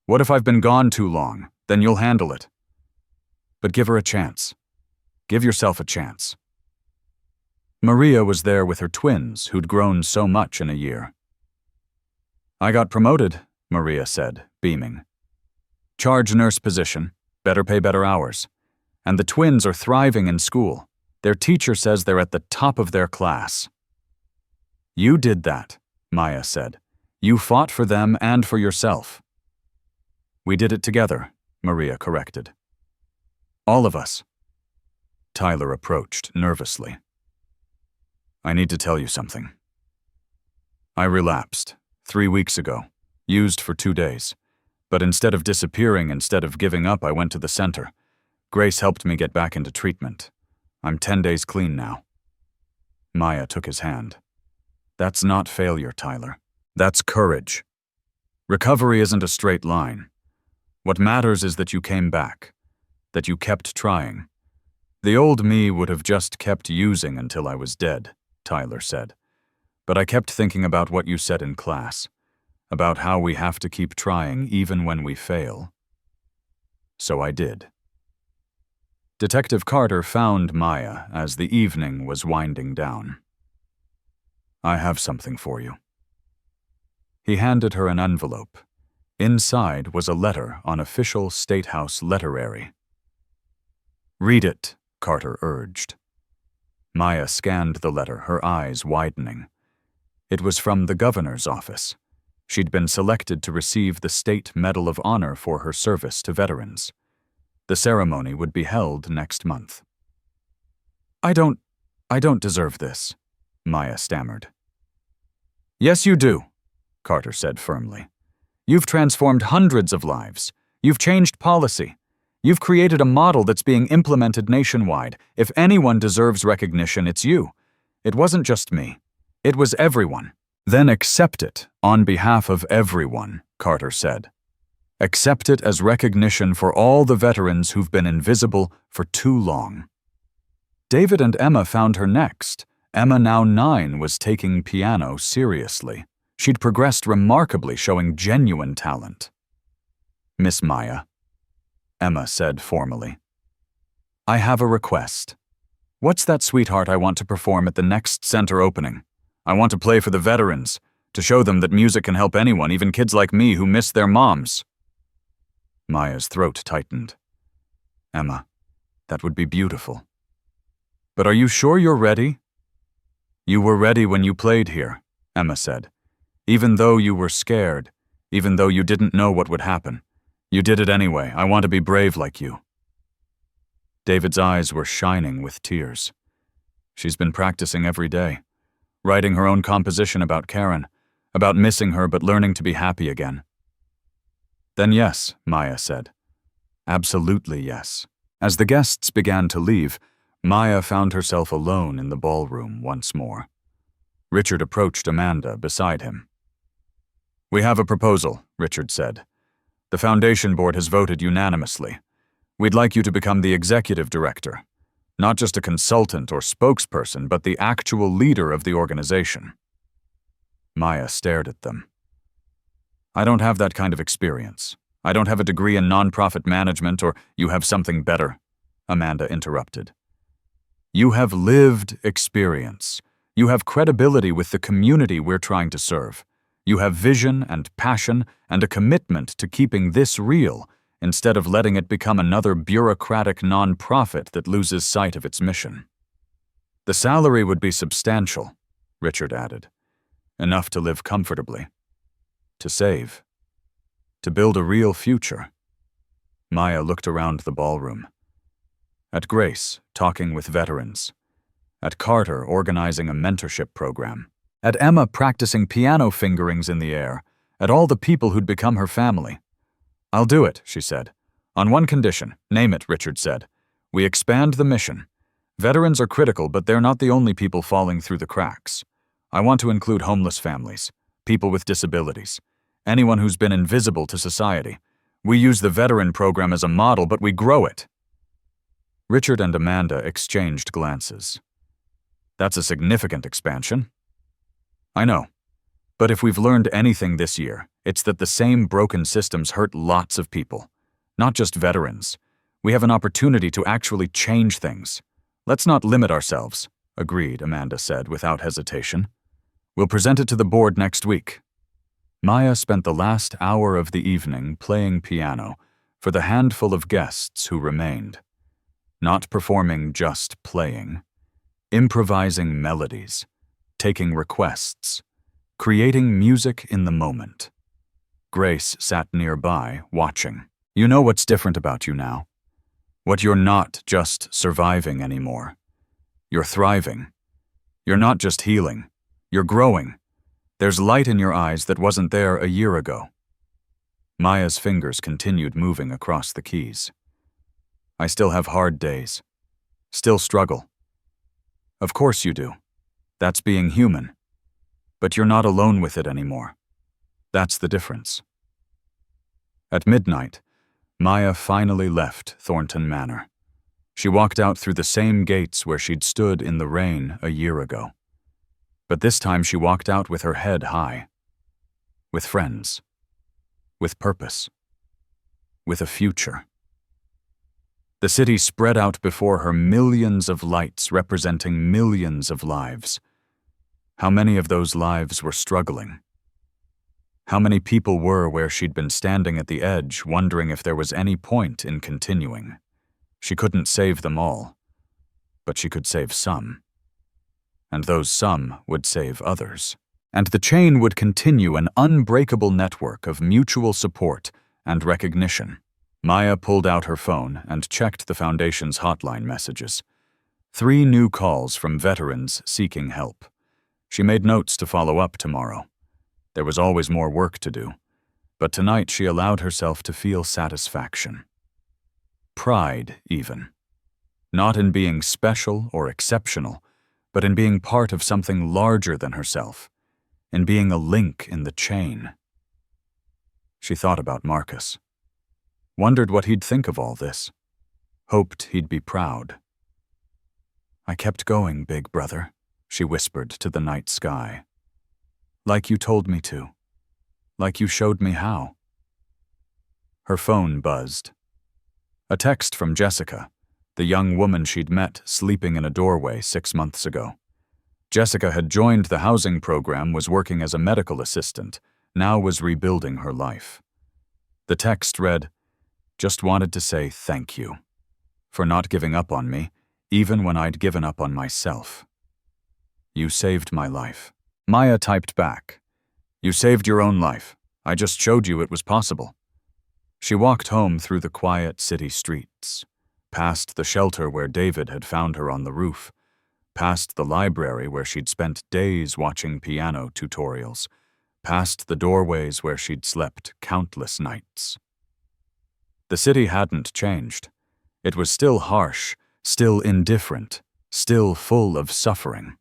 What if I've been gone too long? Then you'll handle it." "But give her a chance. Give yourself a chance." Maria was there with her twins, who'd grown so much in a year. "I got promoted," Maria said, beaming. "Charge nurse position, better pay, better hours. And the twins are thriving in school. Their teacher says they're at the top of their class." "You did that," Maya said. "You fought for them and for yourself." "We did it together," Maria corrected. "All of us." Tyler approached nervously. "I need to tell you something. I relapsed 3 weeks ago, used for 2 days. But instead of disappearing, instead of giving up, I went to the center. Grace helped me get back into treatment. I'm 10 days clean now." Maya took his hand. "That's not failure, Tyler. That's courage. Recovery isn't a straight line. What matters is that you came back, that you kept trying. The old me would have just kept using until I was dead," Tyler said. "But I kept thinking about what you said in class, about how we have to keep trying even when we fail. So I did." Detective Carter found Maya as the evening was winding down. "I have something for you." He handed her an envelope. Inside was a letter on official State House letterary. "Read it," Carter urged. Maya scanned the letter, her eyes widening. It was from the governor's office. She'd been selected to receive the State Medal of Honor for her service to veterans. The ceremony would be held next month. I don't deserve this," Maya stammered. "Yes, you do," Carter said firmly. "You've transformed hundreds of lives. You've changed policy. You've created a model that's being implemented nationwide. If anyone deserves recognition, it's you. It wasn't just me. It was everyone." "Then accept it on behalf of everyone," Carter said. "Accept it as recognition for all the veterans who've been invisible for too long." David and Emma found her next. Emma, now 9, was taking piano seriously. She'd progressed remarkably, showing genuine talent. "Miss Maya," Emma said formally, "I have a request. What's that, sweetheart? I want to perform at the next center opening. I want to play for the veterans, to show them that music can help anyone, even kids like me who miss their moms." Maya's throat tightened. "Emma, that would be beautiful. But are you sure you're ready?" "You were ready when you played here," Emma said. "Even though you were scared, even though you didn't know what would happen. You did it anyway. I want to be brave like you." David's eyes were shining with tears. She's been practicing every day, writing her own composition about Karen, about missing her but learning to be happy again. "Then yes," Maya said. "Absolutely yes." As the guests began to leave, Maya found herself alone in the ballroom once more. Richard approached Amanda beside him. "We have a proposal," Richard said. "The foundation board has voted unanimously. We'd like you to become the executive director. Not just a consultant or spokesperson, but the actual leader of the organization." Maya stared at them. "I don't have that kind of experience. I don't have a degree in nonprofit management, or you have something better," Amanda interrupted. "You have lived experience. You have credibility with the community we're trying to serve. You have vision and passion and a commitment to keeping this real, instead of letting it become another bureaucratic nonprofit that loses sight of its mission." "The salary would be substantial," Richard added. "Enough to live comfortably. To save. To build a real future." Maya looked around the ballroom. At Grace, talking with veterans. At Carter, organizing a mentorship program. At Emma, practicing piano fingerings in the air. At all the people who'd become her family. "I'll do it," she said. "On one condition." "Name it," Richard said. "We expand the mission. Veterans are critical, but they're not the only people falling through the cracks. I want to include homeless families, people with disabilities, anyone who's been invisible to society. We use the veteran program as a model, but we grow it." Richard and Amanda exchanged glances. "That's a significant expansion." "I know. But if we've learned anything this year, it's that the same broken systems hurt lots of people, not just veterans. We have an opportunity to actually change things. Let's not limit ourselves." "Agreed," Amanda said without hesitation. "We'll present it to the board next week." Maya spent the last hour of the evening playing piano for the handful of guests who remained. Not performing, just playing. Improvising melodies. Taking requests. Creating music in the moment. Grace sat nearby, watching. "You know what's different about you now? What you're not just surviving anymore. You're thriving. You're not just healing. You're growing. There's light in your eyes that wasn't there a year ago." Maya's fingers continued moving across the keys. "I still have hard days. Still struggle. Of course you do. That's being human. But you're not alone with it anymore. That's the difference." At midnight, Maya finally left Thornton Manor. She walked out through the same gates where she'd stood in the rain a year ago. But this time she walked out with her head high. With friends. With purpose. With a future. The city spread out before her, millions of lights representing millions of lives. How many of those lives were struggling? How many people were where she'd been standing at the edge, wondering if there was any point in continuing? She couldn't save them all, but she could save some. And those some would save others. And the chain would continue, an unbreakable network of mutual support and recognition. Maya pulled out her phone and checked the Foundation's hotline messages. 3 new calls from veterans seeking help. She made notes to follow up tomorrow. There was always more work to do, but tonight she allowed herself to feel satisfaction. Pride, even. Not in being special or exceptional, but in being part of something larger than herself, in being a link in the chain. She thought about Marcus. Wondered what he'd think of all this. Hoped he'd be proud. "I kept going, big brother," she whispered to the night sky. "Like you told me to. Like you showed me how." Her phone buzzed. A text from Jessica, the young woman she'd met sleeping in a doorway 6 months ago. Jessica had joined the housing program, was working as a medical assistant, now was rebuilding her life. The text read, "Just wanted to say thank you for not giving up on me, even when I'd given up on myself. You saved my life." Maya typed back, "You saved your own life. I just showed you it was possible." She walked home through the quiet city streets, past the shelter where David had found her on the roof, past the library where she'd spent days watching piano tutorials, past the doorways where she'd slept countless nights. The city hadn't changed. It was still harsh, still indifferent, still full of suffering.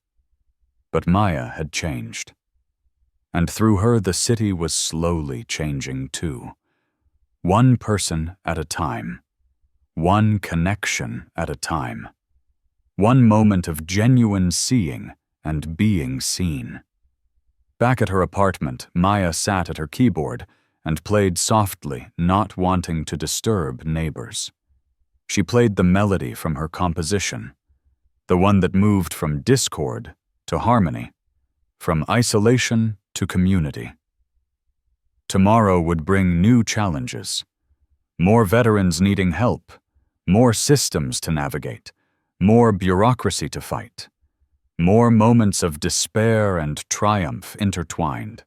But Maya had changed. And through her, the city was slowly changing too. One person at a time. One connection at a time. One moment of genuine seeing and being seen. Back at her apartment, Maya sat at her keyboard and played softly, not wanting to disturb neighbors. She played the melody from her composition, the one that moved from discord to harmony, from isolation to community. Tomorrow would bring new challenges, more veterans needing help, more systems to navigate, more bureaucracy to fight, more moments of despair and triumph intertwined.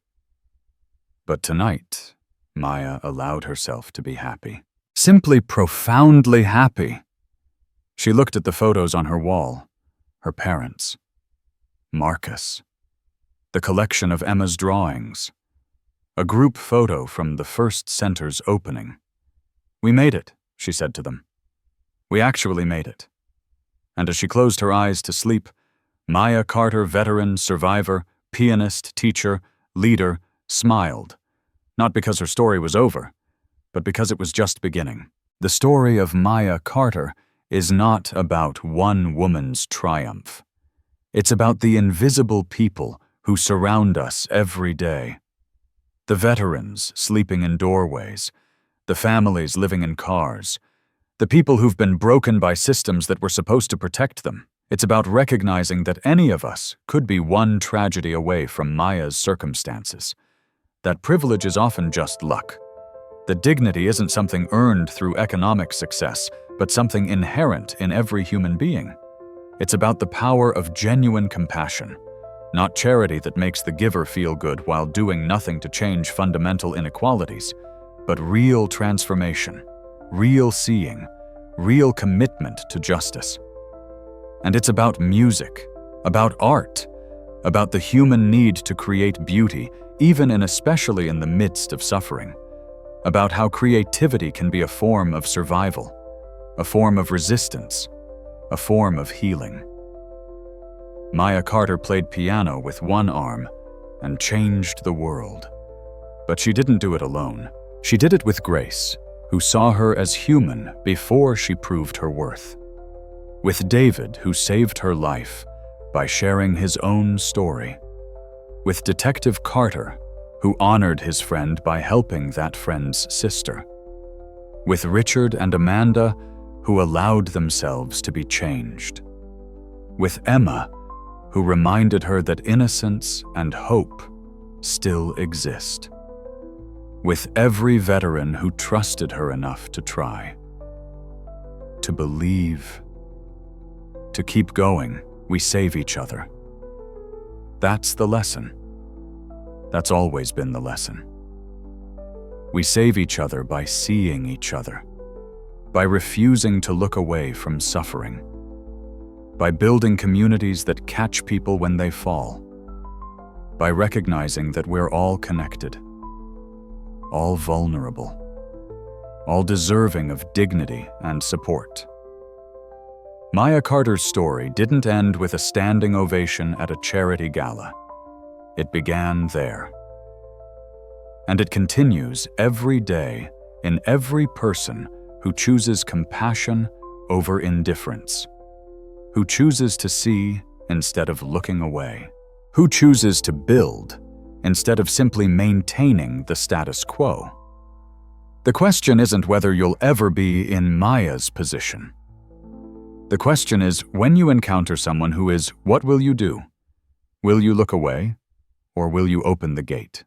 But tonight, Maya allowed herself to be happy. Simply profoundly happy. She looked at the photos on her wall, her parents, Marcus, the collection of Emma's drawings, a group photo from the first center's opening. "We made it," she said to them. "We actually made it." And as she closed her eyes to sleep, Maya Carter, veteran, survivor, pianist, teacher, leader, smiled, not because her story was over, but because it was just beginning. The story of Maya Carter is not about one woman's triumph. It's about the invisible people who surround us every day. The veterans sleeping in doorways, the families living in cars, the people who've been broken by systems that were supposed to protect them. It's about recognizing that any of us could be one tragedy away from Maya's circumstances. That privilege is often just luck. That dignity isn't something earned through economic success, but something inherent in every human being. It's about the power of genuine compassion, not charity that makes the giver feel good while doing nothing to change fundamental inequalities, but real transformation, real seeing, real commitment to justice. And it's about music, about art, about the human need to create beauty, even and especially in the midst of suffering, about how creativity can be a form of survival, a form of resistance, a form of healing. Maya Carter played piano with one arm and changed the world. But she didn't do it alone. She did it with Grace, who saw her as human before she proved her worth. With David, who saved her life by sharing his own story. With Detective Carter, who honored his friend by helping that friend's sister. With Richard and Amanda, who allowed themselves to be changed. With Emma, who reminded her that innocence and hope still exist. With every veteran who trusted her enough to try. to believe. To keep going, we save each other. That's the lesson. That's always been the lesson. We save each other by seeing each other, by refusing to look away from suffering, by building communities that catch people when they fall, by recognizing that we're all connected, all vulnerable, all deserving of dignity and support. Maya Carter's story didn't end with a standing ovation at a charity gala. It began there. And it continues every day in every person who chooses compassion over indifference, who chooses to see instead of looking away, who chooses to build instead of simply maintaining the status quo. The question isn't whether you'll ever be in Maya's position. The question is, when you encounter someone who is, what will you do? Will you look away, or will you open the gate?